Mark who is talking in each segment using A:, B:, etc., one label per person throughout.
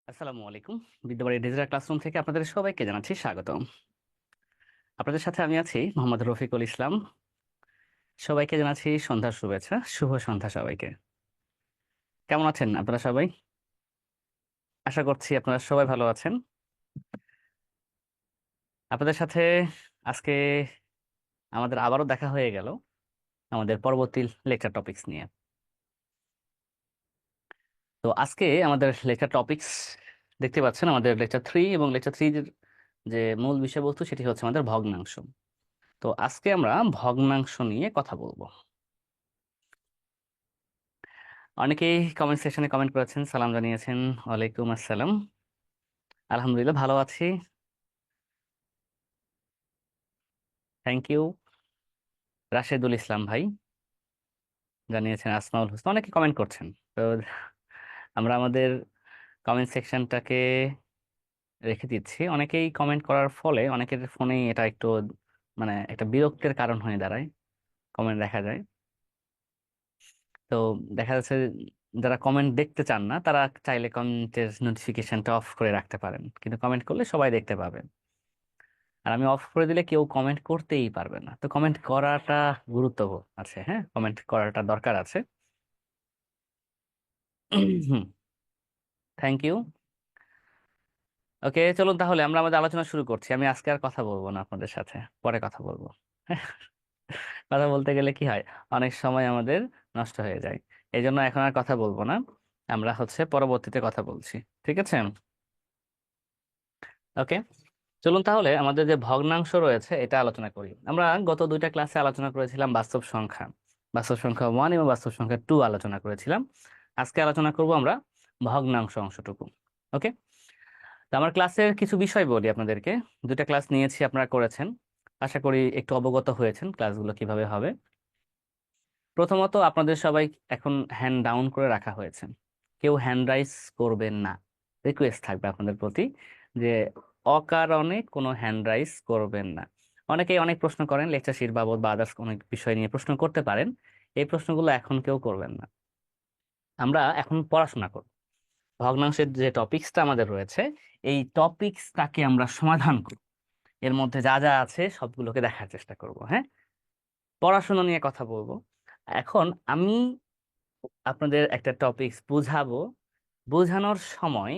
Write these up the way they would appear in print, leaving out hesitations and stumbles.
A: আসসালামু আলাইকুম। Bidyabari digital classroom থেকে আপনাদের সবাইকে জানাচ্ছি স্বাগত। আপনাদের সাথে আমি আছি মোহাম্মদ রফিকুল ইসলাম। সবাইকে জানাচ্ছি সন্ধ্যার শুভেচ্ছা। শুভ সন্ধ্যা সবাইকে। কেমন আছেন আপনারা সবাই? আশা করছি আপনারা সবাই ভালো আছেন। আপনাদের সাথে আজকে আমাদের আবারও দেখা হয়ে গেল আমাদের পরবর্তী লেকচার টপিকস নিয়ে। তো আজকে আমাদের লেকচার টপিকস দেখতে পাচ্ছেন, আমাদের লেকচার 3 এবং লেকচার 3 যে মূল বিষয়বস্তু সেটি হচ্ছে আমাদের ভগ্নাংশ। তো আজকে আমরা ভগ্নাংশ নিয়ে কথা বলবো। অনেকেই কমেন্ট সেকশনে কমেন্ট করেছেন, সালাম জানিয়েছেন। ওয়ালাইকুম আসসালাম। আলহামদুলিল্লাহ ভালো আছি। Thank you. রাশেদুল ইসলাম ভাই জানিয়েছেন, আসমাউল হোসেন, অনেকে কমেন্ট করছেন। তো আমরা আমাদের কমেন্ট সেকশনটাকে রেখে দিচ্ছি। অনেকেই কমেন্ট করার ফলে অনেকের ফোনে এটা একটু একটা বিরক্তের কারণ হয়ে দাঁড়ায়, কমেন্ট দেখা যায়। তো দেখা যাচ্ছে যারা কমেন্ট দেখতে চান না তারা চাইলে কমেন্টের নোটিফিকেশনটা অফ করে রাখতে পারেন, কিন্তু কমেন্ট করলে সবাই দেখতে পাবে। আর আমি অফ করে দিলে কেউ কমেন্ট করতেই পারবে না। তো কমেন্ট করাটা গুরুত্ব আছে, হ্যাঁ, কমেন্ট করাটা দরকার আছে। হুম, থ্যাংক ইউ। ওকে, চলুন তাহলে আমরা আমাদের আলোচনা শুরু করছি। আমি আজকে আর কথা বলবো না আপনাদের সাথে, পরে কথা বলবো। কথা বলতে গেলে কি হয়, অনেক সময় আমাদের নষ্ট হয়ে যায়। এই জন্য এখন আর কথা বলবো না, আমরা পরবর্তীতে কথা বলছি। ঠিক আছে? ওকে, চলুন তাহলে আমাদের যে ভগ্নাংশ রয়েছে এটা আলোচনা করি। আমরা গত দুইটা ক্লাসে আলোচনা করেছিলাম বাস্তব সংখ্যা, বাস্তব সংখ্যা 1 এবং বাস্তব সংখ্যা 2 আলোচনা করেছিলাম। আজকে আলোচনা করব আমরা ভগ্নাংশ অংশটুকু। ওকে, তো আমার ক্লাসের কিছু বিষয় বলি আপনাদেরকে। দুইটা ক্লাস নিয়েছি, আপনারা করেছেন, আশা করি একটু অবগত হয়েছেন ক্লাসগুলো কিভাবে হবে। প্রথমত, আপনাদের সবাই এখন হ্যান্ড ডাউন করে রাখা হয়েছে, কেউ হ্যান্ড রাইজ করবেন না। রিকোয়েস্ট থাকবে আপনাদের প্রতি যে অকারণে কোনো হ্যান্ড রাইজ করবেন না। অনেকেই অনেক প্রশ্ন করেন লেকচার শিট বাবদ বা আদার্স অনেক বিষয় নিয়ে প্রশ্ন করতে পারেন, এই প্রশ্নগুলো এখন কেউ করবেন না। আমরা এখন পড়াশোনা করব, ভগ্নাংশের যে টপিকসটা আমাদের রয়েছে এই টপিকসটাকে আমরা সমাধান করব, এর মধ্যে যা যা আছে সবগুলোকে দেখার চেষ্টা করব। হ্যাঁ, পড়াশোনা নিয়ে কথা বলবো। এখন আমি আপনাদের একটা টপিকস বুঝাবো, বোঝানোর সময়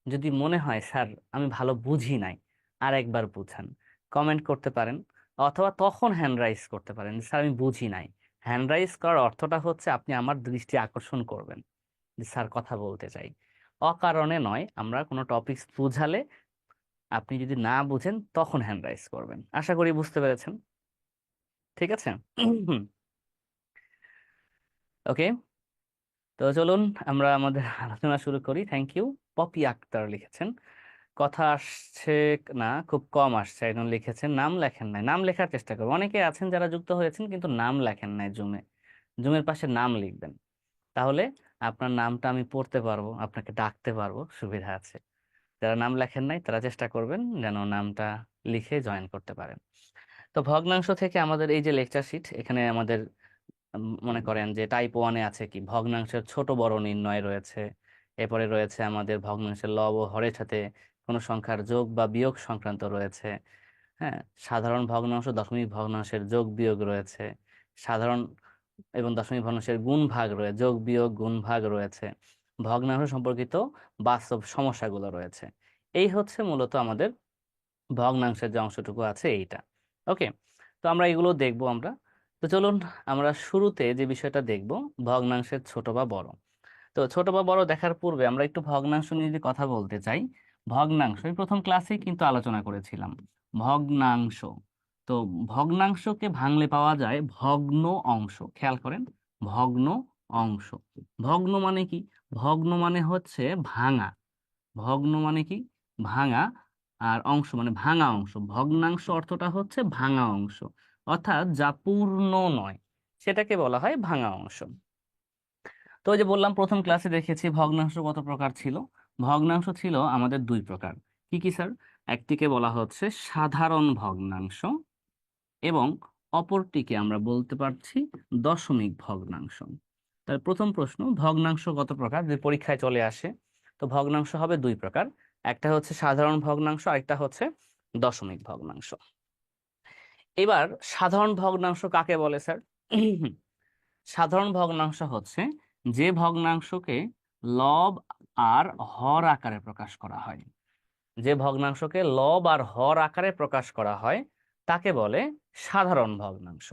A: যদি মনে হয় স্যার আমি ভালো বুঝি নাই, আর একবার বুঝান, কমেন্ট করতে পারেন, অথবা তখন হ্যান্ড রাইজ করতে পারেন যে, স্যার আমি বুঝি নাই। হ্যান্ড রাইজ করার অর্থটা হচ্ছে আপনি আমার দৃষ্টি আকর্ষণ করবেন যে স্যার কথা বলতে চাই। অকারণে নয়, আমরা কোনো টপিকস বুঝালে আপনি যদি না বুঝেন তখন হ্যান্ড রাইজ করবেন। আশা করি বুঝতে পেরেছেন। ঠিক আছে? ওকে, তো চলুন আমরা আমাদের আলোচনা শুরু করি। Thank you. পপি আক্তার লিখেছেন, কথা আসছে না, খুব কম আসছে। একজন লিখেছেন নাম লেখেন নাই, নাম লেখার চেষ্টা করবো। অনেকে আছেন যারা যুক্ত হয়েছেন কিন্তু নাম লেখেন নাই জুমে, জুমের পাশে নাম লিখবেন, তাহলে আপনার নামটা আমি পড়তে পারবো, আপনাকে ডাকতে পারবো, সুবিধা আছে। যারা নাম লেখেন নাই তারা চেষ্টা করবেন যেন নামটা লিখে জয়েন করতে পারেন। তো ভগ্নাংশ থেকে আমাদের এই যে লেকচার শিট, এখানে আমাদের মনে করেন যে টাইপ 1-এ আছে কি ভগ্নাংশের ছোট বড় নির্ণয় রয়েছে। এরপরে রয়েছে আমাদের ভগ্নাংশের লব ও হরের সাথে কোনো সংখ্যার যোগ বা বিয়োগ সংক্রান্ত রয়েছে। হ্যাঁ, সাধারণ ভগ্নাংশ দশমিক ভগ্নাংশের যোগ বিয়োগ রয়েছে। সাধারণ এবং দশমিক ভগ্নাংশের গুণ ভাগ রয়েছে, যোগ বিয়োগ গুণ ভাগ রয়েছে। ভগ্নাংশ সম্পর্কিত বাস্তব সমস্যাগুলো রয়েছে। এই হচ্ছে মূলত আমাদের ভগ্নাংশের যে অংশটুকু আছে এইটা। ওকে, তো আমরা এগুলো দেখবো আমরা। তো চলুন আমরা শুরুতে যে বিষয়টা দেখব, ভগ্নাংশের ছোট বা বড়। তো ছোট বা বড় দেখার পূর্বে আমরা একটু ভগ্নাংশ নিয়ে যদি কথা বলতে চাই। ভগ্নাংশ আমি প্রথম ক্লাসেই কিন্তু আলোচনা করেছিলাম ভগ্নাংশ। তো ভগ্নাংশকে ভাঙলে পাওয়া যায় ভগ্ন অংশ। খেয়াল করেন, ভগ্ন অংশ। ভগ্ন মানে কি? ভগ্ন মানে হচ্ছে ভাঙা। ভগ্ন মানে কি? ভাঙা। আর অংশ মানে ভাঙা অংশ। ভগ্নাংশ অর্থটা হচ্ছে ভাঙা অংশ, অর্থাৎ যা পূর্ণ নয় সেটাকে বলা হয় ভাঙা অংশ। তো ওই যে বললাম প্রথম ক্লাসে দেখেছি ভগ্নাংশ কত প্রকার ছিল। ভগ্নাংশ ছিল আমাদের দুই প্রকার। কি কি স্যার? একটিকে বলা হচ্ছে সাধারণ ভগ্নাংশ এবং অপরটিকে আমরা বলতে পারছি দশমিক ভগ্নাংশ। তাহলে প্রথম প্রশ্ন, ভগ্নাংশ কত প্রকার, যে পরীক্ষায় চলে আসে। তো ভগ্নাংশ হবে দুই প্রকার, একটা হচ্ছে সাধারণ ভগ্নাংশ, আরেকটা হচ্ছে দশমিক ভগ্নাংশ। এবার সাধারণ ভগ্নাংশ কাকে বলে স্যার? সাধারণ ভগ্নাংশ হচ্ছে যে ভগ্নাংশকে লব আর হর আকারে প্রকাশ করা হয়। যে ভগ্নাংশকে লব আর হর আকারে প্রকাশ করা হয় তাকে বলে সাধারণ ভগ্নাংশ।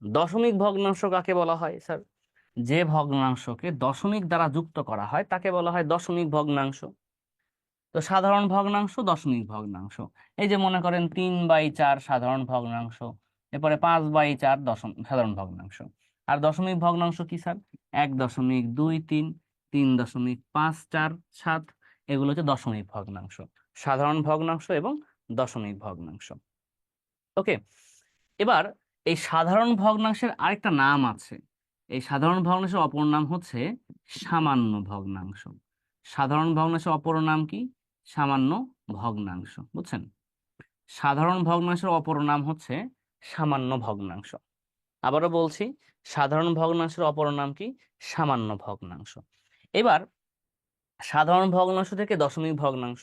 A: দশমিক ভগ্নাংশ কাকে বলা হয় স্যার? যে ভগ্নাংশকে দশমিক দ্বারা যুক্ত করা হয় তাকে বলা হয় দশমিক ভগ্নাংশ। তো সাধারণ ভগ্নাংশ, দশমিক ভগ্নাংশ, এই যে মনে করেন 3/4 সাধারণ ভগ্নাংশ, এরপরে 5/4 সাধারণ ভগ্নাংশ। আর দশমিক ভগ্নাংশ কি স্যার? 1.23, 3.547, এগুলো হচ্ছে দশমিক ভগ্নাংশ। সাধারণ ভগ্নাংশ এবং দশমিক ভগ্নাংশ। ওকে, এবার এই সাধারণ ভগ্নাংশের আরেকটা নাম আছে। এই সাধারণ ভগ্নাংশের অপর নাম হচ্ছে সামান্য ভগ্নাংশ। সাধারণ ভগ্নাংশের অপর নাম কি? সামান্য ভগ্নাংশ, বুঝছেন? সাধারণ ভগ্নাংশের অপর নাম হচ্ছে সামান্য ভগ্নাংশ। আবারও বলছি, সাধারণ ভগ্নাংশের অপর নাম কি? সামান্য ভগ্নাংশ। এবার সাধারণ ভগ্নাংশ থেকে দশমিক ভগ্নাংশ।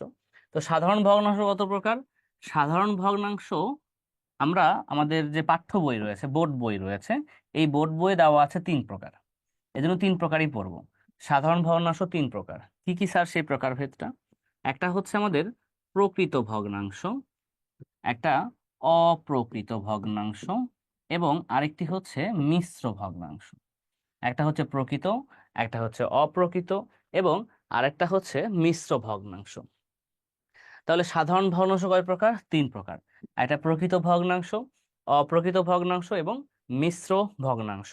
A: তো সাধারণ ভগ্নাংশ কত প্রকার? সাধারণ ভগ্নাংশ আমরা আমাদের যে পাঠ্য বই রয়েছে, বোর্ড বই রয়েছে, এই বোর্ড বইয়ে দেওয়া আছে 3 প্রকার। এজন্য 3 প্রকারই পড়বো। সাধারণ ভগ্নাংশ 3 প্রকার। কি কি স্যার সেই প্রকারভেদটা? একটা হচ্ছে আমাদের প্রকৃত ভগ্নাংশ, একটা অপ্রকৃত ভগ্নাংশ, এবং আরেকটি হচ্ছে মিশ্র ভগ্নাংশ। একটা হচ্ছে প্রকৃত, একটা হচ্ছে অপ্রকৃত, এবং আরেকটা হচ্ছে মিশ্র ভগ্নাংশ। তাহলে সাধারণ ভগ্নাংশ কয় প্রকার? 3 প্রকার। একটা প্রকৃত ভগ্নাংশ, অপ্রকৃত ভগ্নাংশ এবং মিশ্র ভগ্নাংশ।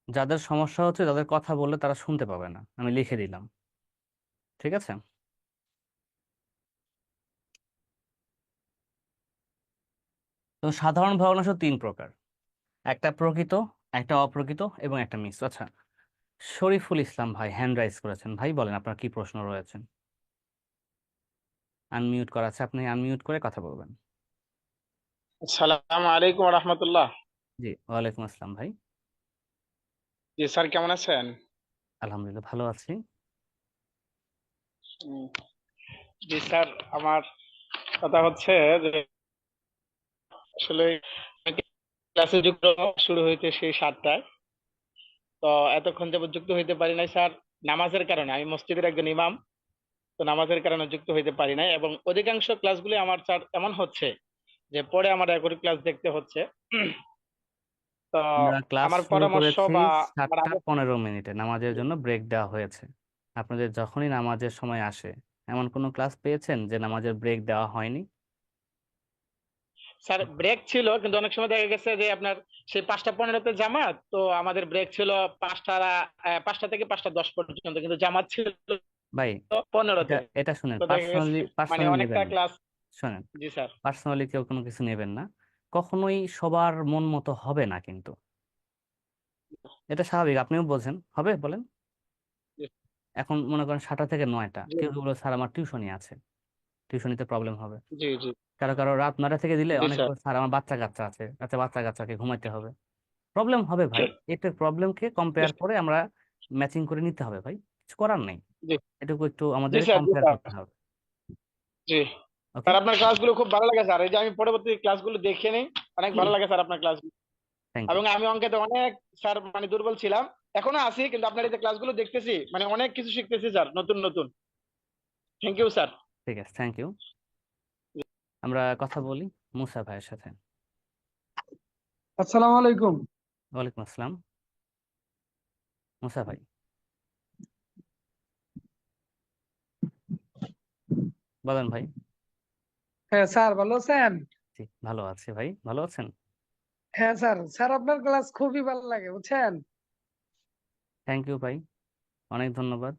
A: যাদের সমস্যা হচ্ছে, তাদের কথা বললে তারা শুনতে পাবে না, আমি লিখে দিলাম। ঠিক আছে? তো সাধারণ ভগ্নাংশ 3 প্রকার, একটা প্রকৃত, একটা অপ্রকৃত এবং একটা মিশ্র। আচ্ছা, শরীফুল ইসলাম ভাই হ্যান্ড রাইজ করেছেন। ভাই বলেন, আপনার কি প্রশ্ন রয়েছে? আনমিউট করা আছে, আপনি আনমিউট করে কথা বলবেন।
B: আসসালামু আলাইকুম রহমতুল্লাহ।
A: জি, ওয়ালাইকুম আসসালাম ভাই।
B: জি স্যার, কেমন আছেন?
A: আলহামদুলিল্লাহ, ভালো আছি।
B: উম, জি স্যার, আমার কথা হচ্ছে যে আসলে ক্লাসে যুক্ত শুরু হইতে সেই 7টায়, তো এতক্ষণ যাবত যুক্ত হইতে পারি নাই স্যার। নামাজের কারণে, আমি মসজিদের একজন ইমাম, তো নামাজের কারণে যুক্ত হইতে পারি নাই, এবং অধিকাংশ ক্লাসগুলি আমার স্যার এমন হচ্ছে যে পরে আমার রেকর্ড ক্লাস দেখতে হচ্ছে। তো
A: আমরা ক্লাস
B: আমার
A: শুরু
B: পরামর্শ
A: করেছি
B: বা আমার
A: 7টা 15 মিনিটে, নামাজের জন্য ব্রেক দেওয়া হয়েছে। আপনাদের যখনই নামাজের সময় আসে, এমন কোনো ক্লাস পেয়েছেন যে নামাজের ব্রেক দেওয়া হয়নি?
B: স্যার ব্রেক ছিল, কিন্তু অনেক সময় দেখা গেছে যে আপনার সেই 5টা 15-তে জামাত, তো আমাদের ব্রেক ছিল 5টা থেকে 5টা 10 পর্যন্ত, কিন্তু জামাত ছিল
A: ভাই, এটা
B: 15-তে।
A: এটা শুনেন,
B: তো দেখা গেছে
A: পার্সোনালি
B: মানে
A: পার্সোনালি
B: অনেকটা
A: নেবেন না।
B: ক্লাস।
A: শোনেন,
B: জি স্যার।
A: পার্সোনালি কেউ কোনো কিছু নেবেন না। কখনোই সবার মন মতো হবে না কিন্তু, এটা স্বাভাবিক, আপনিও বোঝেন। হবে বলেন?
B: জি
A: এখন মনে করেন 7টা থেকে 9টা,
B: জি
A: কেউ কেউ বলে স্যার আমার টিউশনই আছে, টিউশনিতে প্রবলেম হবে।
B: জি জি
A: কারো কারো রাত 9টা থেকে দিলে
B: জি
A: অনেক
B: স্যার।
A: বলে, স্যার আমার বাচ্চা কাচ্চা আছে। আচ্ছা, বাচ্চা কাচ্চাকে ঘুমাইতে হবে, প্রবলেম হবে ভাই। এটার প্রবলেমকে কম্পেয়ার করে আমরা ম্যাচিং করে নিতে হবে ভাই, কিছু করার নেই।
B: জি
A: এটুকু একটু
B: জি
A: আমাদের
B: স্যার। জি
A: কম্পেয়ার
B: স্যার।
A: করতে হবে।
B: জি
A: ওকে,
B: স্যার, আপনার ক্লাসগুলো খুব ভালো লাগে স্যার। এই যে আমি পরবর্তী ক্লাসগুলো দেখে নিই, অনেক ভালো লাগে স্যার আপনার ক্লাসগুলো।
A: Thank you.
B: এবং আমি অঙ্কেতে অনেক স্যার মানে দুর্বল ছিলাম, এখনো আছি, কিন্তু আপনার এই যে ক্লাসগুলো দেখতেছি মানে অনেক কিছু শিখতেছি স্যার, নতুন নতুন। Thank you sir.
A: ঠিক আছে, থ্যাংক ইউ। আমরা কথা বলি মুসা ভাইয়ের সাথে।
C: আসসালামু আলাইকুম।
A: ওয়ালাইকুম আসসালাম। মুসা ভাই, বলেন ভাই।
C: হ্যাঁ স্যার, ভালো আছেন?
A: জি, ভালো আছে ভাই, ভালো আছেন?
C: হ্যাঁ স্যার, স্যার আপনার ক্লাস খুবই ভালো লাগে বুঝছেন।
A: থ্যাংক ইউ ভাই, অনেক ধন্যবাদ।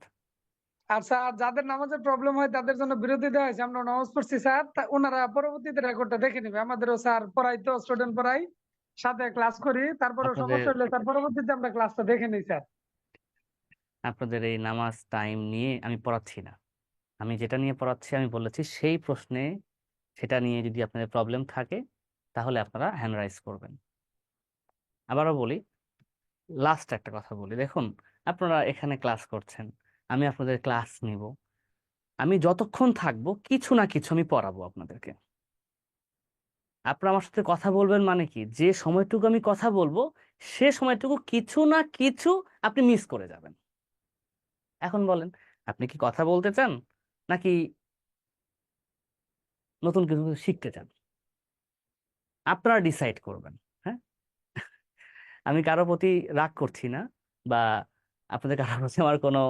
C: আর স্যার, যাদের নামাজের প্রবলেম হয় তাদের জন্য বিরতি দেওয়া হয়েছে, আমরা নামাজ পড়ছি স্যার, ওনারা পরবর্তীতে রেকর্ডটা দেখে নেবে। আমাদেরও স্যার পড়াই, তো স্টুডেন্ট পড়াই, সাথে ক্লাস করি, তারপরেও
A: আপনাদের
C: সমস্যা হলে স্যার পরবর্তীতে আমরা ক্লাসটা দেখে নিই স্যার।
A: আপনাদের এই নামাজ টাইম নিয়ে আমি পড়াচ্ছি না। আমি যেটা নিয়ে পড়াচ্ছি আমি বলেছি সেই প্রশ্নে সেটা নিয়ে যদি আপনাদের প্রবলেম থাকে তাহলে আপনারা হ্যান্ড রাইজ করবেন। আবারও বলি, লাস্ট একটা কথা বলি, দেখুন আপনারা এখানে ক্লাস করছেন, আমি আপনাদের ক্লাস নিব, আমি যতক্ষণ থাকবো কিছু না কিছু আমি পড়াবো আপনাদেরকে। আপনারা আমার সাথে কথা বলবেন মানে কি, যে সময়টুকু আমি কথা বলবো সে সময়টুকু কিছু না কিছু আপনি মিস করে যাবেন। এখন বলেন, আপনি কি কথা বলতে চান নাকি নতুন কিছু শিখতে চান? আপনারা ডিসাইড করবেন। হ্যাঁ, আমি কারো প্রতি রাগ করছি না, বা আপনাদের কারো প্রতি আমার কোনো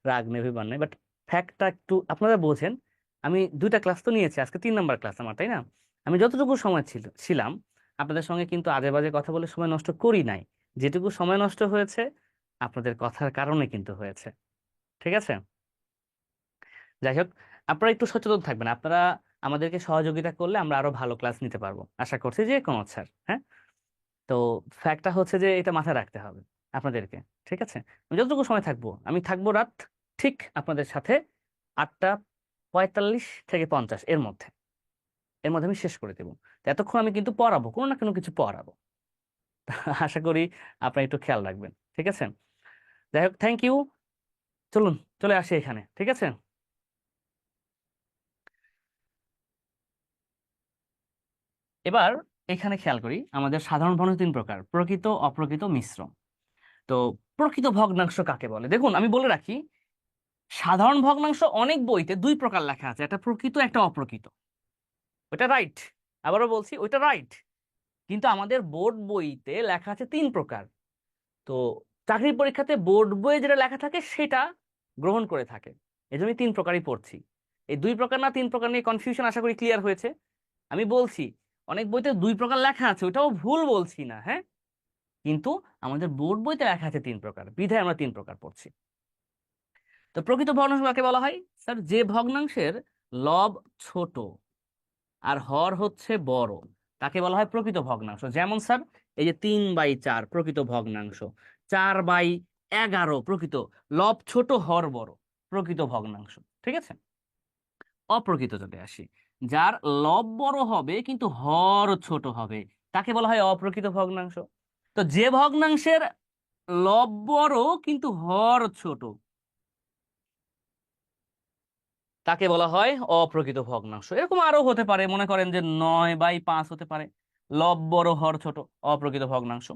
A: রাগ নেভিবার নাই, বাট ফ্যাক্টটা একটু আপনারা বোঝেন। আমি 2টা ক্লাস তো নিয়েছি, আজকে 3 নাম্বার ক্লাস আমার, তাই না? আমি যতটুকু সময় ছিলাম আপনাদের সঙ্গে কিন্তু আজে বাজে কথা বলে সময় নষ্ট করি নাই। যেটুকু সময় নষ্ট হয়েছে আপনাদের কথার কারণে কিন্তু হয়েছে। ঠিক আছে, যাই হোক, আপনারা একটু সচেতন থাকবেন। আপনারা আমাদেরকে সহযোগিতা করলে আমরা আরো ভালো ক্লাস নিতে পারবো, আশা করছি যে কোনো স্যার। হ্যাঁ, তো ফ্যাক্টটা হচ্ছে যে এটা মাথায় রাখতে হবে আপনাদেরকে। ঠিক আছে, আমি যতটুকু সময় থাকবো, আমি থাকবো রাত ঠিক আপনাদের সাথে 8:45 থেকে 50 এর মধ্যে আমি শেষ করে দেবো। তো এতক্ষণ আমি কিন্তু পড়াবো, কোনো না কোনো কিছু পড়াবো। আশা করি আপনারা একটু খেয়াল রাখবেন। ঠিক আছে, যাই হোক, থ্যাংক ইউ। চলুন চলে আসি এখানে। ঠিক আছে, এবার এখানে খেয়াল করি, আমাদের সাধারণ ভগ্নাংশ 3 প্রকার: প্রকৃত, অপ্রকৃত, মিশ্র। তো প্রকৃত ভগ্নাংশ কাকে বলে? দেখুন আমি বলে রাখি, সাধারণ ভগ্নাংশ অনেক বইতে 2 প্রকার লেখা আছে, একটা প্রকৃত একটা অপ্রকৃত। ওটা রাইট, আবারও বলছি ওইটা রাইট, কিন্তু আমাদের বোর্ড বইতে লেখা আছে 3 প্রকার। তো চাকরির পরীক্ষাতে বোর্ড বইয়ে যেটা লেখা থাকে সেটা গ্রহণ করে থাকে, এই জন্যই 3 প্রকারই পড়ছি। এই 2 প্রকার না 3 প্রকার নিয়ে কনফিউশন আশা করি ক্লিয়ার হয়েছে। আমি বলছি অনেক বইতে 2 প্রকার লেখা আছে, ওটাও ভুল বলছি না, হ্যাঁ, কিন্তু আমাদের বোর্ড বইতে লেখা আছে 3 প্রকার, বিধায় আমরা 3 প্রকার পড়ছি। তো প্রকৃত ভগ্নাংশ কাকে বলা হয়? স্যার, যে ভগ্নাংশের লব ছোট আর হর হচ্ছে বড় তাকে বলা হয় প্রকৃত ভগ্নাংশ। যেমন স্যার, এই যে 3/4 প্রকৃত ভগ্নাংশ, 4/11 প্রকৃত, লব ছোট হর বড়, প্রকৃত ভগ্নাংশ। ঠিক আছে, অপ্রকৃত যদি আসি, যার লব বড় হবে কিন্তু হর ছোট হবে তাকে বলা হয় অপ্রকৃত ভগ্নাংশ। তো যে ভগ্নাংশের লব বড় কিন্তু হর ছোট তাকে বলা হয় অপ্রকৃত ভগ্নাংশ। এরকম আরো হতে পারে, মনে করেন যে 9/5 হতে পারে, লব বড় হর ছোট, অপ্রকৃত ভগ্নাংশ।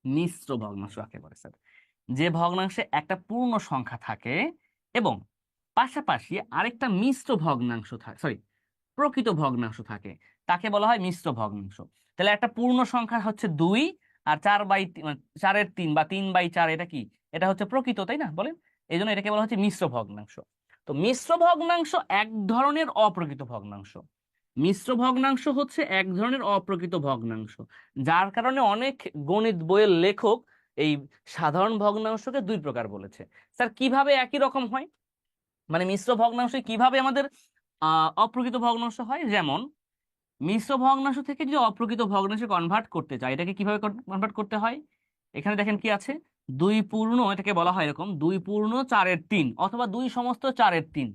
A: মিশ্র ভগ্নাংশ কাকে বলে স্যার? যে ভগ্নাংশে একটা পূর্ণ সংখ্যা থাকে এবং পাশাপাশি আরেকটা মিশ্র ভগ্নাংশ থাকে, সরি, প্রকৃত ভগ্নাংশ থাকে, তাকে বলা হয় মিশ্র ভগ্নাংশ। তাহলে একটা পূর্ণ সংখ্যা হচ্ছে 2, আর 4/3 বা 3/4, এটা কি? এটা হচ্ছে প্রকৃত, তাই না বলেন? এই জন্য এটাকে বলা হচ্ছে মিশ্র ভগ্নাংশ। তো মিশ্র ভগ্নাংশ এক ধরনের অপ্রকৃত ভগ্নাংশ। মিশ্র ভগ্নাংশ হচ্ছে এক ধরনের অপ্রকৃত ভগ্নাংশ, যার কারণে অনেক গণিত বইয়ের লেখক এই সাধারণ ভগ্নাংশকে 2 প্রকার বলেছে। স্যার, কিভাবে একই রকম হয়? মানে মিশ্র ভগ্নাংশ কিভাবে আমাদের অপ্রকৃত ভগ্নাংশ হয়? যেমন মিশ্র ভগ্নাংশ থেকে যদি অপ্রকৃত ভগ্নাংশে কনভার্ট করতে চাই, এটাকে কিভাবে কনভার্ট করতে হয়? এখানে দেখেন কি আছে, 2 পূর্ণ, এটাকে বলা হয় এরকম 2 পূর্ণ 4/3, অথবা 2 সমস্ত 4/3,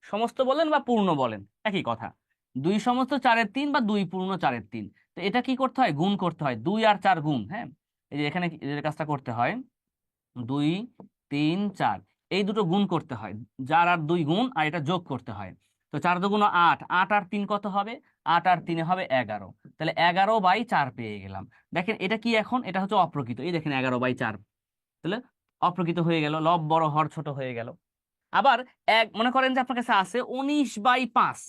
A: সমস্ত বলেন বা পূর্ণ বলেন একই কথা। 2 সমস্ত 4/3 বা 2 পূর্ণ 4/3। তো এটা কি করতে হয়? গুণ করতে হয়, 2 আর 4 গুণ। হ্যাঁ, এই যে এখানে যে কাজটা করতে হয়, 2 3 4, এই দুটো গুণ করতে হয়, 4 আর 2 গুণ, আর এটা যোগ করতে হয়। তো 4 2 গুণ 8, 8 আর 3 কত হবে? 8 আর 3 হবে 11, তাহলে 11/4 পেয়ে গেলাম। দেখেন এটা কি, এখন এটা হচ্ছে অপ্রকৃত, এই দেখেন 11/4, তাহলে অপ্রকৃত হয়ে গেল, লব বড় হর ছোট হয়ে গেল। আবার মনে করেন যে আপনার কাছে আছে 19/5,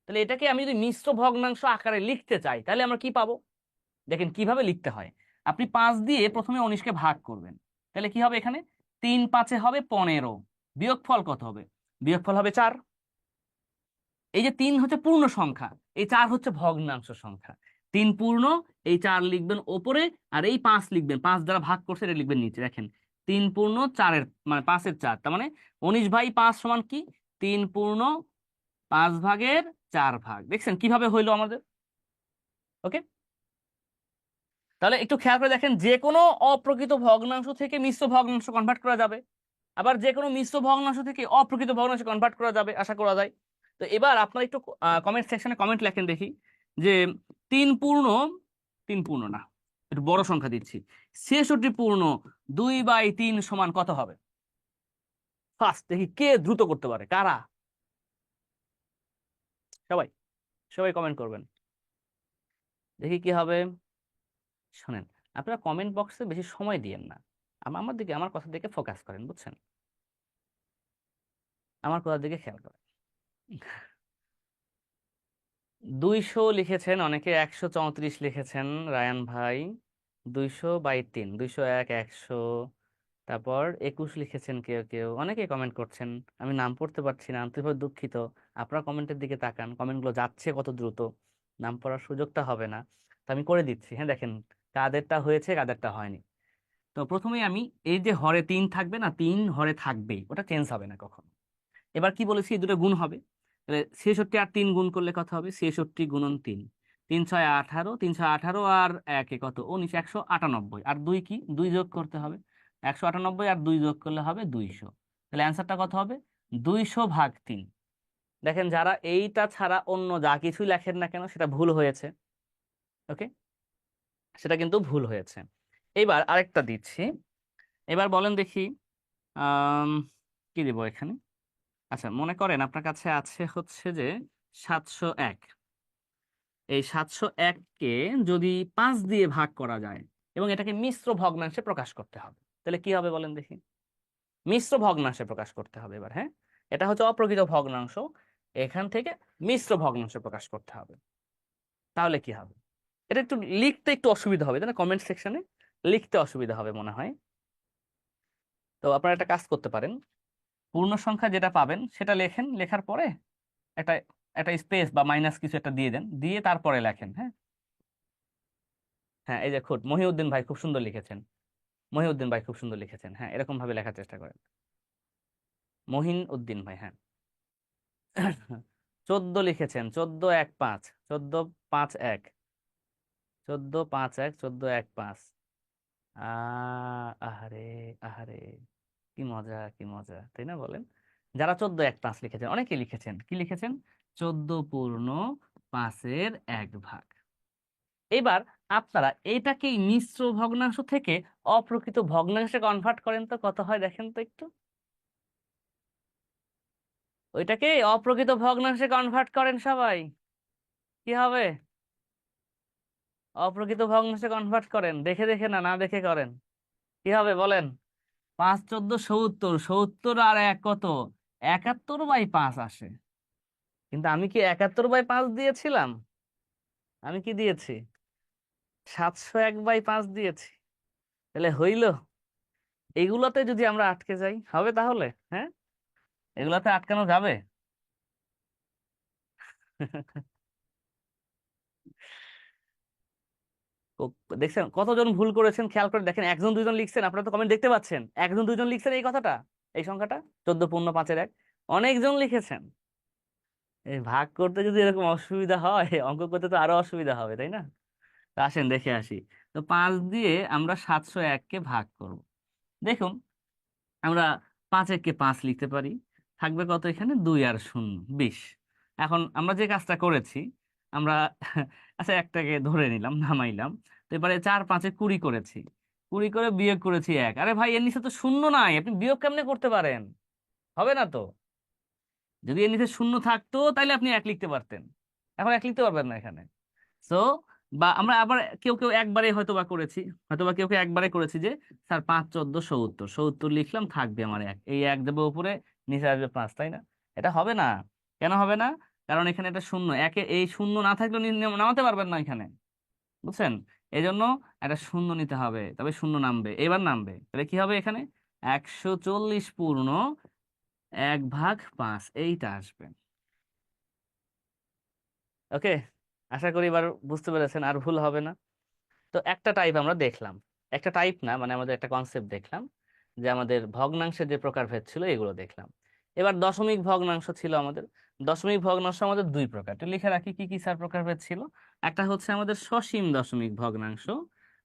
A: তাহলে এটাকে আমি যদি মিশ্র ভগ্নাংশ আকারে লিখতে চাই তাহলে আমরা কি পাবো? দেখেন কিভাবে লিখতে হয়। আপনি 5 দিয়ে প্রথমে 19কে ভাগ করবেন, তাহলে কি হবে? এখানে 3 5 হবে 15, বিয়োগফল কত হবে? বিয়োগফল হবে 4। এই যে 3 হচ্ছে পূর্ণ সংখ্যা, এই 4 হচ্ছে ভগ্নাংশ সংখ্যা। 3 পূর্ণ, এই 4 লিখবেন ওপরে, আর এই 5 লিখবেন, 5 দ্বারা ভাগ করছে এটা লিখবেন নিচে। দেখেন 3 পূর্ণ 4-এর মানে 5-এর 4, তার মানে 19/5 সমান কি 3 পূর্ণ 5/4 দেখছেন কিভাবে হইলো আমাদের। ওকে, তাহলে একটু খেয়াল করে দেখেন, যে কোনো অপ্রকৃত ভগ্নাংশ থেকে মিশ্র ভগ্নাংশ কনভার্ট করা যাবে, আবার যে কোনো মিশ্র ভগ্নাংশ থেকে অপ্রকৃত ভগ্নাংশে কনভার্ট করা যাবে, আশা করা যায়। তো এবার আপনারা একটু কমেন্ট সেকশনে কমেন্ট লেখেন দেখি যে 3 পূর্ণ, 3 পূর্ণ না, একটু বড় সংখ্যা দিচ্ছি, 66 পূর্ণ 2/3 সমান কত হবে? ফার্স্ট দেখি কে দ্রুত করতে পারে, কারা? সবাই সবাই কমেন্ট করবেন, দেখি কি হবে। শোনেন, আপনারা কমেন্ট বক্সে বেশি সময় দিয়েন না, আমার দিকে, আমার কথার দিকে ফোকাস করেন, বুঝছেন? আমার কথার দিকে খেয়াল করেন। 200 লিখেছেন অনেকে, 134 লিখেছেন রায়ান ভাই, 200/3, 201, 100, তারপর 21 লিখেছেন কেউ কেউ, অনেকে কমেন্ট করছেন, আমি নাম পড়তে পারছি না, আন্তরিকভাবে দুঃখিত। আপনারা কমেন্টের দিকে তাকান, কমেন্টগুলো যাচ্ছে কত দ্রুত, নাম পড়ার সুযোগটা হবে না। তো আমি করে দিচ্ছি, হ্যাঁ দেখেন কাদেরটা হয়েছে কাদেরটা হয়নি। তো প্রথমেই আমি, এই যে হরে 3 থাকবে না, 3 হরে থাকবেই, ওটা চেঞ্জ হবে না কখনো। এবার কি বলেছি, এই দুটো গুণ হবে, তাহলে 66 আর 3 গুণ করলে কত হবে? 66 গুণন 3, 3 6 18, 318 আর 1 কত? 19, 198, আর 2 কি, 2 যোগ করতে হবে, 198 আর 2 যোগ করলে হবে 200। তাহলে অ্যান্সারটা কত হবে? 200/3। দেখেন যারা এইটা ছাড়া অন্য যা কিছুই লেখেন না কেন সেটা ভুল হয়েছে। ওকে, সেটা কিন্তু ভুল হয়েছে। এবার আরেকটা দিচ্ছি, এবার বলেন দেখি আম, কি দিব এখানে। আচ্ছা, মনে করেন আপনার কাছে আছে হচ্ছে যে 701, এই 701-কে যদি 5 দিয়ে ভাগ করা যায় এবং এটাকে মিশ্র ভগ্নাংশে প্রকাশ করতে হবে, তাহলে কি হবে বলেন দেখি? মিশ্র ভগ্নাংশে প্রকাশ করতে হবে এবার, হ্যাঁ, এটা হচ্ছে অপ্রকৃত ভগ্নাংশ, এখান থেকে মিশ্র ভগ্নাংশে প্রকাশ করতে হবে, তাহলে কি হবে? এটা একটু লিখতে একটু অসুবিধা হবে, তাই না? কমেন্ট সেকশনে লিখতে অসুবিধা হবে মনে হয়। তো আপনারা একটা কাজ করতে পারেন, পূর্ণ সংখ্যা যেটা পাবেন সেটা লেখেন, লেখার পরে একটা একটা স্পেস বা মাইনাস কিছু একটা দিয়ে দেন, দিয়ে তারপরে লেখেন। হ্যাঁ, হ্যাঁ, এই যে খুব মহিউদ্দিন ভাই খুব সুন্দর লিখেছেন, মহিউদ্দিন ভাই খুব সুন্দর লিখেছেন, হ্যাঁ এরকম ভাবে লেখার চেষ্টা করেন, মহিন উদ্দিন ভাই, হ্যাঁ। 14 লিখেছেন, 14-1-5, 14-5-1, 14-5-1, 14-1-5। আহারে, আহারে, কি মজা কি মজা, তাই না বলেন? যারা 14-1-5 লিখেছেন, অনেকে লিখেছেন, কি লিখেছেন? 14 পূর্ণ 5/1। এবার আপনারা এটাকে মিশ্র ভগ্নাংশ থেকে অপ্রকৃত ভগ্নাংশে কনভার্ট করেন তো কত হয় দেখেন তো একটু। ওইটাকে অপ্রকৃত ভগ্নাংশে কনভার্ট করেন সবাই, কি হবে? অপ্রকৃত ভগ্নাংশে কনভার্ট করেন, দেখে দেখে না, না দেখে করেন, কি হবে বলেন? 5-14, 70, আর 1 কত? 71/5 আসে। কিন্তু আমি কি 71/5 দিয়েছিলাম? আমি কি দিয়েছি? 701/5 দিয়েছি। তাহলে হইল? এগুলাতে যদি আমরা আটকে যাই হবে তাহলে? হ্যাঁ, এগুলাতে আটকানো যাবে? দেখছেন কতজন ভুল করেছেন, খেয়াল করে দেখেন, 1 2 জন লিখছেন, আপনারা তো কমেন্ট দেখতে পাচ্ছেন, 1 2 জন লিখছেন এই কথাটা, এই সংখ্যাটা 14 পূর্ণ 5/1, অনেকজন লিখেছেন। এই ভাগ করতে যদি এরকম অসুবিধা হয়, অঙ্ক করতে তো আরো অসুবিধা হবে, তাই না? তো আসেন দেখে আসি। তো 5 দিয়ে আমরা 701-কে ভাগ করব। দেখুন, আমরা 5-1-কে 5 লিখতে পারি, থাকবে কত এখানে? 2 আর 0, 20। এখন আমরা যে কাজটা করেছি, আমরা আচ্ছা একটাকে ধরে নিলাম, নামাইলাম, তো এবারে 4-5-20 করেছি, 20 করে বিয়োগ করেছি 1। আরে ভাই, এর নিচে তো শূন্য নাই, আপনি বিয়োগ কেমনে করতে পারেন? হবে না তো। যদি এর নিচে শূন্য থাকতো তাহলে আপনি 1 লিখতে পারতেন, এখন 1 লিখতে পারবেন না এখানে। সো, বা আমরা আবার কেউ কেউ একবারে হয়তো বা করেছি, হয়তো বা কেউ কেউ একবারে করেছি যে স্যার 5 14 70 লিখলাম, থাকবে আমার 1, এই 1 দেবো উপরে, নিচে আসবে 5, তাই না? এটা হবে না। কেন হবে না? কারণ এখানে একটা শূন্য, একে এই শূন্য না থাকলেও নামাতে পারবেন না এখানে, বুঝছেন? এই জন্য একটা শূন্য নিতে হবে, তবে শূন্য নামবে, এবার নামবে, তাহলে কি হবে এখানে? 140 পূর্ণ 1/5 এইটা আসবে। ওকে, আশা করি এবার বুঝতে পেরেছেন, আর ভুল হবে না। তো একটা টাইপ আমরা দেখলাম, একটা টাইপ না মানে আমাদের একটা কনসেপ্ট দেখলাম, যে আমাদের ভগ্নাংশের যে প্রকারভেদ ছিল এগুলো দেখলাম। এবার দশমিক ভগ্নাংশ ছিল আমাদের। দশমিক ভগ্নাংশ আমাদের দুই প্রকার, তো লিখে রাখি কি কি স্যার প্রকারভেদ ছিল। একটা হচ্ছে আমাদের সসীম দশমিক ভগ্নাংশ,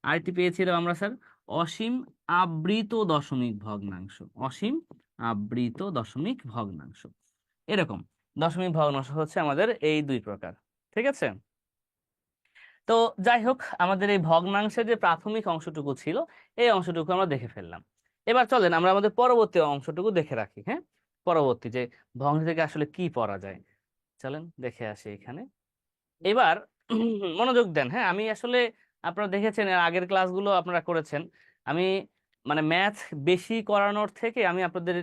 A: আরেকটি পেয়েছিলাম আমরা স্যার অসীম আবৃত দশমিক ভগ্নাংশ। অসীম আবৃত দশমিক ভগ্নাংশ, এরকম দশমিক ভগ্নাংশ হচ্ছে আমাদের এই দুই প্রকার। ঠিক আছে, তো যাই হোক, আমাদের এই ভগ্নাংশের যে প্রাথমিক অংশটুকু ছিল এই অংশটুকু আমরা দেখে ফেললাম। এবার চলেন আমরা আমাদের পরবর্তী অংশটুকু দেখে রাখি। হ্যাঁ, পরবর্তী যে ভগ্নাংশ থেকে আসলে কি পড়া যায়, চলেন দেখে আসি এখানে। এবার মনোযোগ দেন। হ্যাঁ, আমি আসলে আপনারা দেখেছেন এর আগের ক্লাসগুলো আপনারা করেছেন, আমি মানে ম্যাথ বেশি করানোর থেকে আমি আপনাদের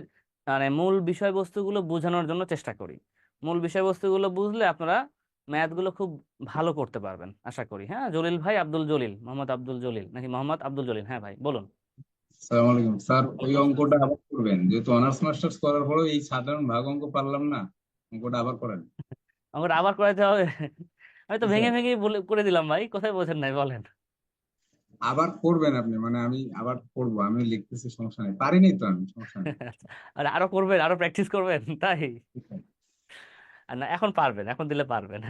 A: মানে মূল বিষয়বস্তুগুলো বোঝানোর জন্য চেষ্টা করি। মূল বিষয়বস্তুগুলো বুঝলে আপনারা ম্যাথগুলো খুব ভালো করতে পারবেন আশা করি। হ্যাঁ, জলিল ভাই, আব্দুল জলিল, মোহাম্মদ আব্দুল জলিল নাকি মোহাম্মদ আব্দুল জলিল? হ্যাঁ ভাই বলুন।
D: সালাম আলাইকুম স্যার, ওই
A: ওয়ালাইকুম আসসালাম।
D: অঙ্কটা আবার করবেন, যেহেতু অনার্স মাস্টার্স করার পরেও এই সাধারণ ভাগ অঙ্ক পারলাম না, অঙ্কটা আবার করেন।
A: আমাকে আবার করাইতে হবে? আমি তো
D: জি
A: ভেঙে
D: স্যার,
A: ভেঙে বলে করে দিলাম ভাই, কোথায় বোঝেন নাই বলেন।
D: আবার করবেন আপনি, মানে আমি আবার করবো, আমি লিখতেছি, সমস্যা নেই, পারিনি তো আমি, সমস্যা নেই।
A: আর আরো করবেন, আরো প্র্যাকটিস করবেন তাই?
D: জি স্যার।
A: আর না, এখন পারবেন, এখন দিলে পারবেন।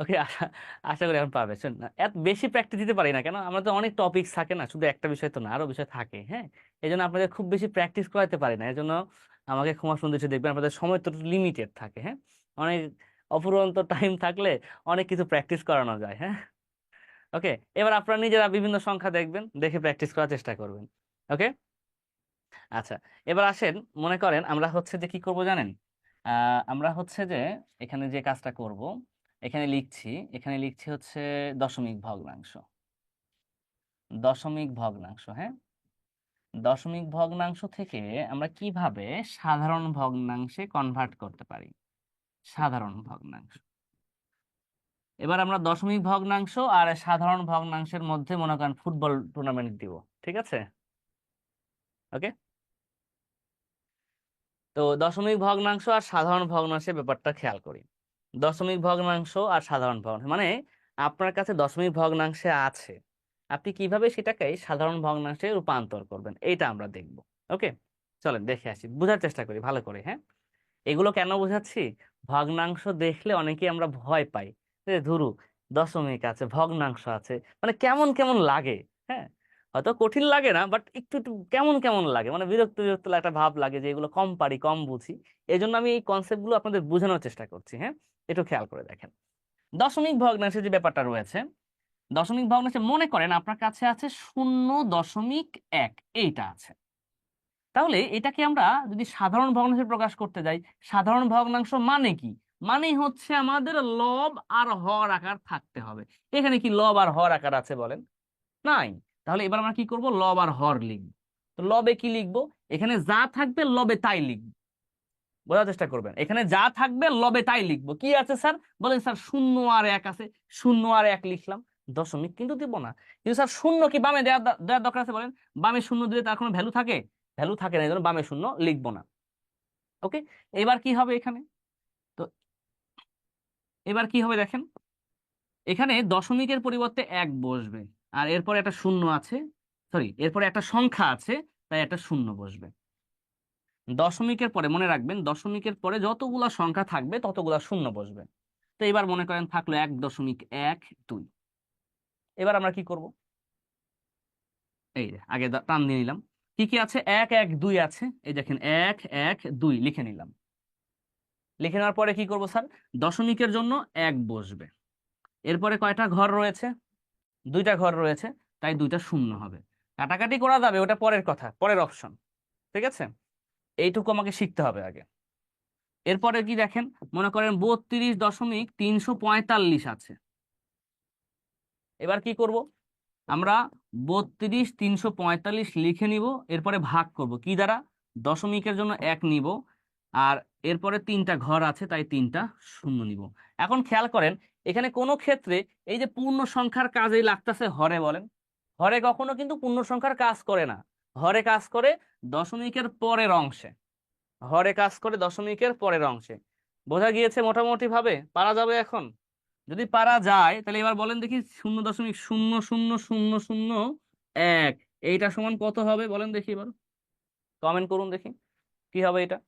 A: ওকে, আশা আশা করি এখন পারবেন। শোন না, এত বেশি প্র্যাকটিস দিতে পারি না কেন, আমরা তো অনেক টপিক থাকে না, শুধু একটা বিষয় তো না, আরো বিষয় থাকে। হ্যাঁ, এই জন্য আপনাদের খুব বেশি প্র্যাকটিস করাতে পারি না, এই জন্য আমাকে ক্ষমা সুন্দর দেখবেন, আপনাদের সময় তো লিমিটেড থাকে। হ্যাঁ, অনেক অফুরন্ত টাইম থাকলে অনেক কিছু প্র্যাকটিস করানো যায়। হ্যাঁ, ওকে, এবার আপনারা নিজেরা বিভিন্ন সংখ্যা দেখবেন, দেখে প্র্যাকটিস করার চেষ্টা করবেন। ওকে, আচ্ছা, এবার আসেন, মনে করেন আমরা হচ্ছে যে কি করব জানেন, আমরা হচ্ছে যে এখানে যে কাজটা করব, এখানে লিখছি, এখানে লিখছি হচ্ছে দশমিক ভগ্নাংশ। দশমিক ভগ্নাংশ, হ্যাঁ, দশমিক ভগ্নাংশ থেকে আমরা কিভাবে সাধারণ ভগ্নাংশে কনভার্ট করতে পারি। সাধারণ ভগ্নাংশ, এবার আমরা দশমিক ভগ্নাংশ আর সাধারণ ভগ্নাংশের মধ্যে মনে করেন ফুটবল টুর্নামেন্ট দিব। ঠিক আছে, ওকে। তো দশমিক ভগ্নাংশ আর সাধারণ ভগ্নাংশের ব্যাপারটা খেয়াল করি। দশমিক ভগ্নাংশ আর সাধারণ ভগ্নাংশ মানে আপনার কাছে দশমিক ভগ্নাংশে আছে, আপনি কিভাবে সেটাকে সাধারণ ভগ্নাংশে রূপান্তর করবেন এইটা আমরা দেখব। ওকে, চলেন দেখে আসি, বোঝার চেষ্টা করি ভালো করে। হ্যাঁ, এগুলো কেন বোঝাচ্ছি, ভগ্নাংশ দেখলে অনেকেই আমরা ভয় পাই, যে ধুরু দশমিক আছে, ভগ্নাংশ আছে, মানে কেমন কেমন লাগে। হ্যাঁ, হয়তো কঠিন লাগে না, বাট একটু একটু কেমন কেমন লাগে, মানে বিরক্ত বিরক্ত একটা ভাব লাগে যে এগুলো কম পারি, কম বুঝি। এই জন্য আমি এই কনসেপ্ট গুলো আপনাদের বোঝানোর চেষ্টা করছি। হ্যাঁ, একটু খেয়াল করে দেখেন, দশমিক ভগ্নাংশের যে ব্যাপারটা রয়েছে, দশমিক ভগ্নাংশে মনে করেন আপনার কাছে আছে 0.1, এইটা আছে। তাহলে এটাকে আমরা যদি সাধারণ ভগ্নাংশে প্রকাশ করতে যাই, সাধারণ ভগ্নাংশ মানে কি, মানে হচ্ছে আমাদের লব আর হর আকার থাকতে হবে। এখানে কি লব আর হর আকার আছে বলেন? নাই। তাহলে এবার আমরা কি করব, লব আর হর লিখব। তো লবে কি লিখবো, এখানে যা থাকবে লবে তাই লিখব। বোঝার চেষ্টা করবেন, এখানে যা থাকবে লবে তাই লিখবো। কি আছে স্যার বলেন? স্যার 0 আর 1 আছে, 0 আর 1 লিখলাম, দশমিক কিন্তু দিব না। কিন্তু স্যার শূন্য কি বামে দেওয়ার দরকার আছে বলেন? বামে শূন্য দিলে তার কোনো ভ্যালু থাকে? ভ্যালু থাকে না, এই জন্য বামে শূন্য লিখবো না। ওকে, এবার কি হবে এখানে, তো এবার কি হবে দেখেন, এখানে দশমিকের পরিবর্তে 1 বসবে, আর এরপরে একটা শূন্য আছে, সরি এরপরে একটা সংখ্যা আছে, তাই একটা শূন্য বসবে। দশমিকের পরে মনে রাখবেন, দশমিকের পরে যতগুলা সংখ্যা থাকবে ততগুলা শূন্য বসবে। তো এবার মনে করেন থাকলো 1.12। এবার আমরা কি করব, এই যে আগে টান দিয়ে নিলাম, কি কি আছে, 1 1 2 আছে, এই দেখেন 1 1 2 লিখে নিলাম। লিখে নেওয়ার পরে কি করব স্যার, দশমিকের জন্য 1 বসবে, এরপরে কয়টা ঘর রয়েছে, 2টা ঘর রয়েছে, তাই 2টা শূন্য হবে। কাটাকাটি করা যাবে, ওটা পরের কথা, পরের অপশন। ঠিক আছে, এইটুকু আমাকে শিখতে হবে আগে। এরপরে কি দেখেন, মনে করেন 32.345 আছে। এবার কি করব, আমরা 32.345 লিখে নিব, এরপরে ভাগ করব কি দ্বারা, দশমিকের জন্য 1 নিব, আর এরপরে 3টা ঘর আছে তাই 3টা শূন্য নিব। এখন খেয়াল করেন, এখানে কোনো ক্ষেত্রে এই যে পূর্ণ সংখ্যার কাজেই লাগতেছে হরে বলেন, হরে কখনো কিন্তু পূর্ণ সংখ্যার কাজ করে না, হরে কাজ করে দশমিকের পরের অংশে, হরে কাজ করে দশমিকের পরের অংশে। বোঝা গিয়েছে মোটামুটি ভাবে? পারা যাবে এখন? যদি পারা যায় তাহলে এবার বলেন দেখি 0.00001 এইটা সমান কত হবে বলেন দেখি, এবার কমেন্ট করুন দেখি কি হবে এটা।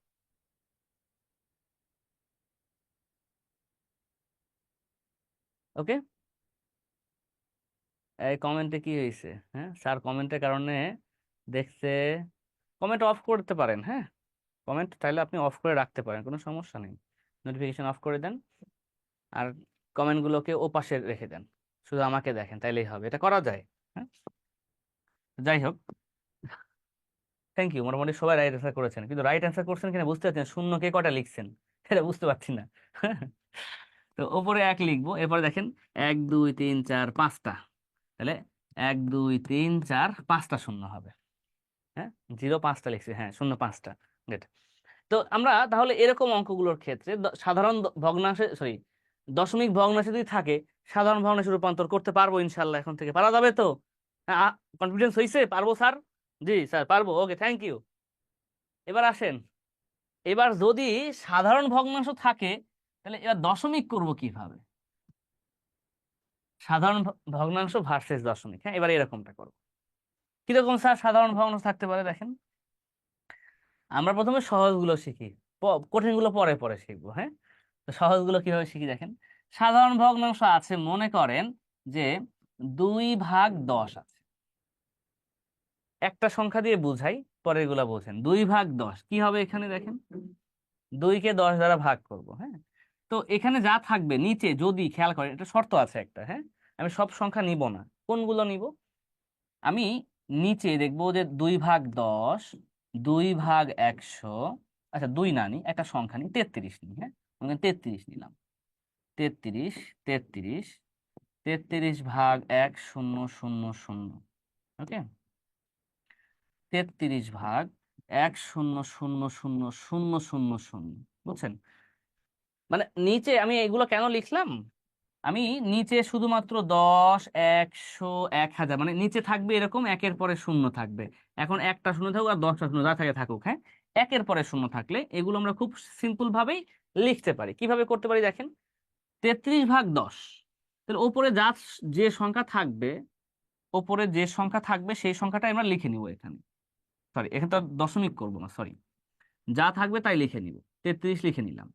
A: ওকে, এই কমেন্টে কি হয়েছে? হ্যাঁ স্যার কমেন্টের কারণে দেখছে। কমেন্ট অফ করতে পারেন, হ্যাঁ কমেন্ট চাইলে আপনি অফ করে রাখতে পারেন, কোনো সমস্যা নেই। নোটিফিকেশন অফ করে দেন আর কমেন্টগুলোকে ও পাশে রেখে দেন, শুধু আমাকে দেখেন, তাইলেই হবে, এটা করা যায়। হ্যাঁ যাই হোক, থ্যাংক ইউ, মোটামুটি সবাই রাইট অ্যান্সার করেছেন, কিন্তু রাইট অ্যান্সার করছেন কিনা বুঝতে পারছেন, শূন্য কে কটা লিখছেন এটা বুঝতে পারছি না। তো ওপরে 1 লিখবো, এরপরে দেখেন 1 2 3 4 5টা, তাহলে 1 2 3 4 5টা শূন্য হবে। হ্যাঁ 0 5টা লিখছি, হ্যাঁ 0 5টা। Good. তো আমরা তাহলে এরকম অঙ্কগুলোর ক্ষেত্রে সাধারণ ভগ্নাংশে সরি দশমিক ভগ্নাংশে যদি থাকে সাধারণ ভগ্নাংশে রূপান্তর করতে পারবো ইনশাল্লাহ, এখন থেকে পারা যাবে তো? কনফিডেন্স হয়েছে পারবো স্যার? জি স্যার পারবো, ওকে থ্যাংক ইউ। এবার আসেন, এবার যদি সাধারণ ভগ্নাংশ থাকে তাহলে এবার দশমিক করব কিভাবে? সাধারণ ভগ্নাংশ ভার্সেস দশমিক, হ্যাঁ এবার এরকমটা করবো। কিরকম স্যার সাধারণ ভগ্নাংশ থাকতে পারে দেখেন? আমরা প্রথমে সহজগুলো শিখি, কঠিনগুলো পরে পরে শিখবো, হ্যাঁ। তো সহজগুলো কিভাবে শিখি দেখেন। সাধারণ ভগ্নাংশ আছে, মনে করেন যে 2/10 আছে। একটা সংখ্যা দিয়ে বুঝাই, পরের গুলা বোঝেন। 2/10 কি হবে এখানে দেখেন, 2কে 10 দ্বারা ভাগ করব, হ্যাঁ। তো এখানে যা থাকবে নিচে, যদি খেয়াল করেন এটা শর্ত আছে একটা, হ্যাঁ আমি সব সংখ্যা নিব না, কোনগুলো নিব? আমি নিচে দেখবো যে 2/10, 2/100, আচ্ছা 2 না নি, একটা সংখ্যা নিই 33 নিই, হ্যাঁ আমি 33 নিলাম। 33, 33, 33/1000, ওকে, 33/10000000, বুঝছেন? মানে নিচে আমি এগুলো কেন লিখলাম, আমি নিচে শুধুমাত্র 10, 100, 1000, মানে নিচে থাকবে এরকম একের পরে শূন্য থাকবে। এখন একটা শূন্য থাকুক আর 10টা শূন্য যা থাকে থাকুক, হ্যাঁ একের পরে শূন্য থাকলে এগুলো আমরা খুব সিম্পল ভাবেই লিখতে পারি। কিভাবে করতে পারি দেখেন, 33/10, তাহলে ওপরে যে সংখ্যা থাকবে, ওপরে যে সংখ্যা থাকবে সেই সংখ্যাটা আমরা লিখে নিব এখানে। সরি এখানে তো আর দশমিক করবো না, সরি, যা থাকবে তাই লিখে নিব, 33 লিখে নিলাম।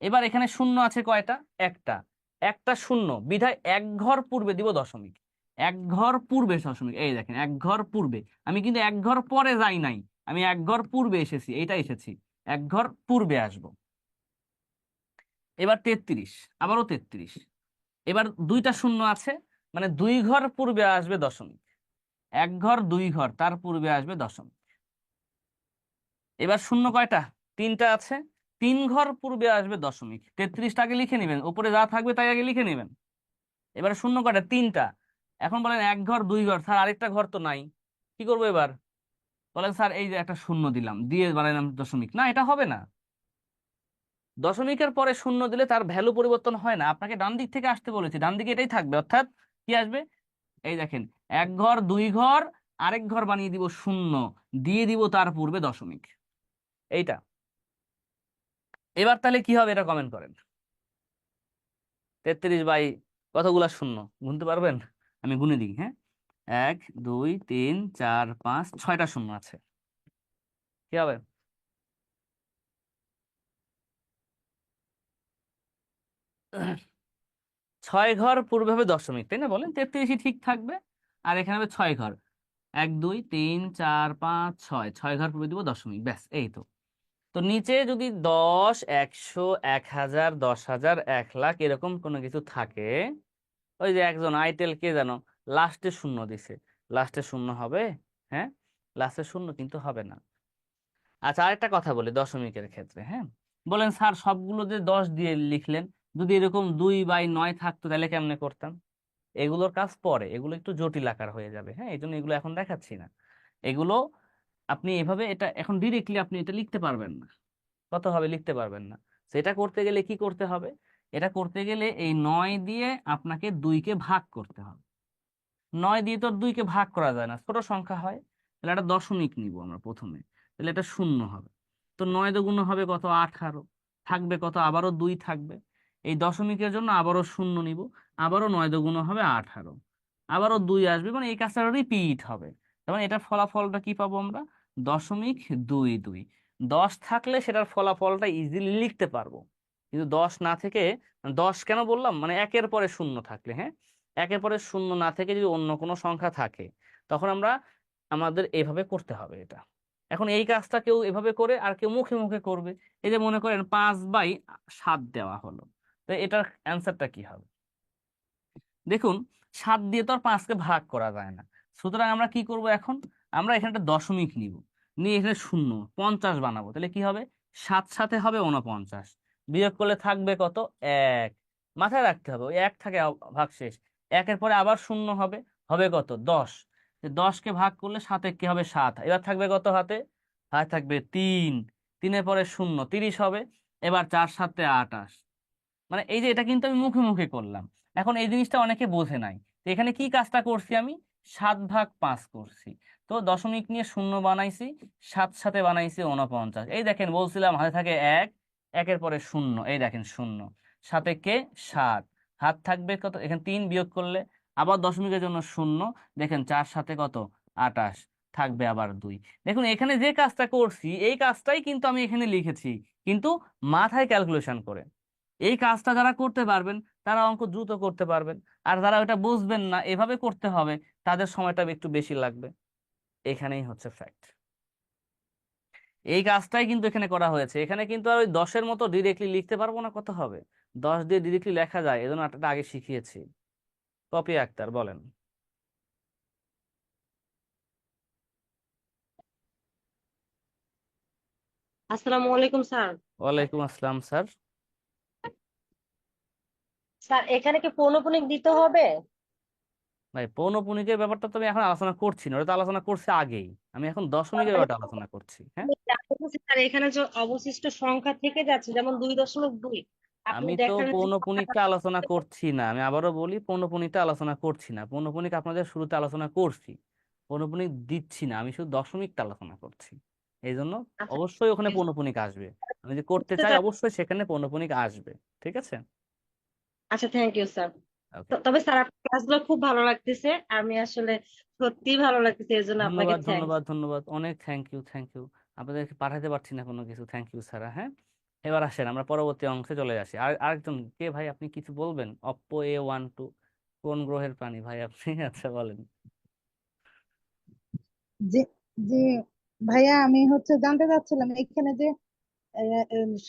A: এবার এখানে শূন্য আছে কয়টা? একটা, একটা শূন্য বিধায় 1 ঘর পূর্বে দিব দশমিক। 1 ঘর পূর্বে দশমিক, এই দেখেন 1 ঘর পূর্বে, আমি কিন্তু 1 ঘর পরে যাই নাই, আমি 1 ঘর পূর্বে এসেছি, এইটা এসেছি, 1 ঘর পূর্বে আসব। এবার 33, আবারও 33, এবার 2টা শূন্য আছে, মানে 2 ঘর পূর্বে আসবে দশমিক। 1 ঘর 2 ঘর তার পূর্বে আসবে দশমিক। এবার শূন্য কয়টা? 3টা আছে, 3 ঘর পূর্বে আসবে দশমিক। 33টা আগে লিখে নেবেন, উপরে যা থাকবে তাই আগে লিখে নেবেন। এবার শূন্য কয়টা? 3টা। এখন বলেন 1 ঘর 2 ঘর, স্যার আরেকটা ঘর তো নাই, কি করবো এবার? বলেন স্যার এই যে একটা শূন্য দিলাম, দিয়ে বানাইলাম দশমিক, না এটা হবে না। দশমিকের পরে শূন্য দিলে তার ভ্যালু পরিবর্তন হয় না, আপনাকে ডান দিক থেকে আসতে বলেছি, ডান দিকে এটাই থাকবে, অর্থাৎ কি আসবে? এই দেখেন 1 ঘর 2 ঘর, আরেক ঘর বানিয়ে দিব শূন্য, দিয়ে দিব তার পূর্বে দশমিক, এইটা। এবার তাহলে কি হবে এটা কমেন্ট করেন। 33 বাই কতগুলা শূন্য গুনতে পারবেন? আমি গুনে দিই, হ্যাঁ 1 2 3 4 5 6টা শূন্য আছে, কি হবে? 6 ঘর পূর্বে হবে দশমিক, তাই না? বলেন 33ই ঠিক থাকবে, আর এখানে হবে 6 ঘর, 1 2 3 4 5 6, 6 ঘর পূর্বে দিব দশমিক, ব্যাস এই তো। তো নিচে যদি 10, 100, 1000, 10,000, 1,00,000 এরকম কোনো কিছু থাকে, ওই যে একজন আইটেল কে জানো লাস্টে শূন্য দিছে, লাস্টে শূন্য হবে? হ্যাঁ লাস্টে শূন্য কিন্তু হবে না। আচ্ছা আরেকটা কথা বলি দশমিকের ক্ষেত্রে, হ্যাঁ বলেন স্যার সবগুলো যে 10 দিয়ে লিখলেন, যদি এরকম 2/9 থাকতো তাহলে কেমনে করতাম? এগুলোর কাজ পরে, এগুলো একটু জটিল আকার হয়ে যাবে, হ্যাঁ এই জন্য এগুলো এখন দেখাচ্ছি না। এগুলো আপনি এভাবে এটা এখন ডিরেক্টলি আপনি এটা লিখতে পারবেন না, কত হবে লিখতে পারবেন না। সেটা করতে গেলে কি করতে হবে? এটা করতে গেলে এই 9 দিয়ে আপনাকে 2কে ভাগ করতে হবে। 9 দিয়ে তো 2কে ভাগ করা যায় না, ছোট সংখ্যা হয়, তাহলে একটা দশমিক নিব আমরা প্রথমে, তাহলে এটা শূন্য হবে। তো 9 দুগুণ হবে কত? 18। থাকবে কত, আবারও 2 থাকবে। এই দশমিকের জন্য আবারও শূন্য নিব, আবারও 9 দুগুণ হবে 18, আবারও 2 আসবে, মানে এই কাজটা রিপিট হবে। তার মানে এটার ফলাফলটা কি পাবো আমরা? 0.22। 10 থাকলে সেটার ফলাফলটা ইজিলি লিখতে পারবো, কিন্তু 10 না থেকে, 10 কেন বললাম, মানে একের পরে শূন্য থাকলে, হ্যাঁ, একের পরে শূন্য না থেকে যদি অন্য কোনো সংখ্যা থাকে, তখন আমাদের এইভাবে করতে হবে এটা। এখন এই কাজটা কেউ এভাবে করে, আর কেউ মুখে মুখে করবে। এই যে মনে করেন 5/7 দেওয়া হলো, তো এটার অ্যান্সারটা কি হবে? দেখুন, 7 দিয়ে তো আর 5কে ভাগ করা যায় না, সুতরাং আমরা কি করব এখন? আমরা এখানে একটা দশমিক নিব, নিয়ে এখানে শূন্য 50 বানাবো, তাহলে কি হবে? 7 সাথে হবে 49, বিয়োগ করলে থাকবে কত? 1। মাথায় রাখতে হবে, ওই 1 থাকে ভাগশেষ, একের পরে আবার শূন্য হবে, হবে কত? 10। 10কে ভাগ করলে 7 কি হবে? 7। এবার থাকবে কত হাতে? হাতে থাকবে 3। 3-এর পরে শূন্য 30 হবে, এবার 4 7 28। মানে এই যে এটা কিন্তু আমি মুখে মুখে করলাম। এখন এই জিনিসটা অনেকে বোঝে নাই, তো এখানে কি কাজটা করছি আমি? 7/5 করছি। তো দশমিক নিয়ে শূন্য বানাইছি, 7 সাথে বানাইছি 49। এই দেখেন, বলছিলাম হাতে থাকে 1, একের পরে শূন্য, এই দেখেন শূন্য, সাথে কে? 7। হাত থাকবে কত? এখানে 3 বিয়োগ করলে আবার দশমিকের জন্য শূন্য, দেখেন 4 সাথে কত? 28, থাকবে আবার 2। দেখুন এখানে যে কাজটা করছি, এই কাজটাই কিন্তু আমি এখানে লিখেছি, কিন্তু মাথায় ক্যালকুলেশন করে। এই কাজটা যারা করতে পারবেন তারা অঙ্ক দ্রুত করতে পারবেন, আর যারা ওটা বুঝবেন না, এভাবে করতে হবে, তাদের সময়টা একটু বেশি লাগবে। এখানেই হচ্ছে ফ্যাক্ট। এই কাজটাই কিন্তু এখানে করা হয়েছে। এখানে কিন্তু আর ওই 10-এর মতো ডিরেক্টলি লিখতে পারবো না, কত হবে? 10 দিয়ে ডিরেক্টলি লেখা যায়, এজন্য একটা আগে শিখিয়েছি। কপি আক্তার বলেন।
E: আসসালামু আলাইকুম স্যার।
A: ওয়ালাইকুম আসসালাম স্যার।
E: স্যার এখানে কি পৌনঃপুনিক দিতে হবে?
A: ভাই, পৌনঃপুনিকের ব্যাপারটা তো আমি এখন আলোচনা করছি না, ওটা তো আলোচনা করছি আগেই। আমি এখন দশমিকের ব্যাপারটা আলোচনা করছি, হ্যাঁ।
E: আমি জানতে চাচ্ছি, স্যার এখানে যে অবশিষ্ট সংখ্যা থেকে যাচ্ছে যেমন 2.2, আপনি
A: আমি তো
E: দেখান যে
A: পৌনঃপুনিকটা আলোচনা করছি না, আমি আবারও বলি, পৌনঃপুনিকটা আলোচনা করছি না। পৌনঃপুনিক আপনাদের শুরুতে আলোচনা করছি, পৌনঃপুনিক দিচ্ছি না, আমি শুধু দশমিকটা আলোচনা করছি। এই জন্য
E: আচ্ছা,
A: অবশ্যই ওখানে পৌনঃপুনিক আসবে, আমি যে করতে
E: বুঝতে
A: চাই
E: চাচ্ছি।
A: অবশ্যই সেখানে পৌনঃপুনিক আসবে। ঠিক আছে,
E: আচ্ছা, থ্যাংক ইউ স্যার।
A: ওকে।
E: তবে স্যার আপনার ক্লাসগুলো খুব ভালো লাগতেছে, আমি আসলে সত্যিই ভালো লাগতেছে, এর জন্য আপনাকে
A: ধন্যবাদ
E: থ্যাঙ্কস।
A: ধন্যবাদ ধন্যবাদ, অনেক থ্যাংক ইউ, থ্যাংক ইউ। আপনাদেরকে পাঠাতে পারছি না কোনো কিছু, থ্যাংক ইউ স্যার, হ্যাঁ। এবার আসেন আমরা পরবর্তী অংশে চলে আসি। আরেকজন কে ভাই, আপনি কিছু বলবেন? Oppo A12 কোন গ্রহের প্রাণী ভাই আপনি? আচ্ছা বলেন।
F: যে যে ভাইয়া আমি হচ্ছে জানতে চাচ্ছিলাম এখানে যে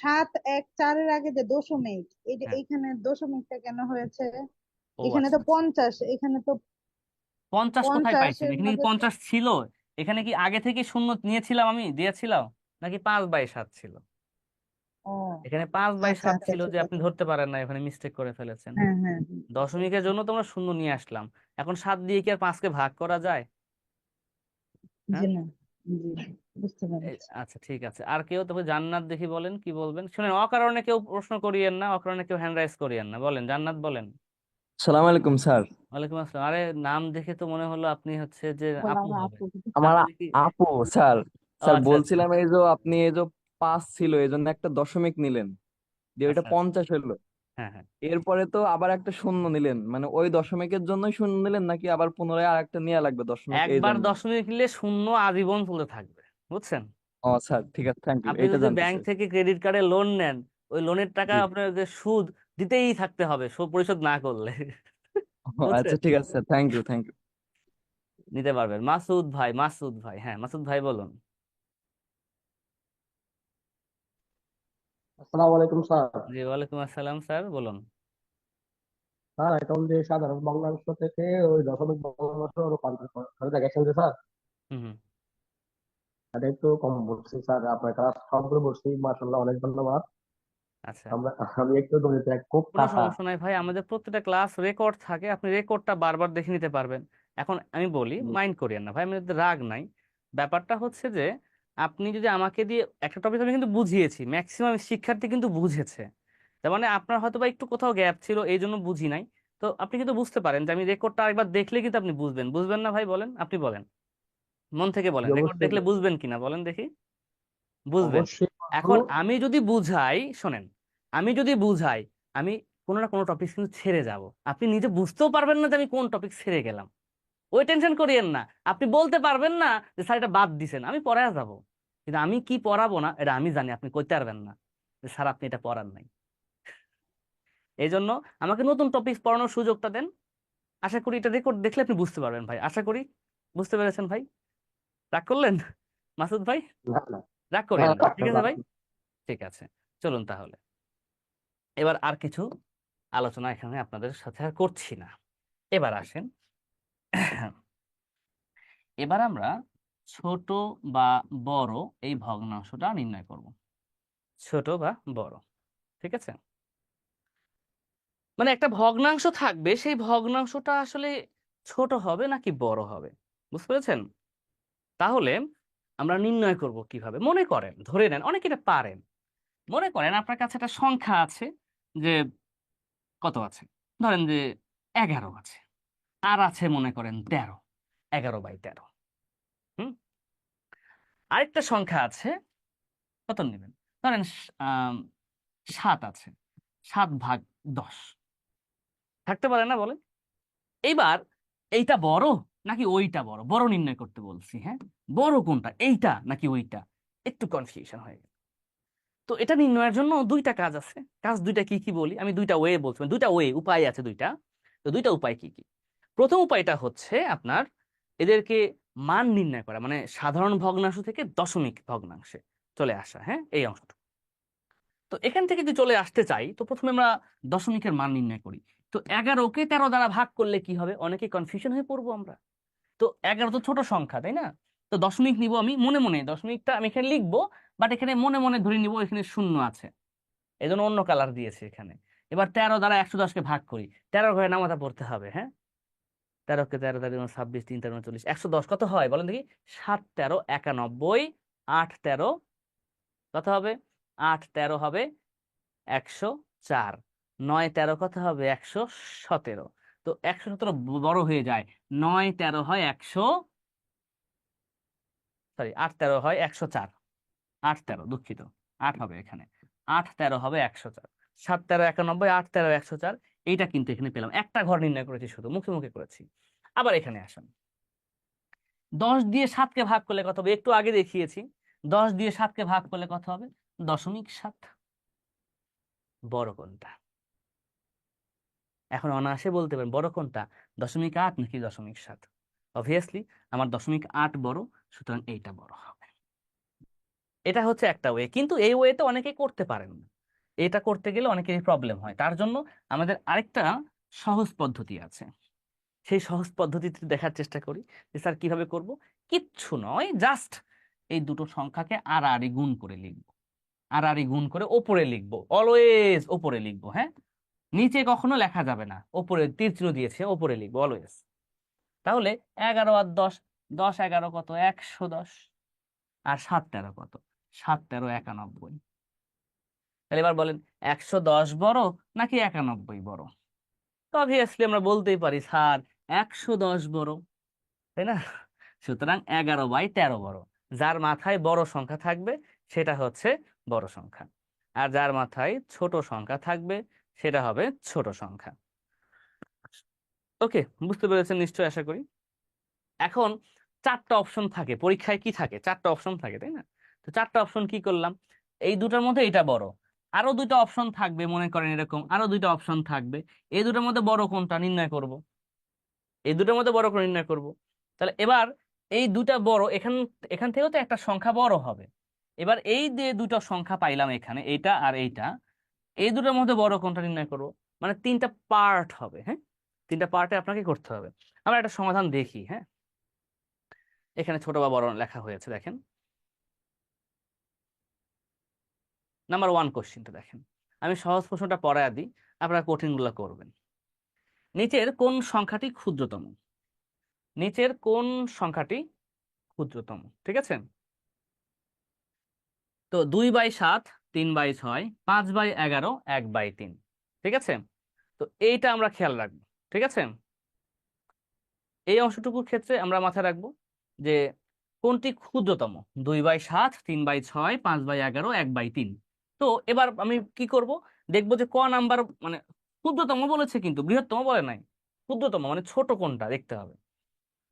F: 7 1 4-এর আগে যে দশমিক,
A: হ্যাঁ,
F: এইখানে দশমিকটা কেন হয়েছে?
A: ও
F: এখানে
A: আচ্ছা
F: তো
A: আচ্ছা।
F: 50, এখানে তো
A: 50 কোথায় পাইছেন?
F: 50-এর
A: এখানে কি
F: মধ্যে
A: 50 ছিল? এখানে কি আগে থেকে শূন্য নিয়েছিলাম, আমি দিয়েছিলাম, নাকি 5/7 ছিল?
F: ও
A: এখানে পাঁচ বাই
F: আচ্ছা
A: সাত
F: আচ্ছা,
A: ছিল,
F: ঠিক
A: যে আপনি
F: আছে।
A: ধরতে পারেন না, এখানে মিস্টেক করে ফেলেছেন।
F: হ্যাঁ হ্যাঁ
A: দশমিকের জন্য তোমরা শূন্য নিয়ে আসলাম। এখন 7 দিয়ে কি আর 5কে ভাগ করা যায়? হ্যাঁ।
F: জি না, জি বুঝতে পেরেছি।
A: আচ্ছা ঠিক আছে, আর কেউ? তবে জান্নাত দেখি বলেন, কি বলবেন শুনেন। অকারণে কেউ প্রশ্ন করিয়েন না, অকারণে কেউ হ্যান্ড রাইজ করিয়েন না, বলেন জান্নাত বলেন।
G: সালাম আলাইকুম স্যার।
A: ওয়ালাইকুম আসসালাম। আরে, নাম দেখে তো মনে হলো আপনি হচ্ছে যে আপু হবে।
G: আমার
A: আপনি দেখি।
G: আপু স্যার।
A: ও
G: স্যার
A: আচ্ছা আচ্ছা
G: বলছিলাম এই যে আপনি এই যে 5 ছিল এই জন্য একটা দশমিক নিলেন, দিয়ে ওইটা
A: আচ্ছা আচ্ছা।
G: 50 হলো।
A: হ্যাঁ হ্যাঁ।
G: এরপরে তো আবার একটা শূন্য নিলেন, মানে ওই দশমিকের জন্যই শূন্য নিলেন নাকি আবার পুনরায় আর একটা নেওয়া লাগবে দশমিক এই
A: একবার
G: জন্য?
A: দশমিক নিলে শূন্য আজীবন চলতে থাকবে, বুঝছেন?
G: ও স্যার ঠিক আছে, থ্যাংক ইউ,
A: আপনি
G: এইটা
A: যদি
G: জানতে
A: ব্যাংক
G: চাই।
A: থেকে ক্রেডিট কার্ডে লোন নেন, ওই লোনের টাকা
G: জি।
A: আপনার যে সুদ দিতেই থাকতে হবে, পরিশোধ না করলে।
G: ও, আচ্ছা
A: বুঝছেন?
G: ঠিক আছে sir, thank you thank you.
A: নিতে পারবেন। মাসুদ ভাই, মাসুদ ভাই, হ্যাঁ মাসুদ ভাই বলুন।
H: আসসালামু আলাইকুম স্যার।
A: জি ওয়ালাইকুম আসসালাম স্যার, বলুন।
H: স্যার এখন যে সাধারণ ভগ্নাংশ থেকে ওই দশমিক ভগ্নাংশ রূপান্তর করে দেখেছেন যে স্যার,
A: হুম হুম।
H: এটা একটু কম বলছি স্যার, আপনার ক্লাস সবগুলো বলছি, মাশাআল্লাহ অনেক ধন্যবাদ।
A: আচ্ছা,
H: আমি একটু গণিতে খুব
A: কোনো
H: কাঁচা।
A: সমস্যা নাই ভাই, আমাদের প্রত্যেকটা ক্লাস রেকর্ড থাকে, আপনি রেকর্ডটা বারবার দেখে নিতে পারবেন। এখন আমি বলি, মাইন্ড করিয়েন না ভাই, আমাদের রাগ নাই। ব্যাপারটা হচ্ছে যে আপনি যদি আমাকে দিয়ে একটা টপিক আমি কিন্তু বুঝিয়েছি, ম্যাক্সিমাম শিক্ষার্থী কিন্তু বুঝেছে। তার মানে আপনার হয়তো বা একটু কোথাও গ্যাপ ছিল, এই জন্য বুঝি নাই। তো আপনি কিন্তু বুঝতে পারেন যে আমি রেকর্ডটা একবার দেখলে কিন্তু আপনি বুঝবেন, বুঝবেন না ভাই? বলেন, আপনি বলেন, মন থেকে
H: জি,
A: বলেন, রেকর্ড
H: অবশ্যই
A: দেখলে বুঝবেন কিনা বলেন দেখি। বুঝবেন।
H: অবশ্যই
A: এখন আমি যদি বুঝাই, শোনেন, আমি যদি বুঝাই, আমি কোনো না কোনো টপিক কিন্তু ছেড়ে যাব, আপনি নিজে বুঝতেও পারবেন না যে আমি কোন টপিক ছেড়ে গেলাম। ওই টেনশন করিয়েন না, আপনি বলতে পারবেন না যে স্যার এটা বাদ দিছেন, আমি পড়ায় যাব, কিন্তু আমি কি পড়াবো না এটা আমি জানি, আপনি কইতে পারবেন না যে স্যার আপনি এটা পড়ার নাই। এই জন্য আমাকে নতুন টপিক পড়ানোর সুযোগটা দেন। আশা করি এটা রেকর্ড দেখলে আপনি বুঝতে পারবেন ভাই, আশা করি বুঝতে পেরেছেন ভাই। রাগ করলেন মাসুদ ভাই?
H: না না
A: রাগ
H: হ্যাঁ
A: করিয়েন না, ঠিক আছে
H: রাখবেন।
A: ভাই? ঠিক আছে, চলুন তাহলে এবার আর কিছু আলোচনা এখানে আপনাদের সাথে আর করছি না। এবার আসেন, এবার আমরা ছোট বা বড় এই ভগ্নাংশটা নির্ণয় করব। ছোট বা বড়, ঠিক আছে? মানে একটা ভগ্নাংশ থাকবে, সেই ভগ্নাংশটা আসলে ছোট হবে নাকি বড় হবে, বুঝতে পেরেছেন? তাহলে আমরা নির্ণয় করব কিভাবে? মনে করেন, ধরে নেন, অনেকে এটা পারেন। মনে করেন আপনার কাছে একটা সংখ্যা আছে, যে কত আছে, ধরেন যে 11 আছে, আর আছে মনে করেন 13, 11/13। হুম, আরেকটা সংখ্যা আছে, কত নেবেন, ধরেন 7 আছে, 7/10 থাকতে পারে না বলেন? এইবার এইটা বড় নাকি ওইটা বড়, বড় নির্ণয় করতে বলছি, হ্যাঁ? বড় কোনটা, এইটা নাকি ওইটা? একটু কনফিউশন হয়ে গেল। তো এটা নির্ণয়ের জন্য দুইটা কাজ আছে। কাজ দুইটা কি কি বলি, আমি দুইটা ওয়ে বলছি, মানে দুইটা ওয়ে, উপায় আছে দুইটা। তো দুইটা উপায় কি কি? প্রথম উপায়টা হচ্ছে আপনার এদেরকে মান নির্ণয় করা, মানে সাধারণ ভগ্নাংশ থেকে দশমিক ভগ্নাংশে চলে আসা, হ্যাঁ, এই অংশটা। তো এখান থেকে যদি চলে আসতে চাই, তো প্রথমে আমরা দশমিকের মান নির্ণয় করি। তো 11কে 13 দ্বারা ভাগ করলে কি হবে, অনেকে কনফিউশন হয়ে পড়বো আমরা। তো 11 তো ছোট সংখ্যা, তাই না? তো দশমিক নিব আমি মনে মনে, দশমিকটা আমি এখানে লিখবো, বাট এখানে মনে মনে ধরে নিব এখানে শূন্য আছে, এই জন্য অন্য কালার দিয়েছে এখানে। এবার 13 দ্বারা 110কে ভাগ করি, 13 ঘরে নামাতা পড়তে হবে, হ্যাঁ? 13কে 13 দ্বারা 26, 3 13 40, 110 কত হয় বলেন দেখি? 7 13 91, 8 13 কত হবে? 8 13 হবে 104, 9 13 কত হবে? 117। তো 117 বড় হয়ে যায়, 9 13 হয় 100, সরি 8 13 হয় 104, 8 13 দুঃখিত, 8 হবে এখানে, 8 13 হবে 104, 7 13 91, 8 13 104। এইটা কিন্তু এখানে পেলাম, একটা ঘর নির্ণয় করেছি, শুধু মুখে মুখে করেছি। আবার এখানে আসেন, 10 দিয়ে 7কে ভাগ করলে কত হবে? একটু আগে দেখিয়েছি, 10 দিয়ে 7কে ভাগ করলে কত হবে? 0.7। বড় কোনটা? এখন অনায়াসে বলতে পারেন বড় কোনটা, 0.8 নাকি 0.7? অবভিয়াসলি আমার 0.8 বড়, সুতরাং এইটা বড় হবে। এটা হচ্ছে একটা ওয়ে, কিন্তু এই ওয়েতে অনেকে করতে পারেন না। এটা করতে গেলে অনেকেরই প্রবলেম হয়, তার জন্য আমাদের আরেকটা সহজ পদ্ধতি আছে। সেই সহজ পদ্ধতিতে দেখার চেষ্টা করি যে স্যার কিভাবে করব। কিচ্ছু নয়, জাস্ট এই দুটো সংখ্যাকে আড়াআড়ি গুণ করে লিখবো, আড়াআড়ি গুণ করে ওপরে লিখবো, অলওয়েজ ওপরে লিখবো, হ্যাঁ? নিচে কখনো লেখা যাবে না, ওপরে তীর চিহ্ন দিয়েছে, ওপরে লিখবো অলওয়েজ। তাহলে 11 আর 10, 10 11 কত? 110। আর 7 13 কত? 7 13 91। তাহলে এবার বলেন 110 বড় নাকি 91 বড়? তো অবভিয়াসলি আমরা বলতেই পারি স্যার 110 বড়, তাই না? সুতরাং 11/13 বড়। যার মাথায় বড় সংখ্যা থাকবে সেটা হচ্ছে বড় সংখ্যা, আর যার মাথায় ছোট সংখ্যা থাকবে সেটা হবে ছোট সংখ্যা। ওকে, বুঝতে পেরেছেন নিশ্চয়ই, আশা করি। এখন 4টা অপশন থাকে পরীক্ষায়, কি থাকে? 4টা অপশন থাকে, তাই না? তো 4টা অপশন কি করলাম, এই দুটার মধ্যে এটা বড়, আরো দুইটা অপশন থাকবে, মনে করেন এরকম আরো দুইটা অপশন থাকবে, এই দুটার মধ্যে বড় কোনটা নির্ণয় করব, এই দুটার মধ্যে বড় কোন নির্ণয় করব। তাহলে এবার এই দুটা বড়, এখান এখান থেকেও তো একটা সংখ্যা বড় হবে। এবার এই যে দুটো সংখ্যা পাইলাম এখানে, এইটা আর এইটা, এই দুটোর মধ্যে বড় কোনটা নির্ণয় করব। মানে 3টা পার্ট হবে, হ্যাঁ? 3টা পার্টে আপনাকে করতে হবে। আমরা একটা সমাধান দেখি, হ্যাঁ? এখানে ছোট বা বড় লেখা হয়েছে, দেখেন। নাম্বার 1 কোশ্চেনটা দেখেন, আমি সহজ প্রশ্নটা পড়ায় দিই, আপনারা কঠিনগুলো করবেন। নিচের কোন সংখ্যাটি ক্ষুদ্রতম? নিচের কোন সংখ্যাটি ক্ষুদ্রতম, ঠিক আছে? তো 2/7, 3/6, 5/11, 1/3, ঠিক আছে? তো এইটা আমরা খেয়াল রাখবো, ঠিক আছে? এই অংশটুকুর ক্ষেত্রে আমরা মাথায় রাখবো যে কোনটি ক্ষুদ্রতম? 2/7, 3/6, 5/11, 1/3। তো এবার আমি কি করব, দেখবো যে ক নাম্বার মানে ক্ষুদ্রতম বলেছে কিন্তু বৃহত্তম বলে নাই। ক্ষুদ্রতম মানে ছোট কোনটা দেখতে হবে।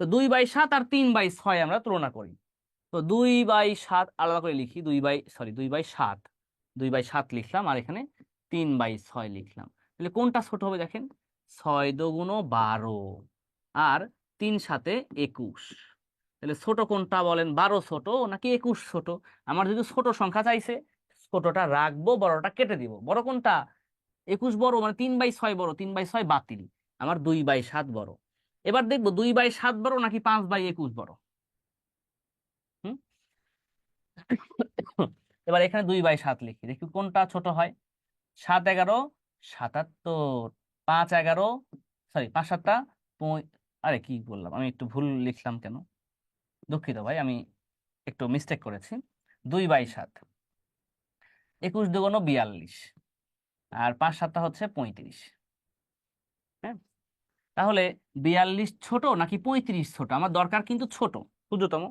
A: তো 2/7 আর 3/6 আমরা তুলনা করি। তো 2/7 আলাদা করে লিখি, 2/7, 2/7 লিখলাম, আর এখানে 3/6 লিখলাম। তাহলে কোনটা ছোট হবে দেখেন, 6×2 = 12 আর 3×7 = 21। তাহলে ছোট কোনটা বলেন, 12 ছোট নাকি 21 ছোট? আমার যদি ছোট সংখ্যা চাইছে, ছোটটা রাখবো, বড়টা কেটে দিব। বড় কোনটা? 21 বড়, মানে 3/6 বড়, 3/6 বাতিল, আমার 2/7 বড়। এবার দেখবো 2/7 বড় নাকি 5/21 বড়। হুম এবার এখানে 2/7 লিখি, দেখি কোনটা ছোট হয়। 7×11 = 77, 5×11 সরি 5×7 আরে কি বললাম, আমি একটু ভুল লিখলাম কেন, দুঃখিত ভাই, আমি একটু মিস্টেক করেছি। 2/7, 21×2 = 42, আর 5×7 হচ্ছে 35। হ্যাঁ, তাহলে 42 ছোট নাকি 35 ছোট? আমার দরকার কিন্তু ছোট, ক্ষুদ্রতম।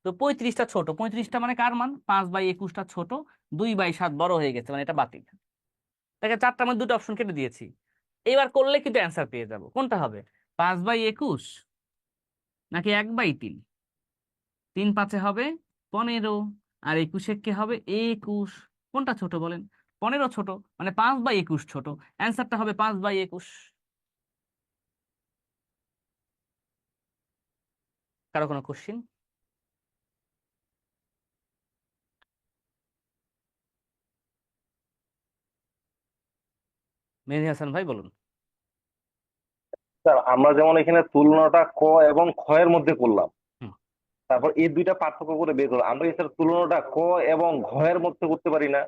A: তো 35টা ছোট, 35টা মানে কার মান, 5/21টা ছোট, 2/7 বড় হয়ে গেছে, মানে এটা বাতিল। তাকে 4টার মধ্যে 2টা অপশন কেটে দিয়েছি। এবার করলে কিন্তু অ্যান্সার পেয়ে যাব। কোনটা হবে, 5/21 নাকি 1/3? 3×5 হবে 15, আর 21 হবে 21। কোনটা ছোট বলেন? 15 ছোট, মানে 5/21 ছোট। অ্যান্সারটা হবে 5/21। কারো কোনো কোশ্চিন? মেহেদী হাসান ভাই বলুন।
I: স্যার আমরা যেমন এখানে তুলনাটা ক এবং খ এর মধ্যে করলাম,
A: হুম,
I: তারপর এই দুইটা পার্থক্য করে বের করলাম, আমরা কি স্যার তুলনাটা ক এবং ঘ এর মধ্যে করতে পারি না?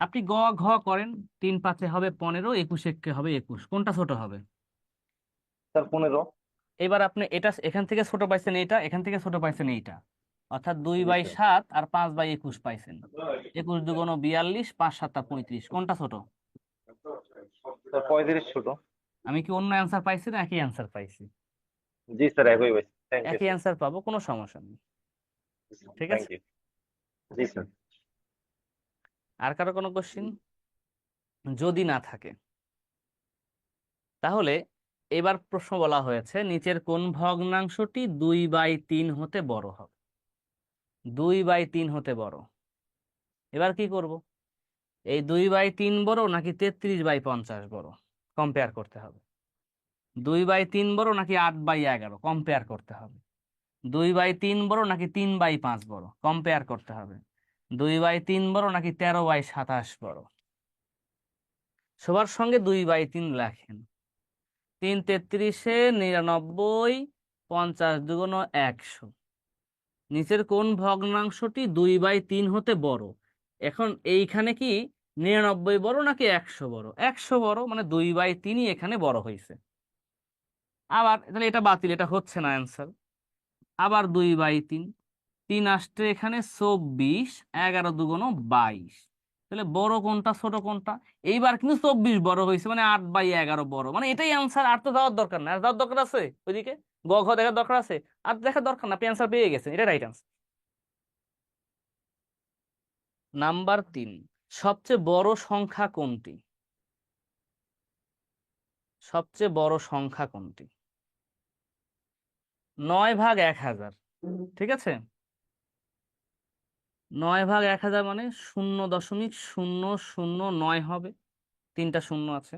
A: আপনি গ ঘ করেন, 3×5 হবে 15, 21 হবে 21, কোনটা ছোট হবে?
I: স্যার 15।
A: এবার আপনি এটা এখান থেকে ছোট পাইছেন, এইটা এখান থেকে ছোট পাইছেন এইটা, অর্থাৎ দুই
I: জি
A: বাই
I: স্যার।
A: সাত আর 5/21 পাইছেন। 21×2 = 42, 5×7 = 35, কোনটা ছোট?
I: স্যার 35 ছোট।
A: আমি কি অন্য অ্যান্সার পাইছি না একই অ্যান্সার পাইছি?
I: জি স্যার, একই পাইছি। থ্যাংক ইউ
A: একই
I: স্যার।
A: অ্যান্সার পাবো, কোনো সমস্যা নেই। ঠিক
I: থ্যাংক
A: আছে,
I: ইউ। G sir.
A: আর কারো কোনো কোশ্চিন? যদি না থাকে তাহলে এবার প্রশ্ন বলা হয়েছে, নিচের কোন ভগ্নাংশটি 2/3 হতে বড় হবে? 2/3 হতে বড়। এবার কি করব, এই 2/3 বড় নাকি 33/50 বড়, কম্পেয়ার করতে হবে। 2/3 বড় নাকি 8/11, কম্পেয়ার করতে হবে। 2/3 বড় নাকি 3/5 বড়, কম্পেয়ার করতে হবে। 2/3 বড় নাকি 13/27 বড়। সবার সঙ্গে 2/3 লেখেন। 3×33=99, 50×2 = 100। নিচের কোন ভগ্নাংশটি 2/3 হতে বড়? এখন এইখানে কি 99 বড় নাকি 100 বড়? 100 বড়, মানে 2/3 এখানে বড় হয়েছে। আবার তাহলে এটা বাতিল, এটা হচ্ছে না অ্যান্সার। আবার 2/3, 3 আসছে এখানে 24, 11×2 = 22। তাহলে বড় কোনটা ছোট কোনটা? এইবার কিন্তু 24 বড় হয়েছে, মানে 8/11 বড়, মানে এটাই অ্যান্সার। আর তো যাওয়ার দরকার না, আর যাওয়ার দরকার আছে ওইদিকে, গ ঘ দেখার দরকার আছে? আর দেখার দরকার না, আপনি অ্যান্সার পেয়ে গেছেন, এটা রাইট অ্যান্সার। নাম্বার 3, সবচেয়ে বড় সংখ্যা কোনটি? সবচেয়ে বড় সংখ্যা কোনটি? 9/1000, ঠিক আছে। 9/1000 মানে 0.009 হবে, 3টা শূন্য আছে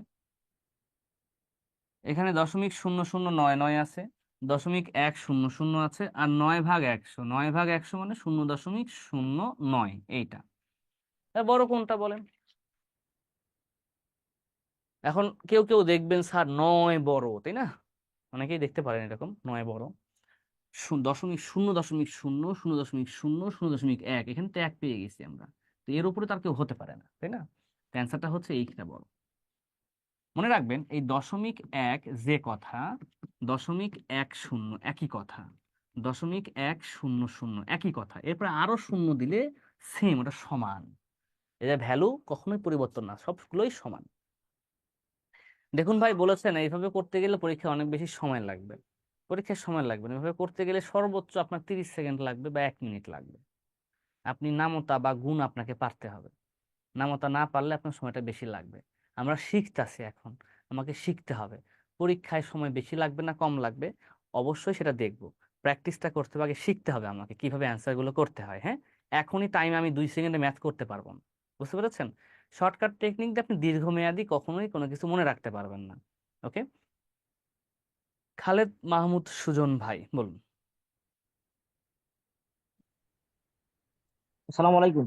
A: এখানে, 0.0099 আছে, 0.100 আছে, আর 9/100, 9/100 মানে 0.09, এইটা। তা বড় কোনটা বলেন? এখন কেউ কেউ দেখবেন স্যার 9 বড়, তাই না? অনেকেই দেখতে পারেন এরকম 9 বড়, 0.000000001, এখানে তো 1 পেয়ে গেছি আমরা। তো এর উপরে তার কেউ হতে পারে না, তাই না? অ্যান্সারটা হচ্ছে এইখানে বড়। মনে রাখবেন এই 0.1 যে কথা, 0.10 একই কথা, 0.100 একই কথা, এরপরে আরো শূন্য দিলে সেম, ওটা সমান। এদের ভ্যালু কখনোই পরিবর্তন না, সবগুলোই সমান। দেখুন ভাই বলেছেন এইভাবে করতে গেলে পরীক্ষা অনেক বেশি সময় লাগবে। পরীক্ষার সময় লাগবে না, এভাবে করতে গেলে সর্বোচ্চ আপনার 30 সেকেন্ড লাগবে বা 1 মিনিট লাগবে। আপনি নামতা বা গুণ আপনাকে পারতে হবে, নামতা না পারলে আপনার সময়টা বেশি লাগবে। আমরা শিখতাছি এখন, আমাকে শিখতে হবে। পরীক্ষায় সময় বেশি লাগবে না কম লাগবে, অবশ্যই সেটা দেখব। প্র্যাকটিসটা করতে হবে, আগে শিখতে হবে আমাকে কিভাবে অ্যান্সার গুলো করতে হয়। হ্যাঁ, এখনই টাইমে আমি 2 সেকেন্ডে ম্যাথ করতে পারবো না, বুঝতে পেরেছেন? শর্টকাট টেকনিক দিয়ে আপনি দীর্ঘমেয়াদী কখনোই কোনো কিছু মনে রাখতে পারবেন না। ওকে, খালেদ মাহমুদ সুজন ভাই বলুন।
H: আসসালামু আলাইকুম।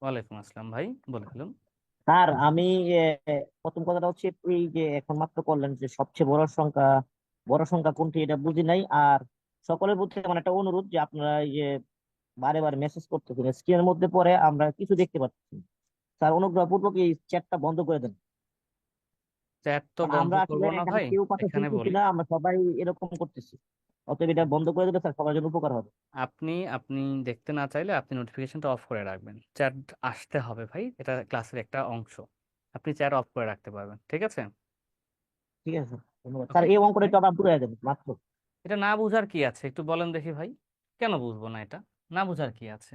A: ওয়ালাইকুম আসসালাম ভাই, বলে ফেলুন।
H: স্যার আমি প্রথম কথাটা হচ্ছে এই যে এখন মাত্র করলেন যে সবচেয়ে বড় সংখ্যা কোনটি এটা বুঝি নাই। আর সকলের প্রতি আমার একটা অনুরোধ যে আপনারা এই যে বারে বারে মেসেজ করতেছেন স্ক্রিনের মধ্যে পরে আমরা কিছু দেখতে পাচ্ছি না। স্যার অনুগ্রহপূর্বক এই চ্যাটটা বন্ধ করে দেন।
A: চ্যাট তো
H: কারণ
A: বন্ধ
H: আমরা
A: করব
H: আসলে
A: না
H: এখানে
A: ভাই,
H: কেউ কথা
A: এখানে
H: শুনতেছি
A: বলি।
H: না, আমরা সবাই এরকম করতেছি। অতএব এটা বন্ধ করে দিলে স্যার সবার জন্য উপকার হবে।
A: আপনি আপনি দেখতে না চাইলে আপনি নোটিফিকেশনটা অফ করে রাখবেন। চ্যাট আসতে হবে ভাই, এটা ক্লাসের একটা অংশ। আপনি চ্যাট অফ করে রাখতে পারবেন, ঠিক আছে?
H: ঠিক আছে স্যার, ধন্যবাদ স্যার।
A: ওকে,
H: এই অঙ্কটা একটু আবার বুঝাই দেন মাত্র।
A: এটা না বুঝার কি আছে একটু বলেন দেখি ভাই, কেন বুঝবো না এটা? না বুঝার কি আছে?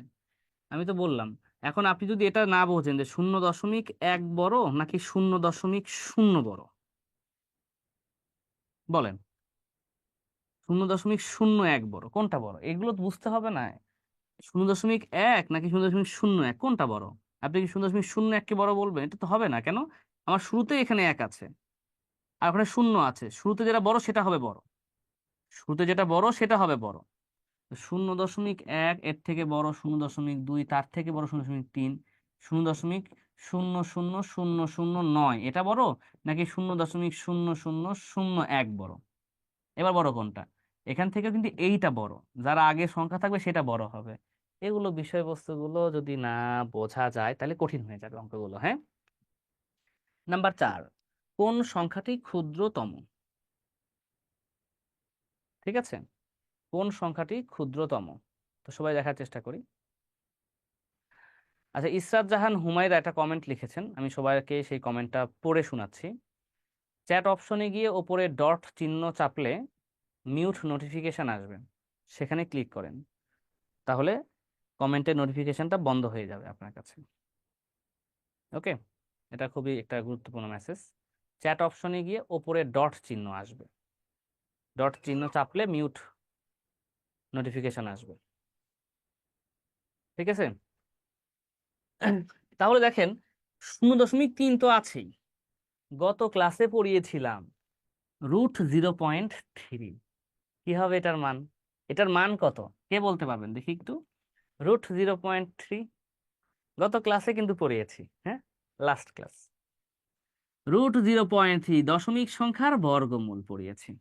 A: আমি তো বললাম, এখন আপনি যদি এটা না বোঝেন যে 0.1 বড় নাকি 0.0 বড়, বলেন। 0.01 বড় কোনটা বড়, এগুলো তো বুঝতে হবে না। 0.1 নাকি 0.01 কোনটা বড়? আপনি কি 0.01 কে বড় বলবেন? এটা তো হবে না, কেন? আমার শুরুতে এখানে 1 আছে আর ওখানে 0 আছে, শুরুতে যেটা বড় সেটা হবে বড়, শুরুতে যেটা বড় সেটা হবে বড়। 0.1 এর থেকে বড় 0.2, তার থেকে বড় 0.3, 0.00009 এটা বড় নাকি 0.00001 বড়? এবার বড় কোনটা? এখান থেকে কিন্তু এইটা বড়, যারা আগে সংখ্যা থাকবে সেটা বড় হবে। এগুলো বিষয়বস্তুগুলো যদি না বোঝা যায় তাহলে কঠিন হয়ে যাবে অঙ্কগুলো। হ্যাঁ, নাম্বার 4, কোন সংখ্যাটি ক্ষুদ্রতম? ঠিক আছে, কোন সংখ্যাটি ক্ষুদ্রতম? তো সবাই দেখার চেষ্টা করি। আচ্ছা, ইসরাত জাহান হুমায়রা একটা কমেন্ট লিখেছেন, আমি সবাইকে সেই কমেন্টটা পড়ে শোনাচ্ছি। চ্যাট অপশনে গিয়ে ওপরে ডট চিহ্ন চাপলে মিউট নোটিফিকেশন আসবে, সেখানে ক্লিক করেন, তাহলে কমেন্টের নোটিফিকেশনটা বন্ধ হয়ে যাবে আপনার কাছে। ওকে, এটা খুবই একটা গুরুত্বপূর্ণ মেসেজ। চ্যাট অপশনে গিয়ে ওপরে ডট চিহ্ন আসবে, ডট চিহ্ন চাপলে মিউট নোটিফিকেশন আসবে, ঠিক আছে? তাহলে দেখেন 0.3 তো আছেই, গত ক্লাসে পড়িয়েছিলাম √0.3। কি হবে এটার মান? এটার মান কত কে বলতে পারবেন দেখি একটু? √0.3 গত ক্লাসে কিন্তু পড়িয়েছি, হ্যাঁ, লাস্ট ক্লাস। √0.3 দশমিক সংখ্যার বর্গমূল পড়িয়েছি।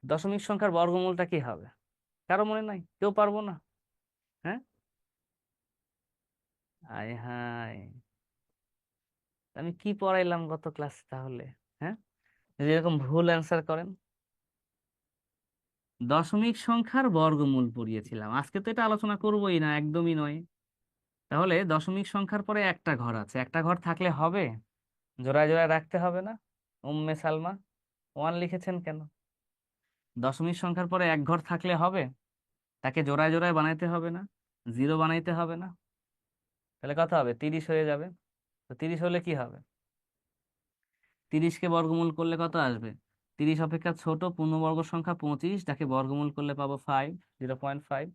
A: দশমিক সংখ্যার বর্গমূলটা কি হবে? কারো মনে নাই? কেউ পারবো না? হ্যাঁ, আয় হায়, আমি কি পড়াইলাম গত ক্লাসে তাহলে? হ্যাঁ, যদি এরকম ভুল অ্যান্সার করেন। দশমিক সংখ্যার বর্গমূল পড়িয়েছিলাম, আজকে তো এটা আলোচনা করবোই না, একদমই নয়। তাহলে দশমিক সংখ্যার পরে একটা ঘর আছে, একটা ঘর থাকলে হবে? জোড়ায় জোড়ায় রাখতে হবে না? উম্মে সালমা 1 লিখেছেন কেন? দশমিক সংখ্যার পরে এক ঘর থাকলে হবে? তাকে জোড়ায় জোড়ায় বানাইতে হবে না? জিরো বানাইতে হবে না? তাহলে কত হবে? 30 হয়ে যাবে। তো 30 হলে কি হবে? 30কে বর্গমূল করলে কত আসবে? 30 অপেক্ষা ছোট পূর্ণবর্গ সংখ্যা 25, যাকে বর্গমূল করলে পাবো 5, 0.5।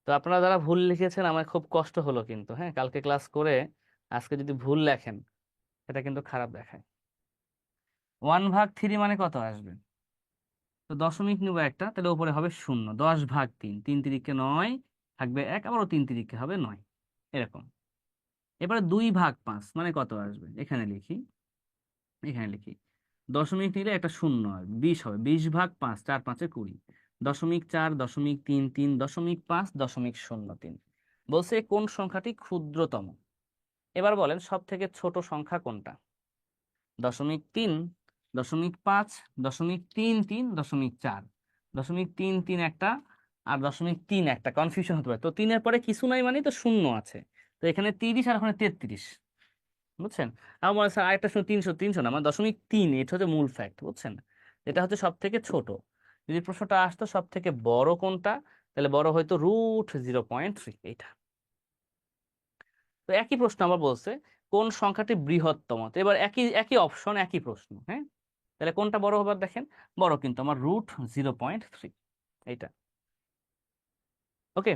A: তো আপনারা যারা ভুল লিখেছেন আমার খুব কষ্ট হলো কিন্তু, হ্যাঁ, কালকে ক্লাস করে আজকে যদি ভুল লেখেন এটা কিন্তু খারাপ দেখায়। 1/3 মানে কত আসবে? তো দশমিক নিব একটা, তাহলে উপরে হবে 0, 10/3, 3 × 9 থাকবে 1, আবারও 3 হবে 9, এরকম। এবারে 2/5 মানে কত আসবে? এখানে লিখি, এখানে লিখি, দশমিক নিলে একটা 0 হয়, 20 হবে, 20/5, 4 5 20, 0.4, 0.33, 0.5, 0.03। বলছে কোন সংখ্যাটি ক্ষুদ্রতম? এবার বলেন সব থেকে ছোট সংখ্যা কোনটা? 0.3, 0.5, 0.33, 0.4। 0.33 একটা আর 0.3 একটা, কনফিউশন হতে পারে। তো 3-এর পরে কিছু নাই মানে তো 0 আছে, তো এখানে 30 আর ওখানে 33, বুঝছেন? আমার মনে হয় আরেকটা 300 300 না, মানে 0.3, এটা হচ্ছে মূল ফ্যাক্ট, বুঝছেন? এটা হচ্ছে সব থেকে ছোট। যদি প্রশ্নটা আসতো সব থেকে বড় কোনটা, তাহলে বড় হয়তো √0.3 এইটা। তো একই প্রশ্ন আবার বলছে কোন সংখ্যাটি বৃহত্তম। তো এবার একই একই অপশন, একই প্রশ্ন, হ্যাঁ, তাহলে কোনটা বড় হবে দেখেন, বড় কিন্তু আমার √0.3 এইটা। ওকে,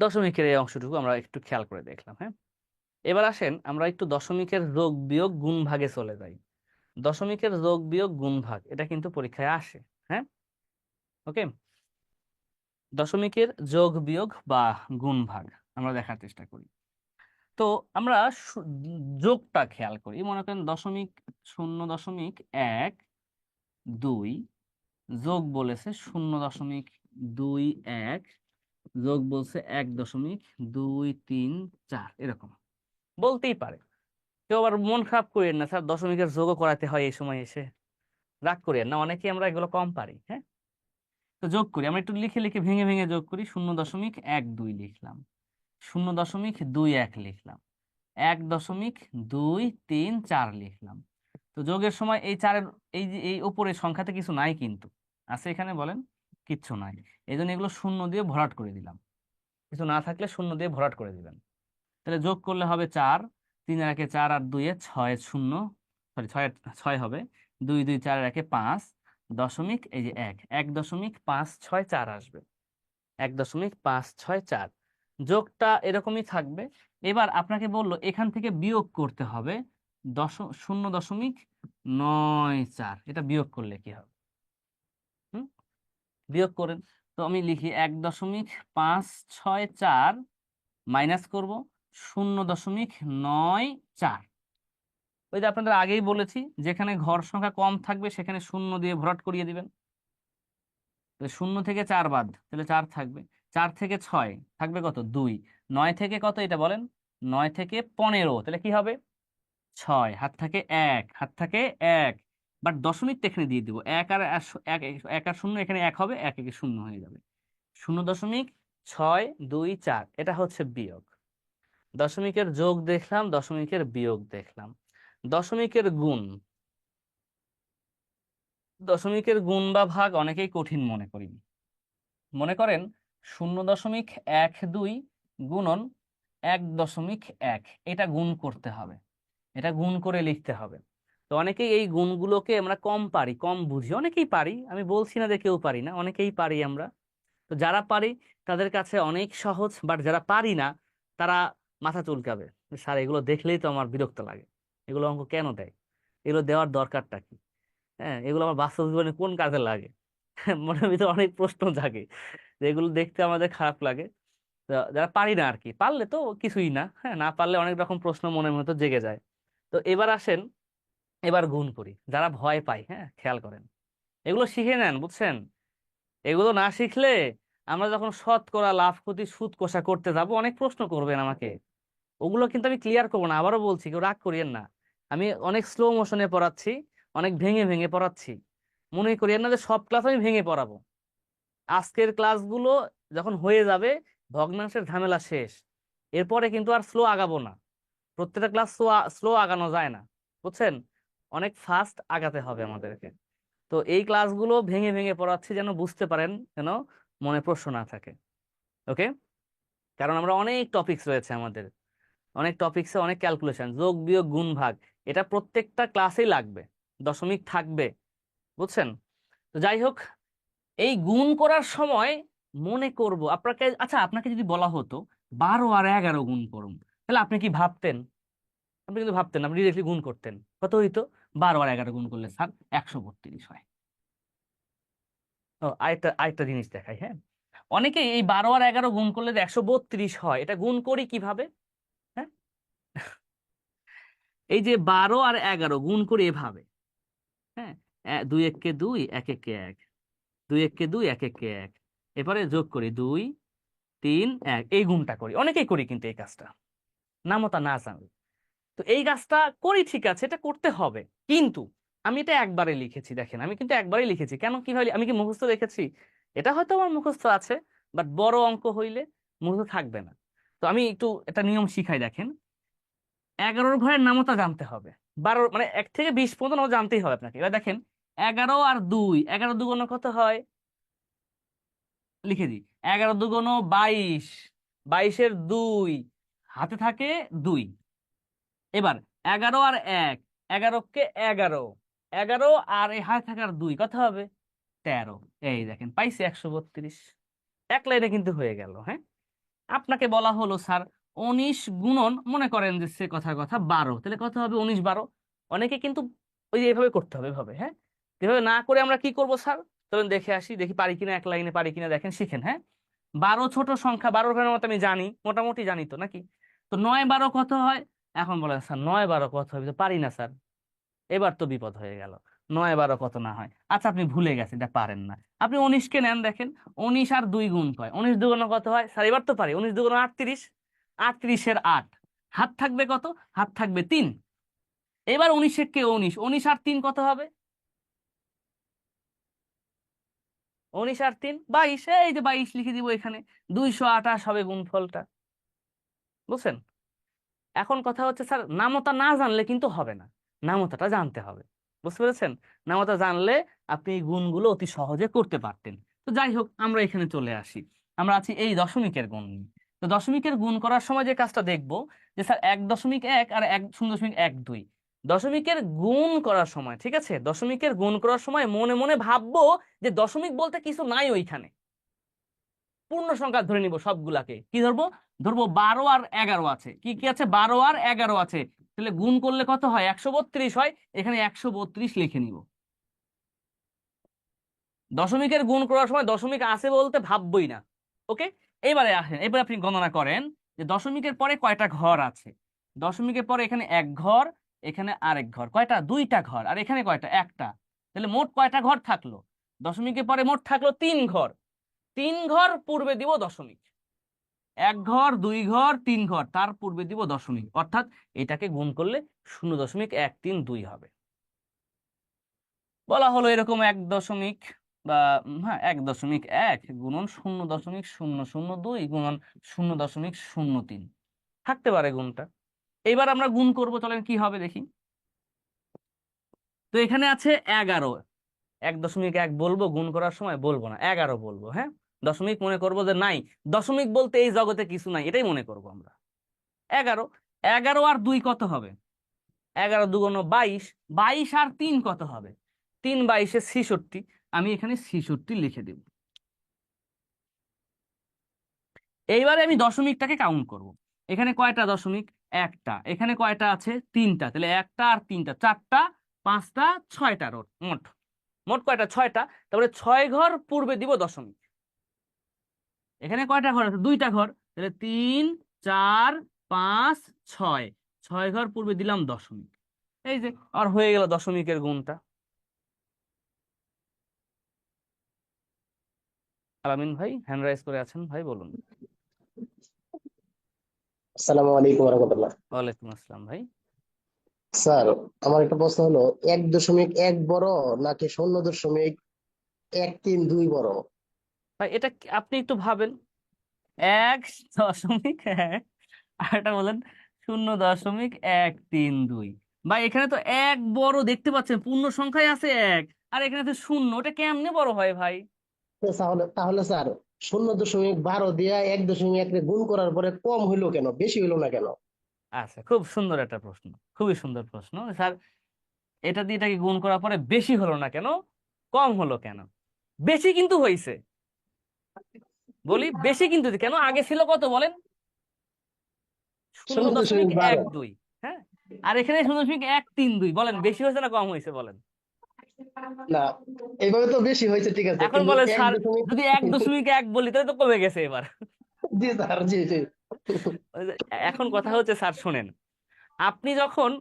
A: দশমিকের এই অংশটুকু আমরা একটু খেয়াল করে দেখলাম। হ্যাঁ, এবার আসেন আমরা একটু দশমিকের যোগ বিয়োগ গুণ ভাগে চলে যাই। দশমিকের যোগ বিয়োগ গুণ ভাগ এটা কিন্তু পরীক্ষায় আসে। হ্যাঁ, ওকে, দশমিকের যোগ বিয়োগ বা গুণ ভাগ আমরা দেখার চেষ্টা করি। তো আমরা যোগটা খেয়াল করি, মনে করেন 0.1 যোগ বলেছে 0.21 যোগ বলছে 1.234 এরকম বলতেই পারে। কেউ আবার মন খারাপ করেন না, স্যার দশমিকের যোগও করাতে হয় এই সময় এসে, রাগ করেন না, অনেকেই আমরা এগুলো কম পারি। হ্যাঁ, তো যোগ করি, আমরা একটু লিখে লিখে ভেঙে ভেঙে যোগ করি। 0.12 লিখলাম, 0.21 লিখলাম, 1.234 লিখলাম। তো যোগের সময় এই চারের এই যে এই উপরের সংখ্যাতে কিছু নাই কিন্তু, আছে এখানে বলেন, কিচ্ছু নাই, এই জন্য এগুলো শূন্য দিয়ে ভরাট করে দিলাম। কিছু না থাকলে শূন্য দিয়ে ভরাট করে দিবেন। তাহলে যোগ করলে হবে 4, 3 আর 1 4 আর 2 6 0, সরি 6 হবে, 2 2 4 আর 1 5 দশমিক এই যে 1.564 আসবে, 1.564 যোগটা এরকমই থাকবে। এবার আপনাকে বললো এখান থেকে বিয়োগ করতে হবে 0.94, এটা বিয়োগ করলে কি হবে? বিয়োগ করেন, তো আমি লিখি 1.564 মাইনাস করব 0.94। ওই যে আপনাদের আগেই বলেছি, যেখানে ঘর সংখ্যা কম থাকবে সেখানে শূন্য দিয়ে ভরাট করিয়ে দিবেন। 0 থেকে 4 বাদ, তাহলে 4 থাকবে, 4 থেকে 6 থাকবে কত 2, 9 থেকে কত এটা বলেন, 9 থেকে 15, তাহলে কি হবে 6, হাত থাকে 1, হাত থাকে 1, বাট দশমিকটা এখানে দিয়ে দিব, 1 আর 1 আর 0 এখানে 1 হবে, 1 1 0 হয়ে যাবে, 0.624, এটা হচ্ছে বিয়োগ। দশমিকের যোগ দেখলাম, দশমিকের বিয়োগ দেখলাম। দশমিকের গুণ, দশমিকের গুণ বা ভাগ অনেকেই কঠিন মনে করি। মনে করেন 0.12 গুণন 1.1, এটা গুণ করতে হবে, এটা গুণ করে লিখতে হবে। তো অনেকেই এই গুণগুলোকে আমরা কম পারি, কম বুঝি, অনেকেই পারি, আমি বলছি না যে কেউ পারি না, অনেকেই পারি আমরা। তো যারা পারি তাদের কাছে অনেক সহজ, বাট যারা পারি না তারা মাথা চুলকাবে, স্যার এগুলো দেখলেই তো আমার বিরক্ত লাগে, এগুলো অঙ্ক কেন দেয়, এগুলো দেওয়ার দরকারটা কি, হ্যাঁ এগুলো আমার বাস্তব জীবনে কোন কাজে লাগে? মনের ভিতরে অনেক প্রশ্ন জাগে, যে এগুলো দেখতে আমাদের খারাপ লাগে। তো যারা পারি না আর কি, পারলে তো কিছুই না, হ্যাঁ না পারলে অনেক রকম প্রশ্ন মনের মতো জেগে যায়। তো এবার আসেন, এবার গুণ করি। যারা ভয় পায়, হ্যাঁ খেয়াল করেন, এগুলো শিখে নেন, বুঝছেন? এগুলো না শিখলে আমরা যখন শতকরা, লাভ, ক্ষতি, সুদ কষা করতে যাব অনেক প্রশ্ন করবেন আমাকে, ওগুলো কিন্তু আমি ক্লিয়ার করবো না। আবারও বলছি, কেউ রাগ করিয়েন না, আমি অনেক স্লো মোশনে পড়াচ্ছি, অনেক ভেঙে ভেঙে পড়াচ্ছি, মনে করিয়েন না যে সব ক্লাস আমি ভেঙে পড়াবো। আজকের ক্লাসগুলো যখন হয়ে যাবে, ভগ্নাংশের ঝামেলা শেষ, এরপরে কিন্তু আর স্লো আগাবো না। প্রত্যেকটা ক্লাস স্লো আগানো যায় না, বুঝছেন? অনেক ফাস্ট আগাতে হবে আমাদেরকে। তো এই ক্লাসগুলো ভেঙে ভেঙে পড়াচ্ছি যেন বুঝতে পারেন, যেন মনে প্রশ্ন না থাকে। ওকে, কারণ আমরা অনেক টপিকস রয়েছে আমাদের, অনেক টপিকসে অনেক ক্যালকুলেশন, যোগ বিয়োগ গুণ ভাগ, এটা প্রত্যেকটা ক্লাসেই লাগবে, দশমিক থাকবে, বুঝছেন? তো যাই হোক, এই গুণ করার সময় মনে করব আপনাকে, আচ্ছা আপনাকে যদি বলা হতো 12 আর 11 গুণ করুন, তাহলে আপনি কি ভাবতেন? আপনি কিন্তু ভাবতেন, আপনি ডিরেক্টলি গুণ করতেন, কত হইতো? 12 আর 11 গুণ করলে স্যার 132 হয়। ও আরেকটা আরেকটা জিনিস দেখাই, হ্যাঁ, অনেকে এই 12 আর 11 গুণ করলে যে 132 হয়, এটা গুণ করি কিভাবে? হ্যাঁ, এই যে 12 আর 11 গুণ করি এভাবে, হ্যাঁ, 2 1 কে 2, 1 1 কে 1, 2 1 কে 2, 1 1 কে 1, এরপরে যোগ করি 2 3 1, এই গুণটা করি, অনেকেই করি কিন্তু এই কাজটা, নামতা না জানলে। তো এই কাজটা করি, ঠিক আছে, এটা করতে হবে, কিন্তু আমি এটা একবারে লিখেছি, দেখেন আমি কিন্তু একবারেই লিখেছি, কেন কিভাবে, আমি কি মুখস্থ রেখেছি? এটা হয়তো আমার মুখস্থ আছে, বাট বড় অঙ্ক হইলে মুখস্থ থাকবে না। তো আমি একটু একটা নিয়ম শিখাই, দেখেন 11 ঘরের নামতা জানতে হবে, 12 মানে 1 থেকে 20 পর্যন্ত নামতা জানতেই হবে আপনাকে। এবার দেখেন 11 আর 2, 11 দুগুণ কত হয় লিখে দিই। 11 দুগুণ 22, 22-এর 2, হাতে থাকে 2। এবার 11 আর 1, 11-কে 11, 11 আর এই হাতে থাকার 2 কত হবে 13। এই দেখেন পাইছি 132। এক লাইনে কিন্তু হয়ে গেল। হ্যাঁ, আপনাকে বলা হলো স্যার 19 গুণন, মনে করেন যে সে কথার কথা 12, তাহলে কত হবে 19 12। অনেকে কিন্তু ওই যে এভাবে করতে হবে এভাবে। হ্যাঁ, এভাবে না করে আমরা কি করব স্যার, চলুন দেখে আসি, দেখি পারি কিনা, এক লাইনে পারি কিনা দেখেন, শিখেন। হ্যাঁ, 12 ছোট সংখ্যা, 12 ঘরের মতো আমি জানি, মোটামুটি জানি তো নাকি। তো 9 12 কত হয়, এখন বলেন স্যার 9 12 কত হবে, তো পারি না স্যার। এবার তো বিপদ হয়ে গেল, 9 12 কত না হয়। আচ্ছা আপনি ভুলে গেছেন, এটা পারেন না, আপনি 19-কে নেন, দেখেন 19 আর 2 গুণ হয়, 19 দুগুণ কত হয় স্যার, এবার তো পারি, 19 দুগুণ 38, 38-এর 8, হাত থাকবে কত, হাত থাকবে 3। এবার 19-কে 19, 19 আর 3 কত হবে, 19 আর 3 22, এই যে 22 লিখে দিব এখানে, 228 হবে গুণফলটা। বুঝছেন? এখন কথা হচ্ছে স্যার নামতা না জানলে কিন্তু হবে না, নামতাটা জানতে হবে। বুঝতে পেরেছেন? নামতা জানলে আপনি এই গুণগুলো অতি সহজে করতে পারতেন। তো যাই হোক, আমরা এখানে চলে আসি, আমরা আছি এই দশমিকের গুণ নিয়ে। তো দশমিকের গুণ করার সময় যে কাজটা দেখব, যে স্যার 1.1 আর 0.12, দশমিকের গুণ করার সময়, ঠিক আছে, দশমিকের গুণ করার সময় মনে মনে ভাববো যে দশমিক বলতে কিছু নাই ওইখানে, পূর্ণ সংখ্যা ধরে নিব সবগুলাকে। কি ধরবো, ধরবো 12 আর 11 আছে, কি কি আছে 12 আর 11 আছে, তাহলে গুণ করলে কত হয় 132 হয়, এখানে 132 লিখে নিব। দশমিকের গুণ করার সময় দশমিক আছে বলতে ভাববই না। ওকে, এবারে আসেন, এবারে আপনি গণনা করেন যে দশমিকের পরে কয়টা ঘর আছে। দশমিকের পরে এখানে এক ঘর, এখানে আরেক ঘর, কয়টা, 2টা ঘর, আর এখানে কয়টা, একটা। তাহলে মোট কয়টা ঘর থাকলো, দশমিকের পরে মোট থাকলো 3 ঘর। 3 ঘর পূর্বে দিব দশমিক, 1 ঘর 2 ঘর 3 ঘর, তার পূর্বে দিব দশমিক, অর্থাৎ এটাকে গুণ করলে 0.132 হবে। বলা হলো এরকম 1 দশমিক বা হ্যাঁ 1.1 গুণন 0.002 গুণন 0.03 থাকতে পারে গুণটা। এইবার আমরা গুণ করব, চলেন কি হবে দেখি। তো এখানে আছে 11, 1.1 বলবো, গুণ করার সময় বলবো না, 11 বলবো। হ্যাঁ, দশমিক মনে করবো যে নাই, দশমিক বলতে এই জগতে কিছু নাই, এটাই মনে করবো আমরা। 11, 11 আর 2 কত হবে, 11 দুগুণ 22, 22 আর 3 কত হবে, 3 22-এ 66, আমি এখানে 66 লিখে দেব। এইবারে আমি দশমিকটাকে কাউন্ট করব। এখানে কয়টা দশমিক, একটা, এখানে কয়টা আছে 3টা, তাহলে একটা আর 3টা 4টা, 5টা, 6টা, মোট মোট কয়টা 6টা, তারপরে 6 ঘর পূর্বে দিব দশমিক। এখানে কয়টা ঘর আছে, 2টা ঘর, তাহলে 3 4 5 6, 6 ঘর পূর্বে দিলাম দশমিক। এই যে আর হয়ে গেল দশমিকের গুণটা। আলামিন ভাই হ্যান্ড রাইজ করে আছেন, ভাই বলুন।
J: আসসালামু আলাইকুম রহমতুল্লাহ।
A: ওয়ালাইকুম আসসালাম ভাই।
J: স্যার, আমার একটা প্রশ্ন হলো 1.1 বড় নাকি 0.132 বড়?
A: ভাই এটা আপনি একটু ভাবেন, 1.1 আর এটা বলেন 0.132। ভাই এখানে তো এক বড় দেখতে পাচ্ছেন, পূর্ণ সংখ্যায় আছে এক, আর এখানে তো শূন্য, ওটা কেমনে বড় হয় ভাই?
J: তো তাহলে তাহলে স্যার 0.12 দিয়ে 1.1 রে গুণ করার পরে কম হইলো কেন, বেশি হইলো না কেন?
A: আচ্ছা, খুব সুন্দর একটা প্রশ্ন, খুবই সুন্দর প্রশ্ন স্যার। এটা দিয়ে এটাকে গুণ করার পরে বেশি হলো না কেন, কম হলো কেন? বেশি কিন্তু হয়েছে, বলি বেশি কিন্তু, কেন, আগে ছিল কত বলেন,
J: 0.12।
A: 0.12। হ্যাঁ, আর এখানে 0.132, বলেন বেশি হয়েছে না কম হয়েছে বলেন?
J: না, এইভাবে তো বেশি হয়েছে, ঠিক আছে,
A: এখন
J: কিন্তু
A: বলেন
J: এক
A: স্যার,
J: দশমিক
A: যদি 1.1 বলি তাহলে তো কমে গেছে এবার।
J: জি স্যার, জি জি।
A: ওই যে, এখন কথা হচ্ছে স্যার শোনেন, আপনি যখন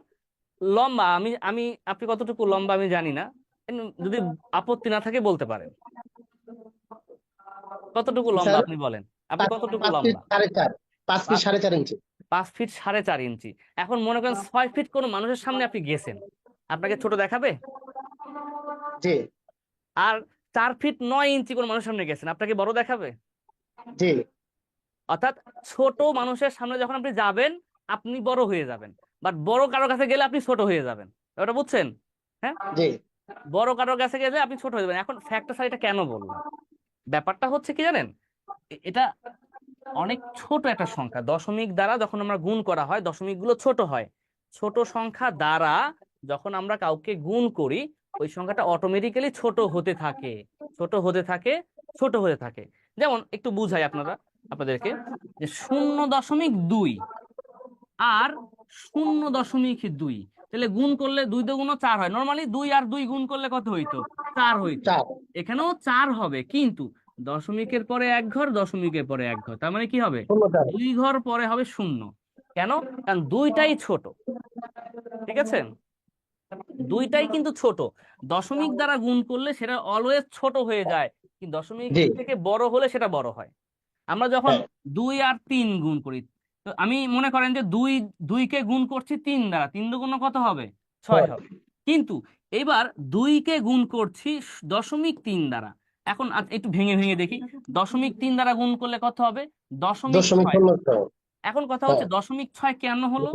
A: লম্বা, আমি আমি আপনি কতটুকু লম্বা আমি জানি না, যদি আপত্তি না থাকে বলতে পারেন, কতটুকু লম্বা
J: স্যার,
A: আপনি বলেন, আপনি কতটুকু
J: 5 ফিট
A: লম্বা?
J: 4.5, 5 ফিট 4.5 ইঞ্চি।
A: 5 ফিট 4.5 ইঞ্চি। এখন মনে করেন 6 ফিট কোনো মানুষের সামনে আপনি গেছেন, আপনাকে ছোট দেখাবে?
J: জি
A: আর 4 ফিট 9 ইঞ্চি কোনো মানুষের সামনে গেছেন, আপনাকে বড় দেখাবে?
J: জি
A: অর্থাৎ ছোট মানুষের সামনে যখন আপনি যাবেন, আপনি বড় হয়ে যাবেন, বাট বড় কারো কাছে গেলে আপনি ছোট হয়ে যাবেন, ওটা বুঝছেন? হ্যাঁ,
J: জি
A: বড় কারোর কাছে গেলে আপনি ছোট হয়ে যাবেন। এখন ফ্যাক্টর স্যার এটা কেন বললাম, ব্যাপারটা হচ্ছে কি জানেন, এটা অনেক ছোট একটা সংখ্যা, দশমিক দ্বারা যখন আমরা গুণ করা হয় দশমিক গুলো ছোট হয়। ছোট সংখ্যা দ্বারা যখন আমরা কাউকে গুণ করি ওই সংখ্যাটা অটোমেটিক্যালি ছোট হতে থাকে, ছোট হতে থাকে, ছোট হতে থাকে। যেমন একটু বুঝাই আপনাদেরকে, যে 0.2 আর 0.2, তাহলে গুণ করলে 2 2 4 হয়। নর্মালি 2 আর 2 গুণ করলে কত হইতো? 4 হইতো।
J: 4।
A: এখানেও 4 হবে, কিন্তু দশমিকের পরে এক ঘর, দশমিকের পরে এক ঘর, তার মানে কি হবে?
J: 0
A: 2 ঘর পরে হবে 0। কেন? কারণ দুইটাই ছোট, ঠিক আছে? দুইটাই কিন্তু ছোট। দশমিক দ্বারা গুণ করলে সেটা অলওয়েজ ছোট হয়ে যায়, কিন্তু দশমিক
J: জি।
A: থেকে বড় হলে সেটা বড় হয়। আমরা যখন
J: হ্যাঁ।
A: 2 আর 3 গুণ করি, তো আমি মনে করেন যে 2 কে গুণ করছি 3 দ্বারা, 3 দুগুণ কত হবে? 6 হবে। কিন্তু এবার 2 কে গুণ করছি 0.3 দ্বারা। এখন একটু ভেঙে ভেঙে দেখি, 0.3 দ্বারা গুণ করলে কত হবে? 0.6 হবে।
J: 0.06।
A: এখন কথা
J: হ্যাঁ।
A: হচ্ছে 0.6 কেন হলো?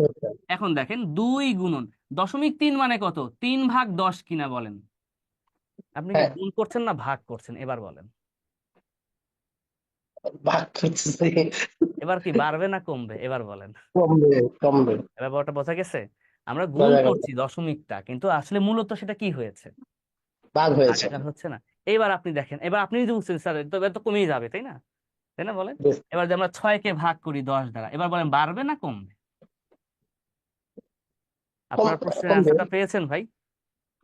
A: এখন দেখেন 2 গুণন 0.3 মানে কত? 3/10 কিনা বলেন? আপনি কি
J: হ্যাঁ,
A: গুণ করছেন না ভাগ করছেন? এবার বলেন,
J: ভাগ করতেছে।
A: এবার কি বাড়বে না কমবে? এবার বলেন,
J: কমবে, কমবে।
A: এবার বড়টা বোঝা গেছে? আমরা গুণ
J: বোঝা গেল।
A: করছি দশমিকটা, কিন্তু আসলে মূলত সেটা কি হয়েছে?
J: ভাগ হয়েছে।
A: ভাগাকার হচ্ছে না। এবার আপনি দেখেন, এবার আপনি যদি বুঝছেন স্যার তবে তো কমেই যাবে, তাই না? তাই না বলেন?
J: বেশ।
A: এবার যে আমরা 6 কে ভাগ করি 10 দ্বারা, এবার বলেন বাড়বে না কমবে? আপনার প্রশ্নের
J: কমবে।
A: অ্যান্সারটা পেয়েছেন ভাই?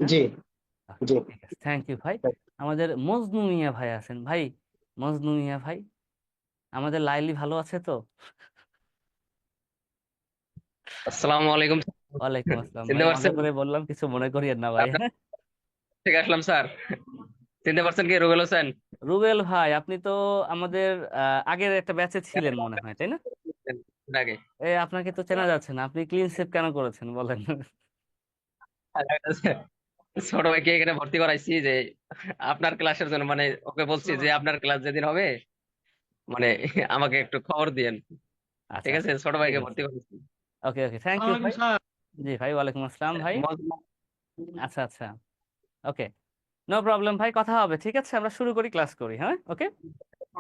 A: হ্যাঁ,
J: জি, জি।
A: ঠিক আছে, থ্যাংক ইউ ভাই। আমাদের মজনু মিয়া ভাই আছেন ভাই, মজনু মিয়া ভাই, আমাদের লাইলি ভালো আছে তো?
K: আসসালামু আলাইকুম।
A: ওয়ালাইকুম আসসালাম
K: চিনতে
A: ভাই, মনে
K: পারছেন?
A: করে বললাম, কিছু মনে করিয়েন না ভাই।
K: আপনার
A: হ্যাঁ,
K: থেকে আসলাম স্যার। চিনতে পারছেন কি রুবেল হোসেন?
A: রুবেল ভাই, আপনি তো আমাদের আগের একটা ব্যাচে ছিলেন মনে হয়, তাই না?
K: আগে
A: আপনাকে তো চেনা যাচ্ছে না, আপনি ক্লিন সেভ কেন করেছেন বলেন?
K: ছোট ভাইকে এখানে ভর্তি করাইছি যে আপনার ক্লাসের জন্য, মানে ওকে বলছি যে আপনার ক্লাস যেদিন হবে মানে আমাকে একটু খবর দিয়েন।
A: আচ্ছা
K: ঠিক আছে,
A: আচ্ছা,
K: ছোট
A: ঠিক
K: ভাইকে
A: আছে,
K: ভর্তি করেছি।
A: ওকে ওকে, থ্যাংক ইউ ভাই। জি ভাই, ওয়ালাইকুম আসসালাম ভাই। আচ্ছা আচ্ছা, ওকে, নো প্রবলেম ভাই, কথা হবে, ঠিক আছে? আমরা শুরু করি, ক্লাস করি, হ্যাঁ, ওকে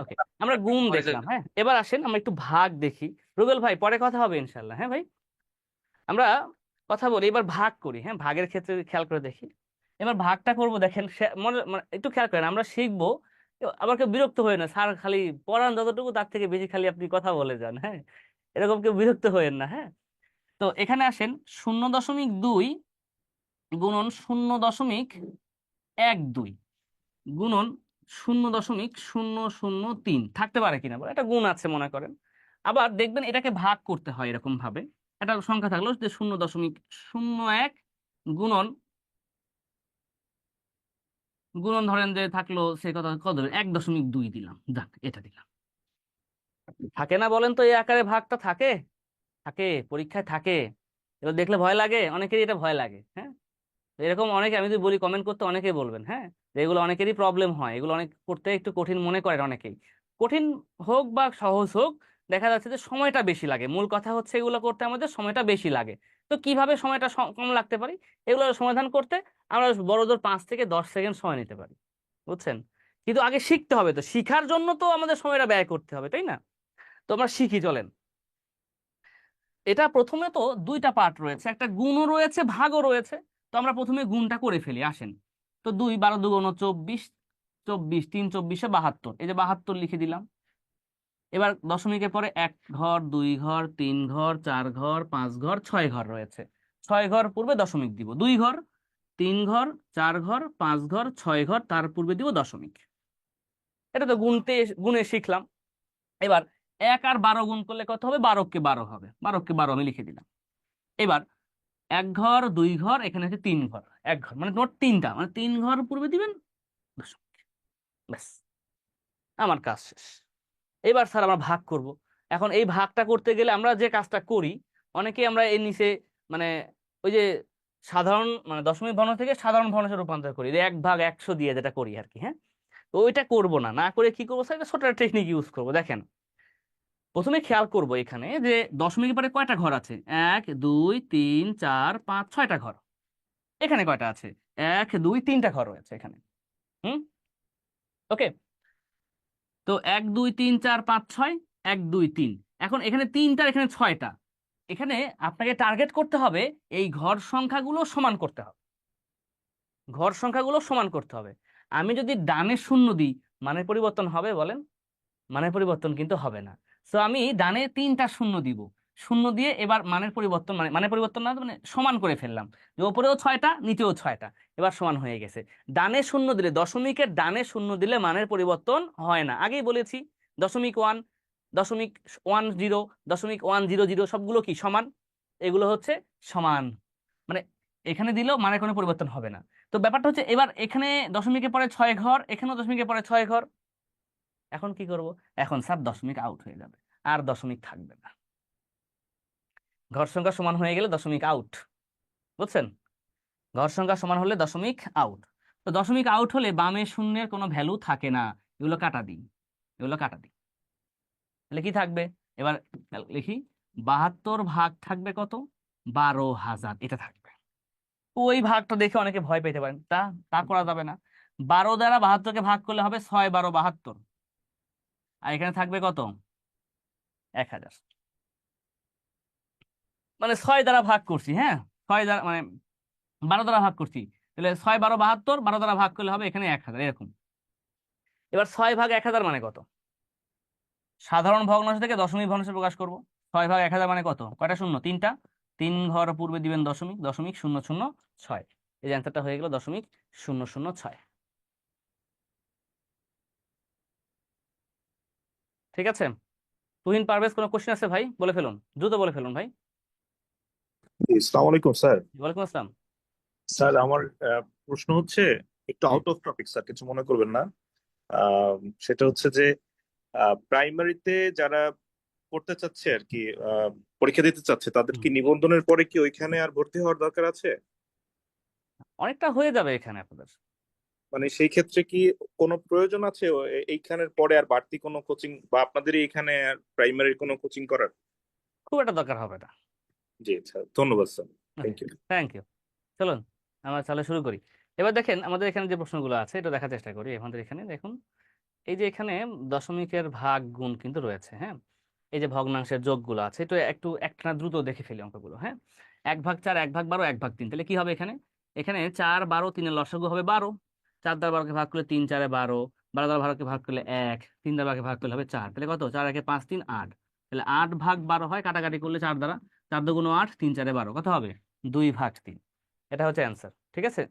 A: ওকে। আমরা গুণ দেখলাম, হ্যাঁ, এবার আসেন আমরা একটু ভাগ দেখি। রুবেল ভাই, পরে কথা হবে ইনশাল্লাহ, হ্যাঁ ভাই। আমরা কথা বলি, এবার ভাগ করি, হ্যাঁ, ভাগের ক্ষেত্রে খেয়াল করে দেখি। এবার ভাগটা করব, দেখেন মানে একটু খেয়াল করেন, আমরা শিখবো। আবার কেউ বিরক্ত হয়ে না, স্যার খালি পড়ান যতটুকু তার থেকে বেশি খালি আপনি কথা বলে যান, হ্যাঁ, এরকম কেউ বিরক্ত হয়েন না, হ্যাঁ। তো এখানে আসেন, 0.2 গুণন 0.12 গুণন 0.003 থাকতে পারে কিনা বলে, একটা গুণ আছে মনে করেন। আবার দেখবেন এটাকে ভাগ করতে হয় এরকম ভাবে, একটা সংখ্যা থাকলো যে 0.01 গুণন গুণন ধরেন যে থাকলো, সে কথা কত দেবেন? 1.2 দিলাম, যাক এটা দিলাম। থাকে না বলেন তো এই আকারে ভাগটা? থাকে, থাকে, পরীক্ষায় থাকে। এগুলো দেখলে ভয় লাগে, অনেকেরই এটা ভয় লাগে, হ্যাঁ। তো এরকম অনেকে, আমি যদি বলি কমেন্ট করতে, অনেকেই বলবেন, হ্যাঁ, যে এগুলো অনেকেরই প্রবলেম হয়, এগুলো অনেক করতে একটু কঠিন মনে করেন অনেকেই। কঠিন হোক বা সহজ হোক, দেখা যাচ্ছে যে সময়টা বেশি লাগে। মূল কথা হচ্ছে এগুলো করতে আমাদের সময়টা বেশি লাগে। তো কিভাবে সময়টা কম লাগতে পারি এগুলো সমাধান করতে? আমরা বড়জোর 5 থেকে 10 সেকেন্ড সময় নিতে পারি, বুঝছেন? কিন্তু আগে শিখতে হবে, তো শিখার জন্য তো আমাদের সময়টা ব্যয় করতে হবে, তাই না? তো আমরা শিখি, চলেন। এটা প্রথমে তো দুইটা পার্ট রয়েছে, একটা গুণও রয়েছে, ভাগও রয়েছে। তো আমরা প্রথমে গুণটা করে ফেলি, আসেন। তো 2 12 2 24, 24 3 24 72, এই যে 72 লিখে দিলাম। এবার দশমিকের পরে 1 ঘর, 2 ঘর, 3 ঘর, 4 ঘর, 5 ঘর, 6 ঘর রয়েছে। 6 ঘর পূর্বে দশমিক দিব, 2 ঘর, 3 ঘর, 4 ঘর, 5 ঘর, 6 ঘর, তার পূর্বে দিব দশমিক। এটা তো গুণে শিখলাম। এবার 1 আর 12 গুণ করলে কত হবে? 12 কে 12 হবে, 12 কে 12 আমি লিখে দিলাম। এবার 1 ঘর, 2 ঘর, এখানে আছে 3 ঘর, 1 ঘর মানে মোট 3টা, মানে 3 ঘর পূর্বে দিবেন দশমিক, ব্যাস, আমার কাজ শেষ। এবার স্যার আমরা ভাগ করব। এখন এই ভাগটা করতে গেলে আমরা যে কাজটা করি, অনেকে আমরা এর নিচে মানে ওই যে সাধারণ মানে দশমিক ভগ্নাংশ থেকে সাধারণ ভগ্নাংশে রূপান্তর করি, 1/100 দিয়ে যেটা করি আর কি, হ্যাঁ। তো ওইটা করব না, না করে কি করবো স্যার, একটা ছোট টেকনিক ইউজ করব। দেখেন, প্রথমে খেয়াল করব এখানে যে দশমিকের পরে কয়টা ঘর আছে, 1 2 3 4 5 6টা ঘর। এখানে কয়টা আছে? 1 2 3টা ঘর রয়েছে এখানে। হুম, ওকে। তো 1 2 3 4 5 6, 1 2 3। এখন এখানে 3টা, এখানে 6টা। এখানে আপনাকে টার্গেট করতে হবে এই ঘর সংখ্যাগুলো সমান করতে হবে, ঘর সংখ্যাগুলো সমান করতে হবে। আমি যদি ডানে শূন্য দিই, মানের পরিবর্তন হবে বলেন? মানের পরিবর্তন কিন্তু হবে না। সো আমি ডানে 3টা শূন্য দিব, শূন্য দিয়ে এবার মানের পরিবর্তন, মানের পরিবর্তন না, মানে সমান করে ফেললাম, যে ওপরেও 6টা নিচেও 6টা, এবার সমান হয়ে গেছে। ডানে শূন্য দিলে, দশমিকের ডানে শূন্য দিলে মানের পরিবর্তন হয় না, আগেই বলেছি। 0.1, 0.10, 0.100 সবগুলো কি সমান, এগুলো হচ্ছে সমান, মানে এখানে দিলেও মানের কোনো পরিবর্তন হবে না। তো ব্যাপারটা হচ্ছে এবার এখানে দশমিকের পরে 6 ঘর, এখানেও দশমিকের পরে 6 ঘর। এখন কি করব? এখন স্যার দশমিক আউট হয়ে যাবে, আর দশমিক থাকবে না। ঘর সংখ্যা সমান হয়ে গেলে দশমিক আউট, বুঝছেন? ঘর সংখ্যা সমান হলে দশমিক আউট। তো দশমিক আউট হলে বামে শূন্যের কোনো ভ্যালু থাকে না, এগুলো কাটা দিই, এগুলো কাটা দিই। তাহলে কি থাকবে? এবার লিখি, 72 ভাগ থাকবে কত? 12,000, এটা থাকবে। ওই ভাগটা দেখে অনেকে ভয় পেতে পারেন, তা তা করা যাবে না। 12 দ্বারা 72কে ভাগ করলে হবে 6 12 72, আর এখানে থাকবে কত? 1000। মানে 6 দ্বারা ভাগ করছি, হ্যাঁ, 6 দ্বারা মানে 12 দ্বারা ভাগ করছি, তাহলে 6 12 72, 12 দ্বারা ভাগ করলে হবে এখানে 1000, এরকম। এবার 6 ভাগ 1000 মানে কত? সাধারণ ভগ্নাংশ থেকে দশমিক ভগ্নাংশে প্রকাশ করব। 6 ভাগ 1000 মানে কত? কয়টা শূন্য? 3টা। 3 ঘর পূর্বে দিবেন দশমিক, 0.006। এই যে অ্যান্সারটা হয়ে গেল 0.006। ঠিক আছে? তুহিন পারভেজ, কোনো কোশ্চেন আছে ভাই? বলে ফেলুন, দ্রুত বলে ফেলুন ভাই।
L: আসসালামু আলাইকুম স্যার।
A: ওয়ালাইকুম আসসালাম।
L: স্যার আমার প্রশ্ন হচ্ছে একটু আউট অফ টপিক স্যার, কিছু মনে করবেন না। আহ, সেটা হচ্ছে যে প্রাইমারিতে যারা পড়তে চাচ্ছে আর কি, পরীক্ষা দিতে চাচ্ছে, তাদের কি নিবন্ধনের পরে কি ওইখানে আর ভর্তি হওয়ার দরকার আছে?
A: অনেকটা হয়ে যাবে এখানে আপনাদের।
L: মানে সেই ক্ষেত্রে কি কোনো প্রয়োজন আছে এইখানের পরে আর বাড়তি কোনো কোচিং, বা আপনাদের এখানে প্রাইমারির কোনো কোচিং করার?
A: খুব একটা দরকার হবে না।
L: জি স্যার, ধন্যবাদ sir, thank you.
A: Thank you. চলুন আমরা তাহলে শুরু করি। এবার দেখেন আমাদের এখানে যে প্রশ্নগুলো আছে এটা দেখার চেষ্টা করি। আমাদের এখানে দেখুন, এই যে এখানে দশমিকের ভাগ গুণ কিন্তু রয়েছে, হ্যাঁ। এই যে ভগ্নাংশের যোগগুলো আছে, এটা একটু একটা দ্রুত দেখে ফেলি অঙ্কগুলো, হ্যাঁ। 1 ভাগ 4, 1 ভাগ 12, 1 ভাগ 3, তাহলে কি হবে এখানে? এখানে 4 12, 3-এর লসাগু হবে 12। 4 দ্বারা 12কে ভাগ করলে 3 4 12, 12 দ্বারা 12কে ভাগ করলে 1, 3 দ্বারা 12কে ভাগ করলে হবে 4, তাহলে কত? 4 1 5 3 8, তাহলে 8 ভাগ 12 হয়, কাটাকাটি করলে 4 দ্বারা, 4 2 8, 3 4 12, কত হবে? 2 ভাগ 3। এটা হচ্ছে অ্যান্সার, ঠিক আছে?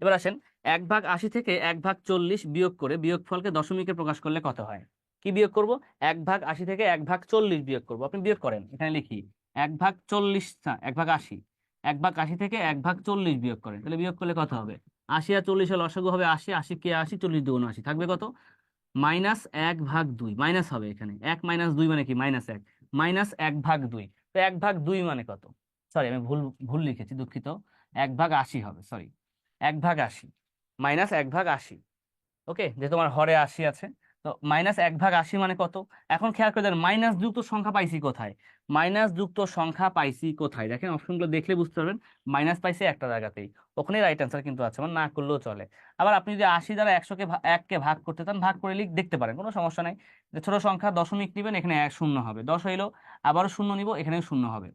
A: এবার আসেন, 1 ভাগ 80 থেকে 1 ভাগ 40 বিয়োগ করে বিয়োগফলকে দশমিকে প্রকাশ করলে কত হয়? কি বিয়োগ করব? 1 ভাগ 80 থেকে 1 ভাগ 40 বিয়োগ করব। আপনি বিয়োগ করেন, এখানে লিখি 1 ভাগ 40, না 1 ভাগ 80, 1 ভাগ 80 থেকে 1 ভাগ 40 বিয়োগ করেন, তাহলে বিয়োগ করলে কত হবে? 80 আর 40 এর লসাগু হবে 80, 80 কে 80, 40 2 80, থাকবে কত? মাইনাস 1 ভাগ 2, মাইনাস হবে এখানে 1 মাইনাস 2 মানে কি? মাইনাস 1, মাইনাস 1 ভাগ 2। তো 1 ভাগ 2 মানে কত? সরি আমি ভুল ভুল লিখেছি, দুঃখিত। 1 ভাগ 80 হবে, সরি, 1 ভাগ 80 মাইনাস 1 ভাগ 80। ওকে, যে তোমার হরে 80 আছে, তো মাইনাস 1 ভাগ 80 মানে কত? এখন খেয়াল করে দেখেন মাইনাস যুক্ত সংখ্যা পাইছি কোথায়, মাইনাস যুক্ত সংখ্যা পাইছি কোথায়, দেখেন অপশনগুলো দেখলে বুঝতে পারবেন। মাইনাস পাইছি একটা জায়গাতেই, ওখানে রাইট অ্যান্সার কিন্তু আছে, মানে না করলেও চলে। আবার আপনি যদি 80 দ্বারা 100কে ভাগ করতে চান, ভাগ করে দেখতে পারেন, কোনো সমস্যা নাই। যে ছোট সংখ্যা দশমিক নিবেন, এখানে 1 শূন্য হবে, 10 হইলো, আবারও শূন্য নিব, এখানেও শূন্য হবে।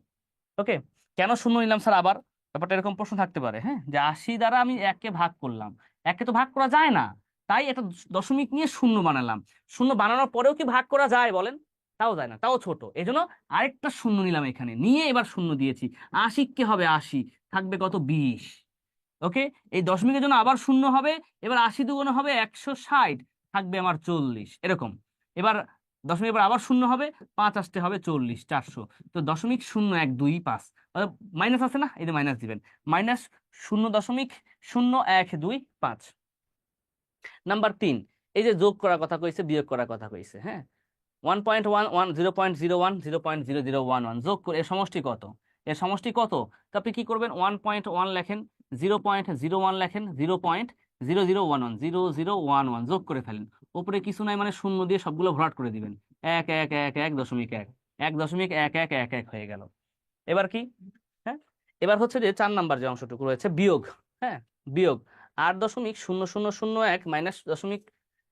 A: ওকে, কেন শূন্য নিলাম স্যার আবার? ব্যাপারটা এরকম প্রশ্ন থাকতে পারে, হ্যাঁ, যে 80 দ্বারা আমি 1কে ভাগ করলাম, 1কে তো ভাগ করা যায় না, তাই এটা দশমিক নিয়ে শূন্য বানালাম। শূন্য বানানোর পরেও কি ভাগ করা যায় বলেন? তাও যায় না, তাও ছোট, এই জন্য আরেকটা শূন্য নিলাম এখানে, নিয়ে এবার শূন্য দিয়েছি। 80 কে হবে 80, থাকবে কত? 20। ওকে, এই দশমিকের জন্য আবার শূন্য হবে, এবার 80 দুগুণে হবে 160, থাকবে আমার 40, এরকম। এবার দশমিক এবার আবার শূন্য হবে, 5 আসতে হবে 40, 400। তো 0.0125, মাইনাস আছে না, এই যে মাইনাস দিবেন, মাইনাস 0.0125। নাম্বার 3, এই যে যোগ করার কথা কইছে, বিয়োগ করার কথা কইছে, হ্যাঁ। 1.11, 0.01, 0.0011 যোগ করে এর সমষ্টি কত? এর সমষ্টি কত? তো আপনি কি করবেন? 1.1 লেখেন, 0.01 লেখেন, 0.0011, 0011 যোগ করে ফেলেন। উপরে কিছু নাই মানে শূন্য দিয়ে সবগুলো ভরাট করে দিবেন, 1 1 1 1.1, 1.1111 হয়ে গেল। এবার কি, হ্যাঁ, এবার হচ্ছে যে 4 নাম্বার যে অংশটুকু রয়েছে বিয়োগ। হ্যাঁ, বিয়োগ 8.0001 মাইনাস দশমিক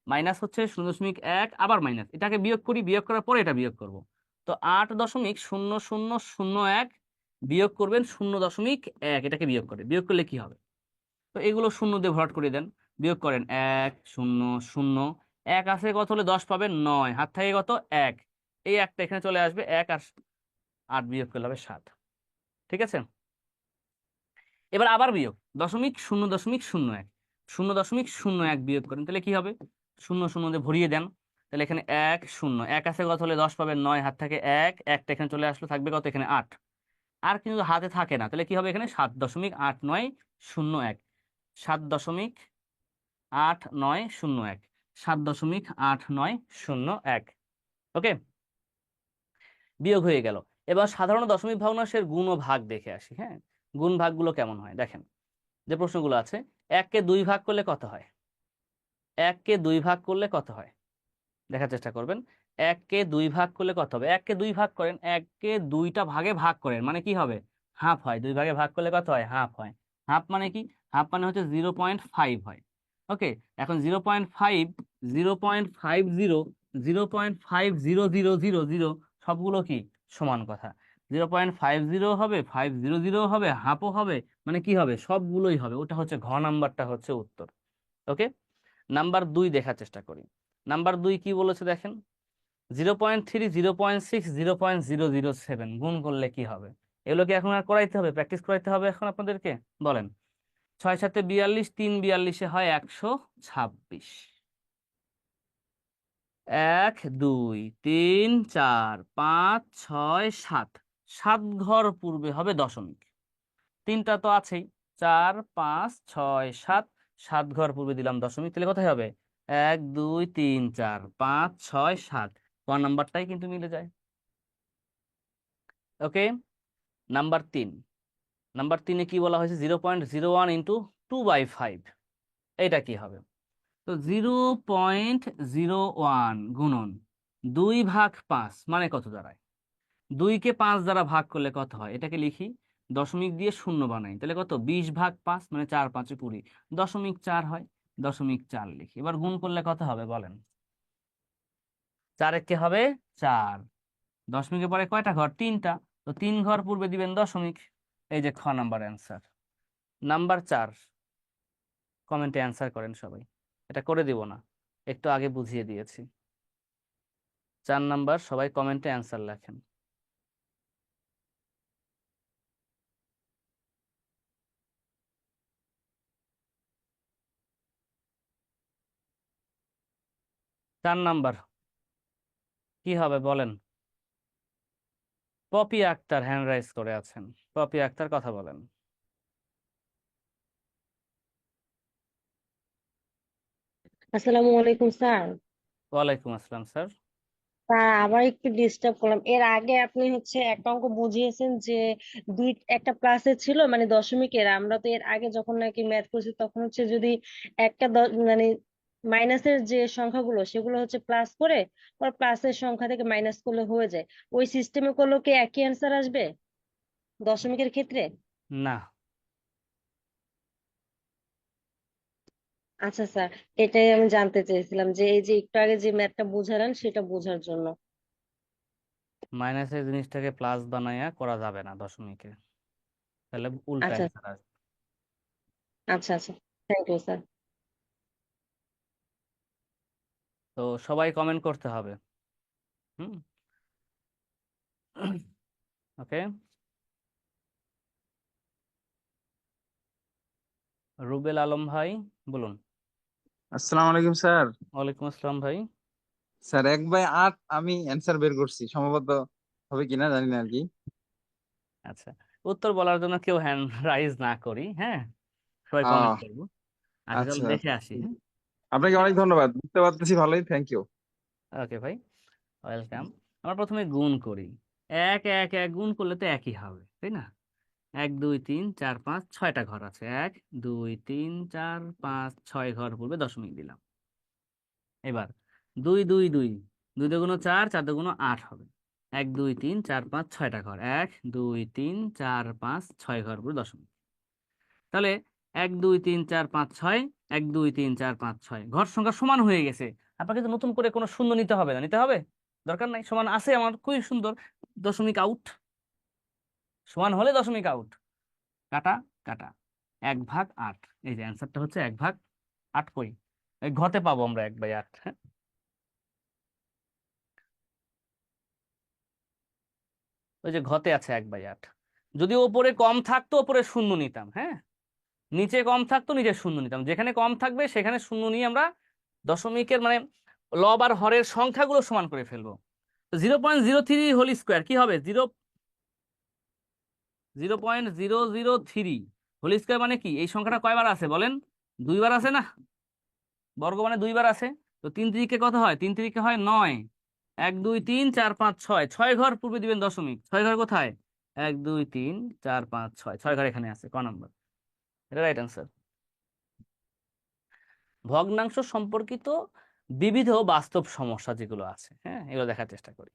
A: মাইনাস হচ্ছে 0.1 আবার মাইনাস, এটাকে বিয়োগ করি, বিয়োগ করার পরে এটা বিয়োগ করব। তো 8.0001 বিয়োগ করবেন 0.1, এটাকে বিয়োগ করে, বিয়োগ করলে কি হবে? তো এগুলো শূন্য দিয়ে ভরাট করে দেন, বিয়োগ করেন 1 0 0, 1 আছে কত হলে 10 পাবেন 9, হাত থেকে কত 1, এই একটা এখানে চলে আসবে, 1 আর 8 বিয়োগ করলে হবে 7। ঠিক আছে, এবার আবার বিয়োগ 0.01 0.01 বিয়োগ করেন, তাহলে কি হবে? 0 0 দিয়ে ভরিয়ে দেন, তাহলে এখানে 1 0, 1 আছে কত হলে 10 পাবেন 9, হাত থেকে 1, একটা এখানে চলে আসলো, থাকবে কত এখানে 8, আর কিন্তু হাতে থাকে না, তাহলে কি হবে এখানে 7.8901, 7.8901, 7.8901। ওকে, বিয়োগ হয়ে গেল। এবার সাধারণ দশমিক ভগ্নাংশের গুণ ও ভাগ দেখে আসি। হ্যাঁ, গুণ ভাগগুলো কেমন হয় দেখেন, যে প্রশ্নগুলো আছে। 1 কে 2 ভাগ করলে কত হয়? 1 কে 2 ভাগ করলে কত হয় দেখার চেষ্টা করবেন। 1 কে 2 ভাগ করলে কত হবে? 1 কে 2 ভাগ করেন, 1 কে 2টা ভাগে ভাগ করেন, মানে কি হবে? হাফ হয়। 2 ভাগে ভাগ করলে কত হয়? হাফ হয়। হাফ মানে কি? হাফ মানে হচ্ছে 0.5 হয়। ওকে, এখন 0.5, 0.50, 0.500000 সবগুলো কি সমান কথা। 0.50 হবে, 500 হবে, হাফও হবে, মানে কি হবে? সবগুলোই হবে। ওটা হচ্ছে ঘ নাম্বারটা হচ্ছে উত্তর। ওকে, নাম্বার 2 দেখার চেষ্টা করি। নাম্বার 2 কি বলেছে দেখেন, 0.3, 0.6, 0.007 গুণ করলে কি হবে? এগুলো কি এখন আর করাইতে হবে, প্র্যাকটিস করাইতে হবে এখন আপনাদেরকে? বলেন। 6 7 42, 3 42 হয় 126। 1 2 3 4 5 6 7, 7 ঘর পূর্বে হবে দশমিক। 3টা তো আছেই, 4 5 6 7, 7 ঘর পূর্বে দিলাম দশমিক, তাহলে কোথায় হবে? 1 2 3 4 5 6 7, ক নাম্বারটাই কিন্তু মিলে যায়। ওকে, নাম্বার 3, নাম্বার 3-এ কি বলা হয়েছে? 0.01 ইন্টু 2/5, এইটা কি হবে? তো 0.01 গুণন 2/5 মানে কত দাঁড়ায়? 2-কে 5 দ্বারা ভাগ করলে কত হয়? এটাকে লিখি, দশমিক দিয়ে শূন্য বানাই, তাহলে কত? 20/5 মানে 4 5 20, 0.4 হয়, 0.4 লিখি। এবার গুণ করলে কত হবে বলেন? 4 একে হবে 4, দশমিকের পরে কয়টা ঘর? 3টা, তো 3 ঘর পূর্বে দিবেন দশমিক। এই যে খ নাম্বার অ্যান্সার। নাম্বার 4 কমেন্টে অ্যান্সার করেন সবাই, এটা করে দিব না, একটু আগে বুঝিয়ে দিয়েছি। 4 নাম্বার সবাই কমেন্টে অ্যান্সার লেখেন। চার নাম্বার কি হবে বলেন? পপি আক্তার হ্যান্ড রাইজ করে আছেন, পপি আক্তার কথা বলেন।
E: আসসালামু আলাইকুম স্যার।
A: ওয়ালাইকুম আসসালাম স্যার।
E: স্যার আবার একটু ডিস্টার্ব করলাম। এর আগে আপনি হচ্ছে একটা অঙ্ক বুঝিয়েছেন যে একটা প্লাসে ছিল মানে দশমিকের। আমরা তো এর আগে যখন নাকি ম্যাথ করছি তখন হচ্ছে যদি একটা মানে মাইনাসের যে সংখ্যাগুলো সেগুলো হচ্ছে প্লাস করে পর প্লাসের সংখ্যা থেকে মাইনাস করলে হয়ে যায়। ওই সিস্টেমে করলে কি একই অ্যান্সার আসবে দশমিকের ক্ষেত্রে?
A: না,
E: আচ্ছা স্যার, এটাই আমি জানতে চেয়েছিলাম যে এই যে একটু আগে যে ম্যাথটা বুঝালেন সেটা বোঝার জন্য।
A: মাইনাসের জিনিসটাকে প্লাস বানাইয়া করা যাবে না দশমিকে, তাহলে উল্টা
E: আচ্ছা
A: অ্যান্সার আসবে।
E: আচ্ছা আচ্ছা, থ্যাংক ইউ স্যার।
A: তো সবাই কমেন্ট করতে হবে। হুম, ওকে। রুবেল আলম ভাই বলুন।
M: আসসালামু আলাইকুম স্যার।
A: ওয়ালাইকুম আসসালাম ভাই।
M: স্যার 1/8 আমি অ্যান্সার বের করছি, সম্ভবত হবে কিনা জানি না আর কি।
A: আচ্ছা, উত্তর বলার জন্য কেউ হ্যান্ড রাইজ না করি, হ্যাঁ, সবাই কমেন্ট
M: আহ
A: করবো। আচ্ছা চলো
M: আচ্ছা,
A: দেখে আসি। হ্যাঁ,
M: আপনাকে অনেক ধন্যবাদ, বুঝতে পারতেছি ভালোই, থ্যাংক ইউ।
A: ওকে ভাই, ওয়েলকাম। আমরা প্রথমে গুণ করি। 1 1 1 গুণ করলে তো একই হবে, তাই না? 1 2 3 4 5 6টা ঘর আছে, 1 2 3 4 5 6 ঘর পূর্বে দশমিক দিলাম। এবার 2 2 2, 2 দুগুণ 4, 4 দুগুণ 8 হবে। 1 2 3 4 5 6টা ঘর, 1 2 3 4 5 6 ঘর করে দশমিক। তাহলে 1 2 3 4 5 6, 1 2 3 4 5 6 ঘর সংখ্যা সমান হয়ে গেছে। আপনাকে তো নতুন করে কোনো শূন্য নিতে হবে না, নিতে হবে দরকার নাই, সমান আছে আমার, খুবই সুন্দর। দশমিক আউট, সমান হলে দশমিক আউট, কাটা কাটা, 1/8। এই যে অ্যান্সারটা হচ্ছে 1/8। কই এই ঘতে পাবো আমরা 1/8। হ্যাঁ, ওই যে ঘতে আছে 1/8। যদি ওপরে কম থাকতো ওপরে শূন্য নিতাম, হ্যাঁ, নিচে কম থাকতো নিচে শূন্য নিতাম, যেখানে কম থাকবে সেখানে শূন্য নিয়ে আমরা দশমিকের মানে লব আর হরের সংখ্যাগুলো সমান করে ফেলবো। 0.03 হোল স্কোয়ার কি হবে? 0.003 হোল স্কোয়ার মানে কি? এই সংখ্যাটা কয়বার আছে বলেন? 2বার আছে না? বর্গ মানে 2বার আছে। তো 3 তিরিকে কত হয়? 3 তিরিকে হয় 9। 1 2 3 4 5 6, 6 ঘর পূর্বে দিবেন দশমিক। 6 ঘর কোথায়? 1 2 3 4 5 6, 6 ঘর এখানে আছে। ক নম্বর? এটা রাইট অ্যান্সার। ভগ্নাংশ সম্পর্কিত বিবিধ বাস্তব সমস্যা যেগুলো আছে, হ্যাঁ, এগুলো দেখার চেষ্টা করি।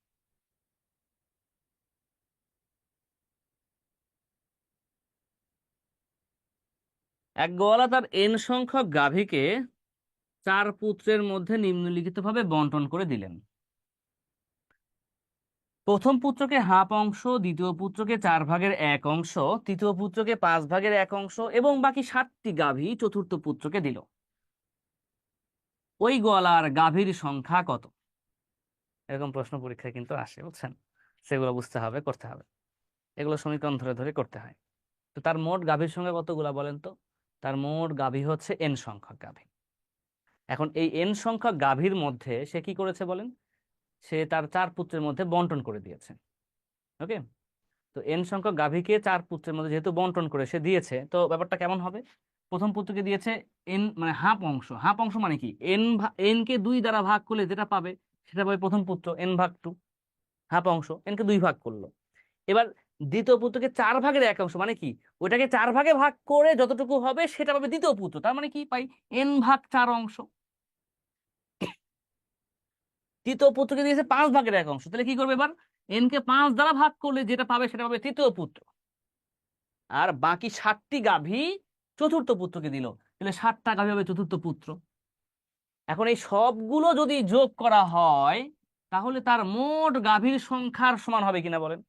A: এক গোয়ালা তার n সংখ্যক গাভীকে 4 পুত্রের মধ্যে নিম্নলিখিতভাবে বন্টন করে দিলেন। প্রথম পুত্রকে হাফ অংশ, দ্বিতীয় পুত্রকে 4 ভাগের 1 অংশ, তৃতীয় পুত্রকে 5 ভাগের 1 অংশ এবং বাকি 7টি গাভী চতুর্থ পুত্রকে দিল। ওই গোয়ালার গাভীর সংখ্যা কত? এরকম প্রশ্ন পরীক্ষায় কিন্তু আসে, বুঝছেন? সেগুলো বুঝতে হবে, করতে হবে। এগুলো সমীকরণ ধরে ধরে করতে হয়। তো তার মোট গাভীর সংখ্যা কতগুলা বলেন তো? তার মোট গাভী হচ্ছে n সংখ্যক গাভী। এখন এই n সংখ্যক গাভীর মধ্যে সে কি করেছে বলেন? সে তার 4 পুত্রের মধ্যে বন্টন করে দিয়েছে। ওকে, তো n সংখ্যক গাভীকে 4 পুত্রের মধ্যে যেহেতু বন্টন করে সে দিয়েছে, তো ব্যাপারটা কেমন হবে? প্রথম পুত্রকে দিয়েছে n মানে হাফ অংশ। হাফ অংশ মানে কি? n কে 2 দ্বারা ভাগ করলে যেটা পাবে সেটা পাবে প্রথম পুত্র, n/2। হাফ অংশ n কে 2 ভাগ করলো। এবার দ্বিতীয় পুত্রকে 4 ভাগের 1 অংশ মানে কি? ওইটাকে 4 ভাগে ভাগ করে যতটুকু হবে সেটা পাবে দ্বিতীয় পুত্র, তার মানে কি পাই? n/4 অংশ। তৃতীয় পুত্রকে দিয়েছে 5 ভাগের 1 অংশ, তাহলে কি করবে? এবার n কে 5 দ্বারা ভাগ করলে যেটা পাবে সেটা পাবে তৃতীয় পুত্র। আর বাকি 7টি গাভী চতুর্থ পুত্রকে দিল, তাহলে 7টা গাভী হবে চতুর্থ পুত্র। এখন এই সবগুলো যদি যোগ করা হয় তাহলে তার মোট গাভীর সংখ্যার সমান হবে কিনা বলেন?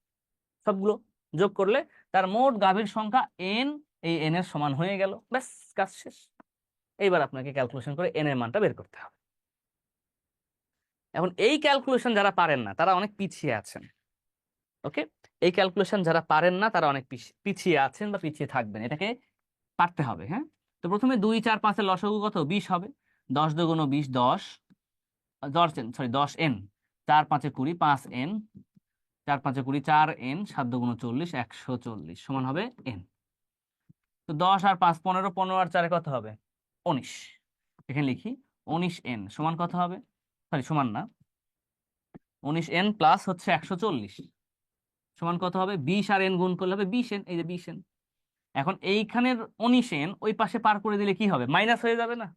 A: সবগুলো যোগ করলে তার মোট গাভীর সংখ্যা n, এই n এর সমান হয়ে গেল, ব্যাস কাজ শেষ। এইবার আপনাকে ক্যালকুলেশন করে n এর মানটা বের করতে হবে। এখন এই ক্যালকুলেশন যারা পারেন না তারা অনেক পিছিয়ে আছেন। ওকে, এই ক্যালকুলেশন যারা পারেন না তারা অনেক পিছিয়ে আছেন বা পিছিয়ে থাকবেন, এটাকে পারতে হবে। হ্যাঁ, তো প্রথমে 2 4 5 এর লসাগু কত? 20 হবে। 10 দুগুণ 20, 10n, 4 5 20, 5n, 4 5 20, 4n, 7 দুগুণ 40, 140 সমান হবে n। তো 10 আর 5 15, 15 আর 4 কত হবে? 19। এখানে লিখি 19n সমান কত হবে? সরি সমান না, 19n প্লাস হচ্ছে 140 সমান কত হবে? 20 আর n গুণ করলে হবে 20n। এই যে 20n। এখন এইখানের 19n ওই পাশে পার করে দিলে কি হবে? মাইনাস হয়ে যাবে না?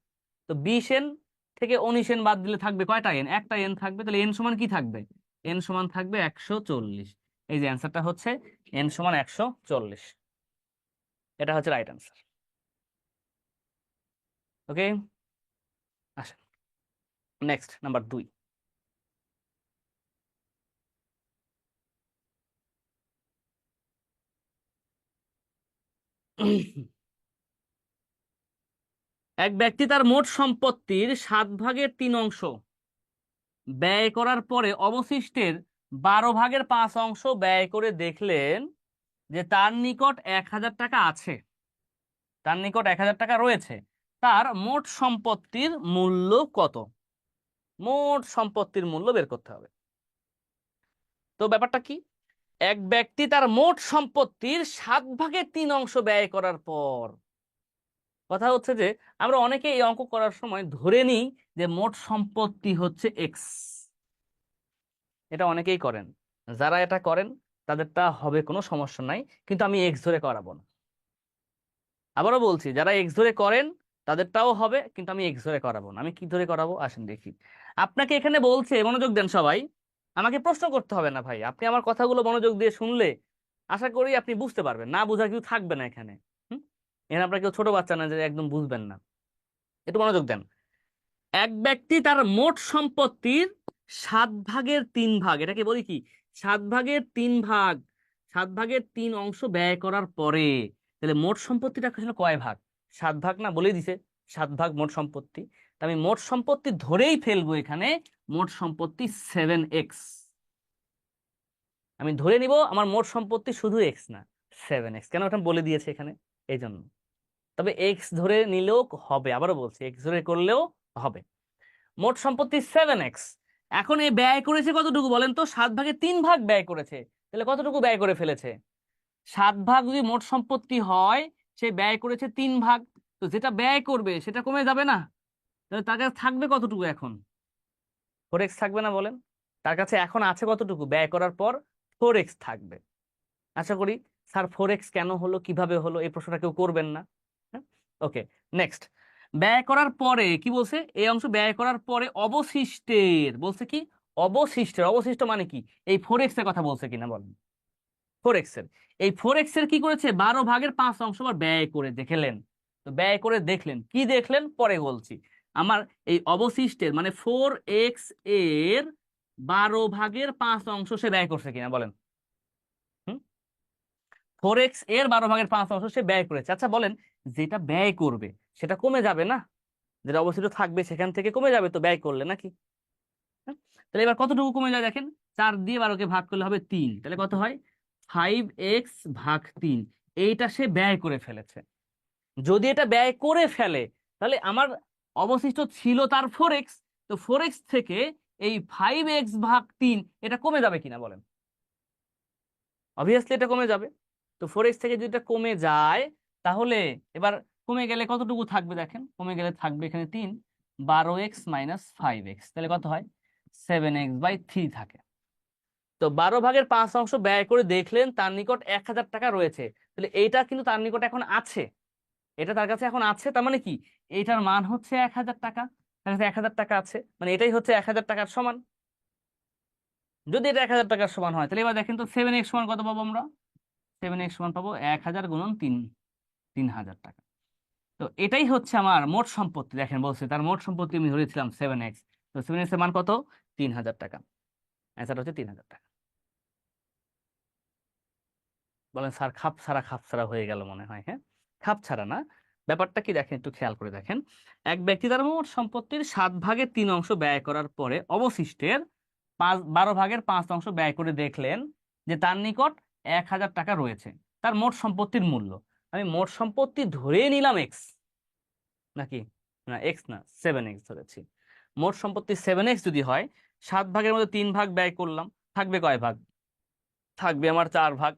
A: তো 20n থেকে 19n বাদ দিলে থাকবে কয়টা n? একটা n থাকবে। তাহলে n সমান কি থাকবে? n সমান থাকবে 140। এই যে অ্যান্সারটা হচ্ছে n সমান 140। এটা হচ্ছে রাইট অ্যান্সার। ওকে, আসেন নেক্সট, নাম্বার 2। এক ব্যক্তি তার মোট সম্পত্তির 7 ভাগের 3 অংশ ব্যয় করার পরে অবশিষ্টের 12 ভাগের 5 অংশ ব্যয় করে দেখলেন যে তার নিকট 1000 টাকা আছে, তার নিকট 1000 টাকা রয়েছে। তার মোট সম্পত্তির মূল্য কত? মোট সম্পত্তির মূল্য বের করতে হবে। তো ব্যাপারটা কি? এক ব্যক্তি তার মোট সম্পত্তির 7 ভাগের 3 অংশ ব্যয় করার পর, কথা হচ্ছে যে আমরা অনেকে এই অঙ্ক করার সময় ধরে নিই যে মোট সম্পত্তি হচ্ছে এক্স। এটা অনেকেই করেন। যারা এটা করেন তাদেরটা হবে কোনো সমস্যা নাই, কিন্তু আমি এক্স ধরে করাবো না। আবারও বলছি, যারা এক্স ধরে করেন তাদেরটাও হবে, কিন্তু আমি এক্স ধরে করাবো না। আমি কি ধরে করাবো আসেন দেখি। আপনাকে এখানে বলছে, মনোযোগ দেন সবাই, আমাকে প্রশ্ন করতে হবে না ভাই, আপনি আমার কথাগুলো মনোযোগ দিয়ে শুনলে আশা করি আপনি বুঝতে পারবেন, না বোঝার কিছু থাকবে না এখানে। হুম, এখানে আপনার কেউ ছোট বাচ্চা না যে একদম বুঝবেন না, একটু মনোযোগ দেন। এক ব্যক্তি তার মোট সম্পত্তির 7/3 ভাগ, এটাকে বলি কি 7/3 ভাগ, 7/3 অংশ ব্যয় করার পরে, তাহলে মোট সম্পত্তিটা আসলে কয় ভাগ? 7 ভাগ না, বলে দিছে 7 ভাগ মোট সম্পত্তি। তা আমি মোট সম্পত্তি ধরেই ফেলবো এখানে, মোট সম্পত্তি 7x। আমি ধরে নিব আমার মোট সম্পত্তি শুধু এক্স না 7x, কেন ওটা বলে দিয়েছে এখানে এই জন্য। তবে এক্স ধরে নিলেও হবে, আবারও বলছি এক্স ধরে করলেও হবে। মোট সম্পত্তি 7x। এখন এই ব্যয় করেছে কতটুকু বলেন তো? 7/3 ব্যয় করেছে, তাহলে কতটুকু ব্যয় করে ফেলেছে? 7 ভাগ যদি মোট সম্পত্তি হয়, সে ব্যয় করেছে 3 ভাগ, তো যেটা ব্যয় করবে সেটা কমে যাবে না? তাহলে তার কাছে থাকবে কতটুকু এখন? 4x থাকবে না বলেন? তার কাছে এখন আছে কতটুকু ব্যয় করার পর? 4x থাকবে। আশা করি স্যার 4x কেন হলো, কিভাবে হলো, এই প্রশ্নটা কেউ করবেন না। ওকে, নেক্সট। ব্যয় করার পরে কি বলছে? এই অংশ ব্যয় করার পরে অবশিষ্টের, বলছে কি অবশিষ্টের, অবশিষ্ট মানে কি? এই 4x এর কথা বলছে কিনা বলেন? 4x এর, এই 4x এর কি করেছে? 12/5 আবার ব্যয় করে দেখলেন। তো ব্যয় করে দেখলেন, কি দেখলেন পরে বলছি। আমার এই অবশিষ্টের মানে 4x এর 12/5 সে ব্যয় করছে কিনা বলেন? 4x এর 12/5 সে ব্যয় করেছে। আচ্ছা বলেন, যেটা ব্যয় করবে সেটা কমে যাবে না? যেটা অবশিষ্ট থাকবে সেখান থেকে কমে যাবে তো ব্যয় করলে, নাকি? হ্যাঁ? তাহলে এবার কতটুকু কমে যায় দেখেন, 4 দিয়ে 12কে ভাগ করলে হবে 3, তাহলে কত হয়? 5x/3। এইটা সে ব্যয় করে ফেলেছে। যদি এটা ব্যয় করে ফেলে, তাহলে আমার অবশিষ্ট ছিল তার 4x, তো 4x থেকে এই 5x/3 এটা কমে যাবে কিনা বলেন? অবভিয়াসলি এটা কমে যাবে। তো 4x থেকে যদি এটা কমে যায়, তাহলে এবার কমে গেলে কতটুকু থাকবে দেখেন, কমে গেলে থাকবে এখানে 3, 12x - 5x, তাহলে কত হয়? 7x/3 থাকে। তো 12/5 ব্যয় করে দেখলেন তার নিকট 1000 টাকা রয়েছে, তাহলে এইটা কিন্তু তার নিকট এখন আছে, এটা তার কাছে এখন আছে, তার মানে কি এইটার মান হচ্ছে 1000 টাকা। তার কাছে 1000 টাকা আছে, মানে এটাই হচ্ছে 1000 টাকার সমান। যদি এটা 1000 টাকার সমান হয়, তাহলে এবার দেখেন তো 7x সমান কত পাবো আমরা? 7x সমান পাবো 1000 গুণন 3, 3000 টাকা। তো এটাই হচ্ছে আমার মোট সম্পত্তি। দেখেন বলছে তার মোট সম্পত্তি আমি ধরেছিলাম 7x, তো 7x এর মান কত? 3000 টাকা। অ্যান্সার হচ্ছে 3000 টাকা। বলেন স্যার খাপছাড়া হয়ে গেল মনে হয়। হ্যাঁ, খাপছাড়া না, ব্যাপারটা কি দেখেন, একটু খেয়াল করে দেখেন। এক ব্যক্তি তার মোট সম্পত্তির 7/3 ব্যয় করার পরে অবশিষ্টের 12/5 ব্যয় করে দেখলেন যে তার নিকট 1000 টাকা রয়েছে, তার মোট সম্পত্তির মূল্য। আমি মোট সম্পত্তি ধরে নিলাম এক্স, নাকি না এক্স না 7x ধরেছি। মোট সম্পত্তি 7x যদি হয়, 7 ভাগের মধ্যে 3 ভাগ ব্যয় করলাম, থাকবে কয় ভাগ? থাকবে আমার 4 ভাগ।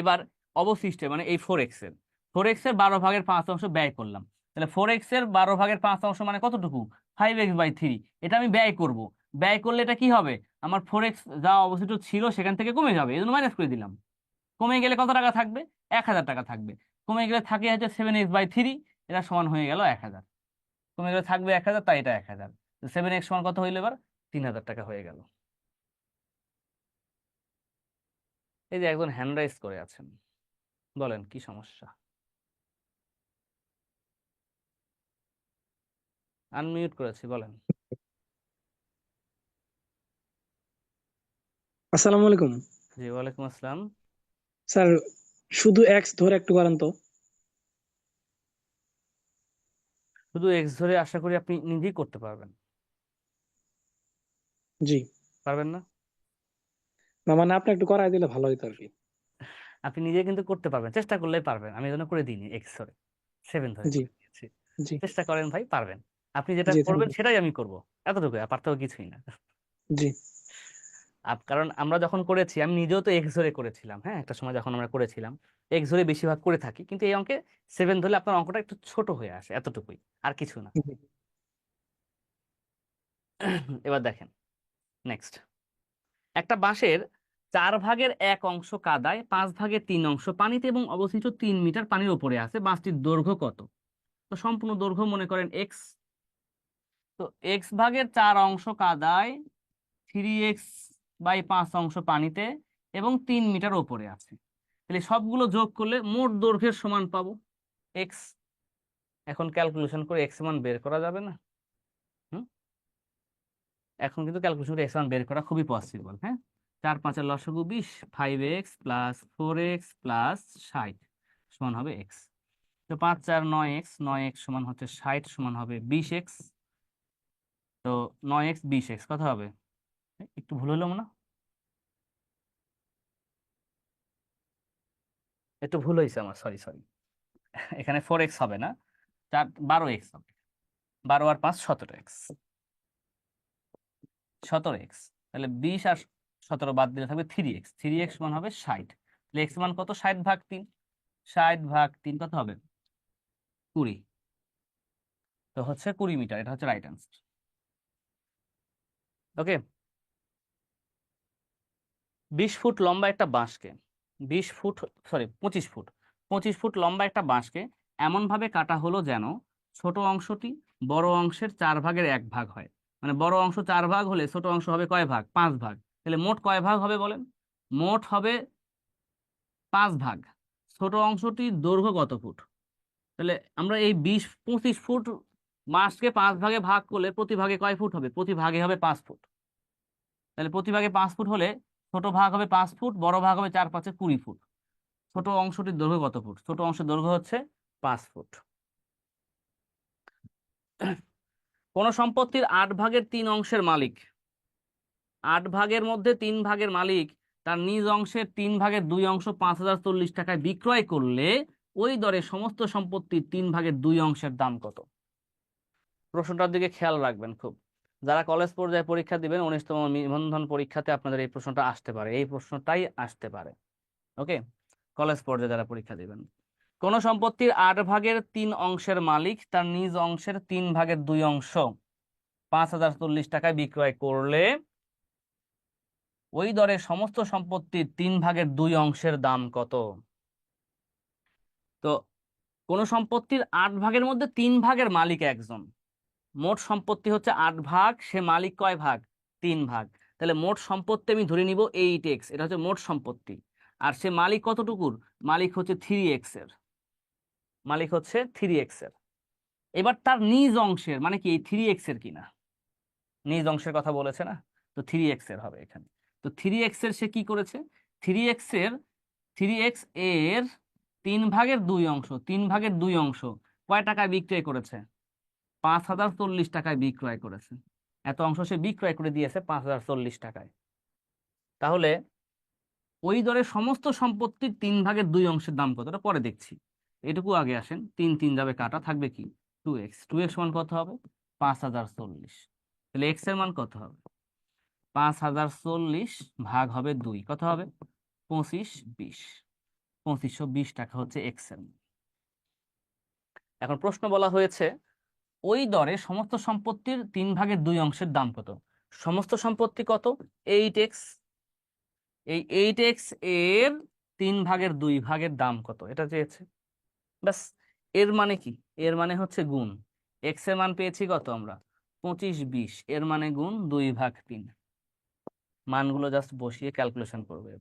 A: এবার অবশিষ্টে মানে এই 4x এর 12/5 ব্যয় করলাম, তাহলে 4x এর 12/5 মানে কতটুকু? 5x/3। এটা আমি ব্যয় করব, ব্যয় করলে এটা কি হবে? আমার 4x যা অবশিষ্ট ছিল সেখান থেকে কমে যাবে, এই জন্য মাইনাস করে দিলাম। কমে গেলে কত টাকা থাকবে? 1000 টাকা থাকবে। কমে গেলে থাকে হচ্ছে 7x/3, এটা সমান হয়ে গেল 1000। কমে গেলে থাকবে 1000, তাই এটা 1000। 7x সমান কত হইলো এবার? 3000 টাকা হয়ে গেল। এই যে একজন হ্যান্ড রাইজ করে আছেন, বলেন কি সমস্যা? আনমিউট করেছি, বলেন।
N: আসসালামু আলাইকুম
A: জি ওয়ালাইকুম আসসালাম।
N: স্যার, শুধু এক্স ধরে একটু করেন তো।
A: শুধু এক্স ধরে আশা করি আপনি নিজেই করতে পারবেন।
N: জি
A: পারবেন না?
N: না, মানে আপনি একটু করাই দিলে ভালো হতো আর কি।
A: আপনি নিজে কিন্তু করতে পারবেন, চেষ্টা করলেই পারবেন। আমি এজন্য করে দিইনি এক্স ধরে, 7 ধরে
N: জি
A: করে দিয়েছি।
N: জি
A: চেষ্টা করেন ভাই, পারবেন। আপনি যেটা
N: জি, থ্যাংক
A: করবেন
N: ইউ।
A: সেটাই আমি করব, এতটুকু, আর পার্থক্য কিছুই না।
N: জি
A: কারণ আমরা যখন করেছি, আমি নিজেও তো এক্স ধরে করেছিলাম। হ্যাঁ, একটা সময় যখন আমরা করেছিলাম এক্স ধরে বেশিরভাগ করে থাকি, কিন্তু এই অঙ্কে 7 ধরলে আপনার অঙ্কটা একটু ছোট হয়ে আসে, এতটুকুই, আর কিছু না।
N: জি।
A: এবার দেখেন নেক্সট। একটা বাঁশের 4/1 কাদায়, 5/3 পানিতে এবং অবশিষ্ট 3 মিটার পানির উপরে আছে। বাঁশটির দৈর্ঘ্য কত? তো সম্পূর্ণ দৈর্ঘ্য মনে করেন এক্স, তো x/4 কাদায়, 3x/5 পানিতে এবং 3 মিটার ওপরে আছে। তাহলে সবগুলো যোগ করলে মোট দৈর্ঘ্যের সমান পাবো এক্স। এখন ক্যালকুলেশন করে এক্স মান বের করা যাবে না? হুম, এখন কিন্তু ক্যালকুলেশন করে এক্স মান বের করা খুবই পসিবল। হ্যাঁ, 4×5 লসাগু 20, 5x + 4x + 60 সমান হবে এক্স। তো 5×4 9x, 9x সমান হচ্ছে 60 সমান হবে 20x। তো 9x 20x কত হবে? একটু ভুল হলো না? একটু ভুল হয়েছে আমার, সরি সরি। এখানে 4x হবে না, 12x হবে। 12 আর 5 17x। 17x, তাহলে 20 আর 17 বাদ দিলে থাকবে 3x। 3x সমান হবে 60। তাহলে x মান কত? 60/3। 60/3 কত হবে? 20। তো হচ্ছে 20 মিটার। এটা হচ্ছে রাইট অ্যান্সার। ওকে, 20 ফুট লম্বা একটা বাঁশকে 25 ফুট লম্বা একটা বাঁশকে এমন ভাবে কাটা হলো যেন ছোট অংশটি বড় অংশের 4/1 ভাগ হয়। মানে বড় অংশ 4 ভাগ হলে ছোট অংশ হবে কয় ভাগ? 5 ভাগ। তাহলে মোট কয় ভাগ হবে বলেন? মোট হবে 5 ভাগ। ছোট অংশটির দৈর্ঘ্য কত ফুট? তাহলে আমরা এই 25 ফুট বাঁশকে 5 ভাগে ভাগ করলে প্রতি ভাগে কয় ফুট হবে? প্রতি ভাগে হবে 5 ফুট। তাহলে প্রতি ভাগে 5 ফুট হলে ছোট ভাগ হবে 5 ফুট, বড় ভাগ হবে 4×5 20 ফুট। ছোট অংশটির দৈর্ঘ্য কত ফুট? ছোট অংশের দৈর্ঘ্য হচ্ছে 5 ফুট। কোন সম্পত্তির 8/3 অংশের মালিক, 8 ভাগের মধ্যে 3 ভাগের মালিক তার নিজ অংশের 3/2 অংশ 5040 টাকায় বিক্রয় করলে ওই দরে সমস্ত সম্পত্তির 3/2 অংশের দাম কত? প্রশ্নটার দিকে খেয়াল রাখবেন খুব। যারা কলেজ পর্যায়ে পরীক্ষা দিবেন 19তম নিবন্ধন পরীক্ষাতে আপনাদের এই প্রশ্নটা আসতে পারে, এই প্রশ্নটাই আসতে পারে। ওকে, কলেজ পর্যায়ে যারা পরীক্ষা দিবেন, কোন সম্পত্তির 8/3 অংশের মালিক তার নিজ অংশের 3/2 অংশ 5040 টাকায় বিক্রয় করলে ওই দরে সমস্ত সম্পত্তির 3/2 অংশের দাম কত? তো কোন সম্পত্তির 8 ভাগের মধ্যে 3 ভাগের মালিক একজন, মোট সম্পত্তি হচ্ছে 8 ভাগ, সে মালিক কয় ভাগ? 3 ভাগ। তাহলে মোট সম্পত্তি আমি ধরে নিব 8x, এটা হচ্ছে মোট সম্পত্তি। আর সে মালিক কতটুকুর? মালিক হচ্ছে 3x এর। মালিক হচ্ছে 3x এর। এবার তার নিজ অংশের মানে কি? এই 3x এর কিনা, নিজ অংশের কথা বলেছে না, তো 3x এর হবে এখানে। তো 3x এর সে কি করেছে? 3x এর 3/2 অংশ, 3/2 অংশ কয় টাকায় বিক্রয় করেছে? 5040 টাকায় বিক্রয় করেছে। এত অংশ সে বিক্রয় করে দিয়েছে 5040 টাকায়। তাহলে ওই দরে সমস্ত সম্পত্তির 3/2 অংশের দাম কত? এটা পরে দেখছি, এটুকু আগে আসেন। 3 3 যাবে কাটা, থাকবে কি? 2x। 2x মান কত হবে? 5040। তাহলে x এর মান কত হবে? 5040 ভাগ হবে 2, কত হবে? 2520। 2520 টাকা হচ্ছে x এর মান। এখন প্রশ্ন বলা হয়েছে ওই দরে সমস্ত সম্পত্তির 3/2 অংশের দাম কত? সমস্ত সম্পত্তি কত? 8x। এই 8x এর 3/2 ভাগের দাম কত এটা চেয়েছে। ব্যাস, এর মানে কি? এর মানে হচ্ছে গুণ। x এর মান পেয়েছি কত আমরা? 2520, এর মানে গুণ 2/3। মানগুলো জাস্ট বসিয়ে ক্যালকুলেশন করবে।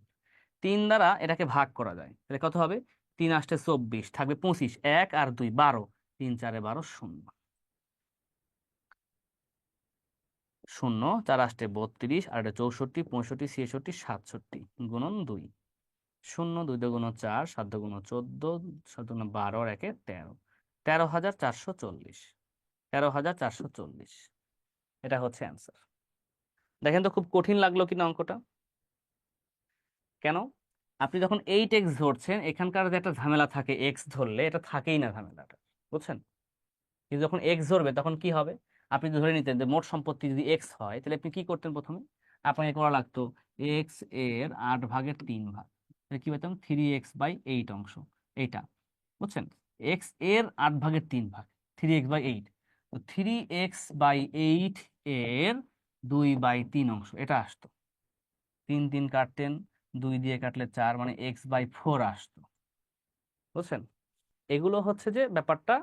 A: 3 দ্বারা এটাকে ভাগ করা যায়, তাহলে কত হবে? 3 8 24, থাকবে 25, 1 আর 2 12, 3 4 12 0। 0 4 8 32, আর এটা 64 65 66 67 গুণন 2। 0 2 2 4, 7 2 14, 7 2 12 আর 1 13, 13440। 13440 এটা হচ্ছে অ্যান্সার। দেখেন তো খুব কঠিন লাগলো কিনা অঙ্কটা? কেন? আপনি যখন 8x ধরছেন, এখানকার যে একটা ঝামেলা থাকে x ধরলে, এটা থাকেই না ঝামেলাটা, বুঝছেন? কিন্তু যখন x ধরবে তখন কি হবে? আপনি ধরে নিতেন যে মোট সম্পত্তি যদি x হয়, তাহলে আপনি কি করতেন? প্রথমে আপনাকে করা লাগতো x এর 8/3 ভাগ, তাহলে কি পেতাম? 3x/8 অংশ, এইটা, বুঝছেন? x এর 8/3 ভাগ 3x/8, তো 3x/8 এর 2/3 অংশ, এটা আসতো। 3 3 কাটতেন, 2 দিয়ে কাটলে 4, মানে x/4 আসতো, বুঝছেন? এগুলো হচ্ছে যে ব্যাপারটা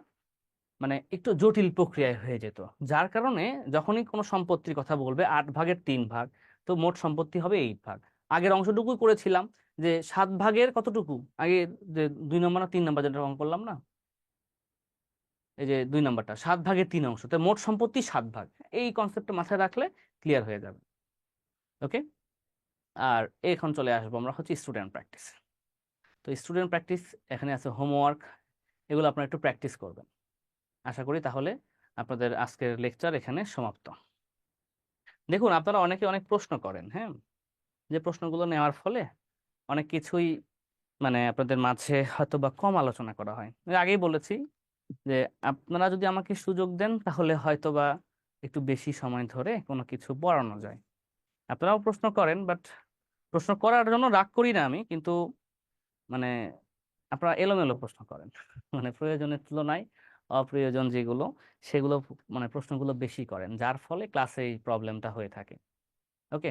A: মানে একটু জটিল প্রক্রিয়ায় হয়ে যেত, যার কারণে যখনই কোনো সম্পত্তির কথা বলবে 8/3 ভাগ, তো মোট সম্পত্তি হবে 8 ভাগ। আগের অংশটুকু করেছিলাম যে 7 ভাগের কতটুকু, আগে যে 2 নম্বর না 3 নম্বর যেটা অঙ্ক করলাম না, এই যে 2 নম্বরটা 7 ভাগের 3 অংশ, তো মোট সম্পত্তি 7 ভাগ। এই কনসেপ্টটা মাথায় রাখলে ক্লিয়ার হয়ে যাবে। ওকে, আর এখন চলে আসবো আমরা হচ্ছে স্টুডেন্ট প্র্যাকটিস। তো স্টুডেন্ট প্র্যাকটিস এখানে আছে হোমওয়ার্ক, এগুলো আপনারা একটু প্র্যাকটিস করবেন। আশা করি তাহলে আপনাদের আজকের লেকচার এখানে সমাপ্ত। দেখুন আপনারা অনেকে অনেক প্রশ্ন করেন, হ্যাঁ, যে প্রশ্নগুলো নেওয়ার ফলে অনেক কিছুই মানে আপনাদের মাঝে হয়তো বা কম আলোচনা করা হয়। আমি আগেই বলেছি যে আপনারা যদি আমাকে সুযোগ দেন তাহলে হয়তো বা একটু বেশি সময় ধরে কোনো কিছু পড়ানো যায়। আপনারাও প্রশ্ন করেন, বাট প্রশ্ন করার জন্য রাগ করি না আমি, কিন্তু মানে আপনারা এলোমেলো প্রশ্ন করেন মানে প্রয়োজনের তুলনায় অপ্রয়োজন যেগুলো সেগুলো মানে প্রশ্নগুলো বেশি করেন, যার ফলে ক্লাসে এই প্রবলেমটা হয়ে থাকে। ওকে,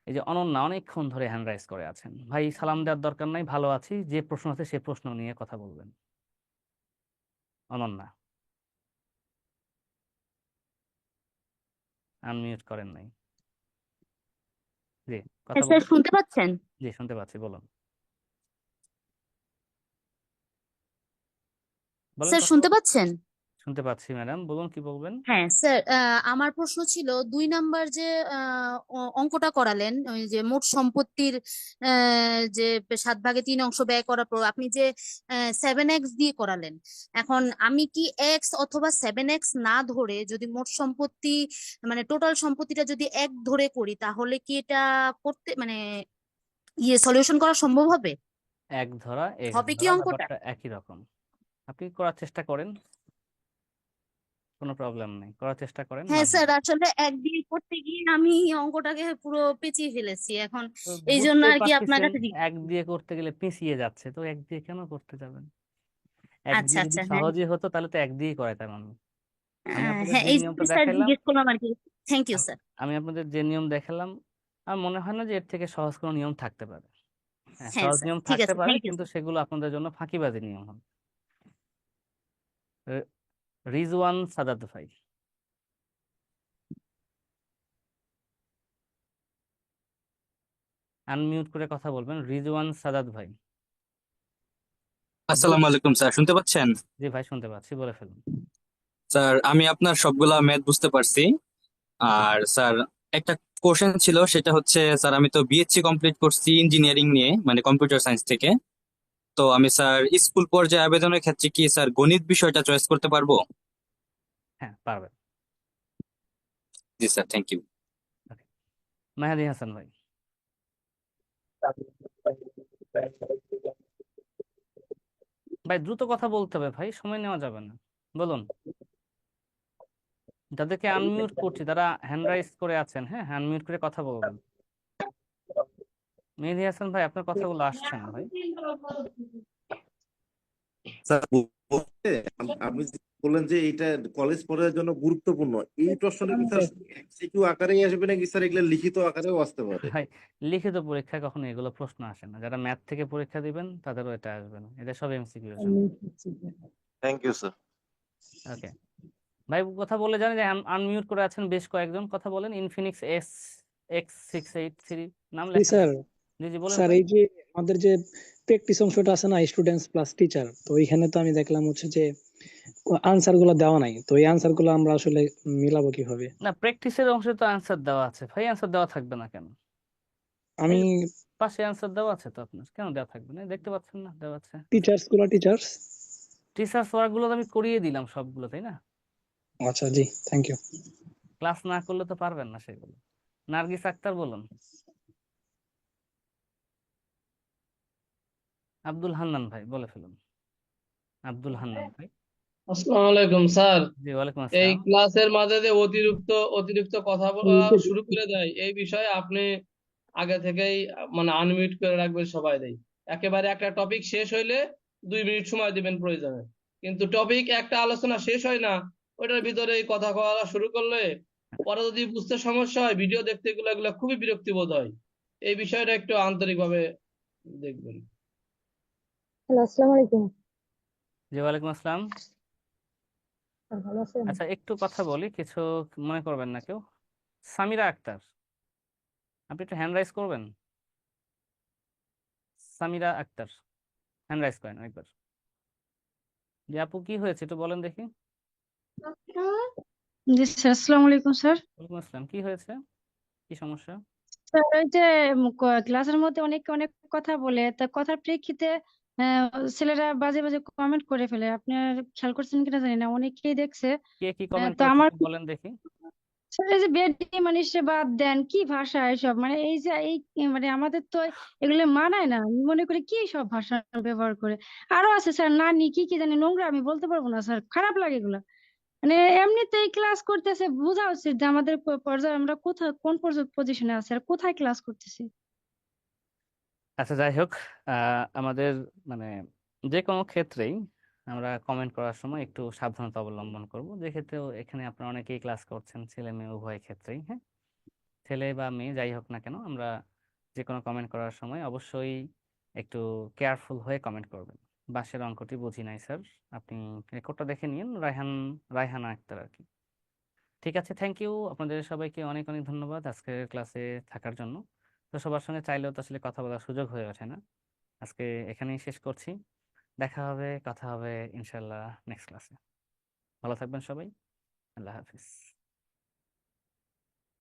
A: এই যে অনন্যা অনেকক্ষণ ধরে হ্যান্ড রাইজ করে আছেন। ভাই সালাম দেওয়ার দরকার নাই, ভালো আছি, যে প্রশ্ন আছে সে প্রশ্ন নিয়ে কথা বলবেন। অনন্যা আনমিউট করেন নাই। জি, কথা
O: স্যার
A: বলুন।
O: শুনতে পাচ্ছেন?
A: জি শুনতে পাচ্ছি, বলুন বলেন
O: স্যার
A: কথা
O: শুনতে
A: বলুন।
O: পাচ্ছেন?
A: শুনতে পাচ্ছি ম্যাডাম, বলুন কি বলবেন।
O: হ্যাঁ স্যার, আমার প্রশ্ন ছিল 2 নাম্বার যে অঙ্কটা করালেন, ওই যে মোট সম্পত্তির যে 7 ভাগে 3 অংশ ব্যয় করার পর আপনি যে 7x দিয়ে করালেন। এখন আমি কি এক্স অথবা 7x না ধরে যদি মোট সম্পত্তি মানে টোটাল সম্পত্তিটা যদি 1 ধরে করি তাহলে কি এটা করতে মানে সলিউশন করা সম্ভব হবে?
A: এক ধরা এক্স
O: হবে কি
A: ধরা
O: অঙ্কটা?
A: ব্যাপারটা একই রকম। আপনি করার চেষ্টা করেন, কোনো প্রবলেম নেই, করার চেষ্টা করেন,
O: হ্যাঁ
A: মাঝে
O: স্যার,
A: মাঝে।
O: আসলে একদিন করতে গিয়ে আমি অঙ্কটাকে পুরো পেঁচিয়ে ফেলেছি এখন,
A: তো
O: এই জন্য
A: বুঝতেই
O: আর কি আপনার
A: পারতেছেন
O: কাছে
A: এক দিয়ে করতে গেলে পিছিয়ে যাচ্ছে, তো এক দিয়ে কেন করতে যাবেন? এক
O: আচ্ছা
A: দিয়ে যদি
O: আচ্ছা, হ্যাঁ।
A: সহজে হতো তাহলে তো এক দিয়েই করাতাম আমি। আমি আপনাদের
O: হ্যাঁ,
A: যে
O: এই
A: নিয়মটা
O: জন্য স্যার
A: দেখাইলাম,
O: জিজ্ঞেস করলাম আর কি। Thank you sir.
A: আমি আপনাদের যে নিয়ম দেখালাম, আমার মনে হয় না যে এর থেকে সহজ কোনো নিয়ম থাকতে পারে। হ্যাঁ,
O: হ্যাঁ
A: সহজ
O: স্যার,
A: নিয়ম
O: ঠিক
A: থাকতে
O: আছে,
A: পারে,
O: থ্যাংক ইউ
A: কিন্তু
O: স্যার।
A: সেগুলো আপনাদের জন্য ফাঁকিবাজি নিয়ম হবে। রিজওয়ান সাদাত ভাই, আনমিউট করে কথা বলবেন। রিজওয়ান সাদাত ভাই।
P: আসসালামু আলাইকুম স্যার, শুনতে পাচ্ছেন?
A: জি ভাই শুনতে পাচ্ছি, বলে ফেলুন।
P: স্যার আমি আপনার সবগুলা ম্যাথ বুঝতে পারছি। আর স্যার একটা কোশ্চেন ছিল, সেটা হচ্ছে স্যার আমি তো বিএসসি কমপ্লিট করছি ইঞ্জিনিয়ারিং নিয়ে, মানে কম্পিউটার সায়েন্স থেকে। তো আমি স্যার স্কুল পর্যায়ে আবেদনের ক্ষেত্রে কি স্যার গণিত বিষয়টা চয়েস করতে পারবো?
A: হ্যাঁ পারবেন।
P: জি স্যার, থ্যাংক ইউ।
A: মেহেদী হাসান ভাই। ভাই দ্রুত কথা বলতে হবে ভাই, সময় নেওয়া যাবে না, বলুন। যাদেরকে আনমিউট করছি তারা হ্যান্ড রাইজ করে আছেন, হ্যাঁ আনমিউট করে কথা বলবেন। মেহেদী হাসান ভাই আপনার কথাগুলো আসছে না ভাই।
I: স্যার বলতে আপনি যে বললেন যে এটা কলেজ পড়ার জন্য গুরুত্বপূর্ণ, এই প্রশ্নটা কি স্যার এমসিকিউ আকারেই আসবে নাকি স্যার এগুলো লিখিত আকারেও আসতে পারে?
A: ভাই লিখিত পরীক্ষায় কখনো এগুলো প্রশ্ন আসে না, যারা ম্যাথ থেকে পরীক্ষা দিবেন তাদেরও এটা আসবে না, এটা সব এমসিকিউ এর জন্য।
I: Thank you sir.
A: ওকে ভাই, কথা বলে জানেন যে আনমিউট করে আছেন বেশ কয়েকজন, কথা বলেন। ইনফিনিক্স X683 নাম
N: জি
A: লেখা
N: স্যার।
A: আছে। জি জি বলেন
N: স্যার
A: ভাই।
N: এই যে আমাদের যে প্র্যাকটিস অংশটা আছে না, স্টুডেন্টস প্লাস টিচার, তো ওইখানে তো আমি দেখলাম হচ্ছে যে আনসার গুলো দেওয়া নাই, তো এই আনসার গুলো আমরা আসলে মিলাবো কিভাবে?
A: না প্র্যাকটিসের অংশে তো আনসার দেওয়া আছে ভাই, আনসার দেওয়া থাকবে না কেন?
N: আমি
A: এই পাশে আনসার দেওয়া আছে তো আপনার, কেন দেওয়া থাকবে না? দেখতে পাচ্ছেন না দেওয়া আছে।
N: টিচার্স।
A: টিচার্স ওয়ার্ক গুলো তো আমি করিয়ে দিলাম সবগুলো, তাই না?
N: আচ্ছা জি, থ্যাংক ইউ।
A: ক্লাস না করলে তো পারবেন না সেগুলো। নার্গিস আক্তার বলুন। আব্দুল হান্নান ভাই বলে ফেলুন। আব্দুল হান্নান ভাই।
Q: আসসালামু আলাইকুম স্যার।
A: জি ওয়ালাইকুম
Q: এই
A: আসসালাম।
Q: ক্লাসের মাঝে যে অতিরিক্ত কথা বলা শুরু করে দেয়, এই বিষয়ে আপনি আগে থেকেই মানে আনমিউট করে রাখবেন সবাই দেয়। একেবারে একটা টপিক শেষ হইলে 2 মিনিট সময় দিবেন প্রয়োজনে, কিন্তু টপিক একটা আলোচনা শেষ হয় না, ওটার ভিতরে এই কথা বলা শুরু করলে পরে যদি বুঝতে সমস্যা হয়, ভিডিও দেখতে এগুলো এগুলো খুবই বিরক্তি বোধ হয়। এই বিষয়টা একটু আন্তরিকভাবে দেখবেন।
E: হ্যালো, আসসালামু আলাইকুম।
A: জি ওয়ালাইকুম আসসালাম।
E: ভালো আছেন?
A: আচ্ছা একটু কথা বলি, কিছু মনে করবেন না কেউ। সামিরা আক্তার। আপনি একটু হ্যান্ড রাইজ করবেন? সামিরা আক্তার, হ্যান্ড রাইজ করেন একবার। যে আপু কি হয়েছে একটু বলেন দেখি।
R: জি স্যার, আসসালামু আলাইকুম স্যার।
A: ওয়ালাইকুম আসসালাম, কি হয়েছে, কি সমস্যা?
R: স্যার ওই যে ক্লাসের মধ্যে অনেকে অনেক কথা বলে, তা কথার প্রেক্ষিতে ছেলেরা বাজে বাজে কমেন্ট করে ফেলে। আপনার খেয়াল করছেন কিনা জানি না, অনেকেই দেখছে।
A: কে কি কমেন্ট
R: তো
A: করেছে
R: আমার
A: একটু বলেন দেখি।
R: স্যার এই যে বেডি মানুষে বাদ দেন, কি ভাষা এসব, মানে এই যে এই মানে আমাদের তো এগুলো মানায় না। আমি মনে করি কি সব ভাষা ব্যবহার করে। আরো আছে স্যার, নানি কি কি জানি নোংরা, আমি বলতে পারবো না স্যার, খারাপ লাগে এগুলা। মানে এমনিতেই ক্লাস করতেছে, বোঝা উচিত যে আমাদের পর্যায়ে আমরা কোথায় কোন পজিশনে আছি আর কোথায় ক্লাস করতেছি।
A: আচ্ছা যাই হোক, আমাদের মানে যে কোনো ক্ষেত্রেই আমরা কমেন্ট করার সময় একটু সাবধানতা অবলম্বন করব। যে ক্ষেত্রে এখানে আপনারা অনেকেই ক্লাস করছেন, ছেলে মেয়ে উভয় ক্ষেত্রেই, হ্যাঁ, ছেলে বা মেয়ে যাই হোক না কেন, আমরা যে কোনো কমেন্ট করার সময় অবশ্যই একটু কেয়ারফুল হয়ে কমেন্ট করবেন। বাসের অঙ্কটি বুঝি নাই স্যার, আপনি রেকর্ডটা দেখে নিন। রায়হানা আক্তার আর কি। ঠিক আছে, থ্যাংক ইউ আপনাদের সবাইকে, অনেক অনেক ধন্যবাদ আজকের ক্লাসে থাকার জন্য। তো সবার সঙ্গে চাইলেও তো আসলে কথা বলার সুযোগ হয়ে ওঠে না। আজকে এখানেই শেষ করছি। দেখা হবে, কথা হবে ইনশাল্লাহ নেক্সট ক্লাসে। ভালো থাকবেন সবাই। আল্লাহ হাফিজ।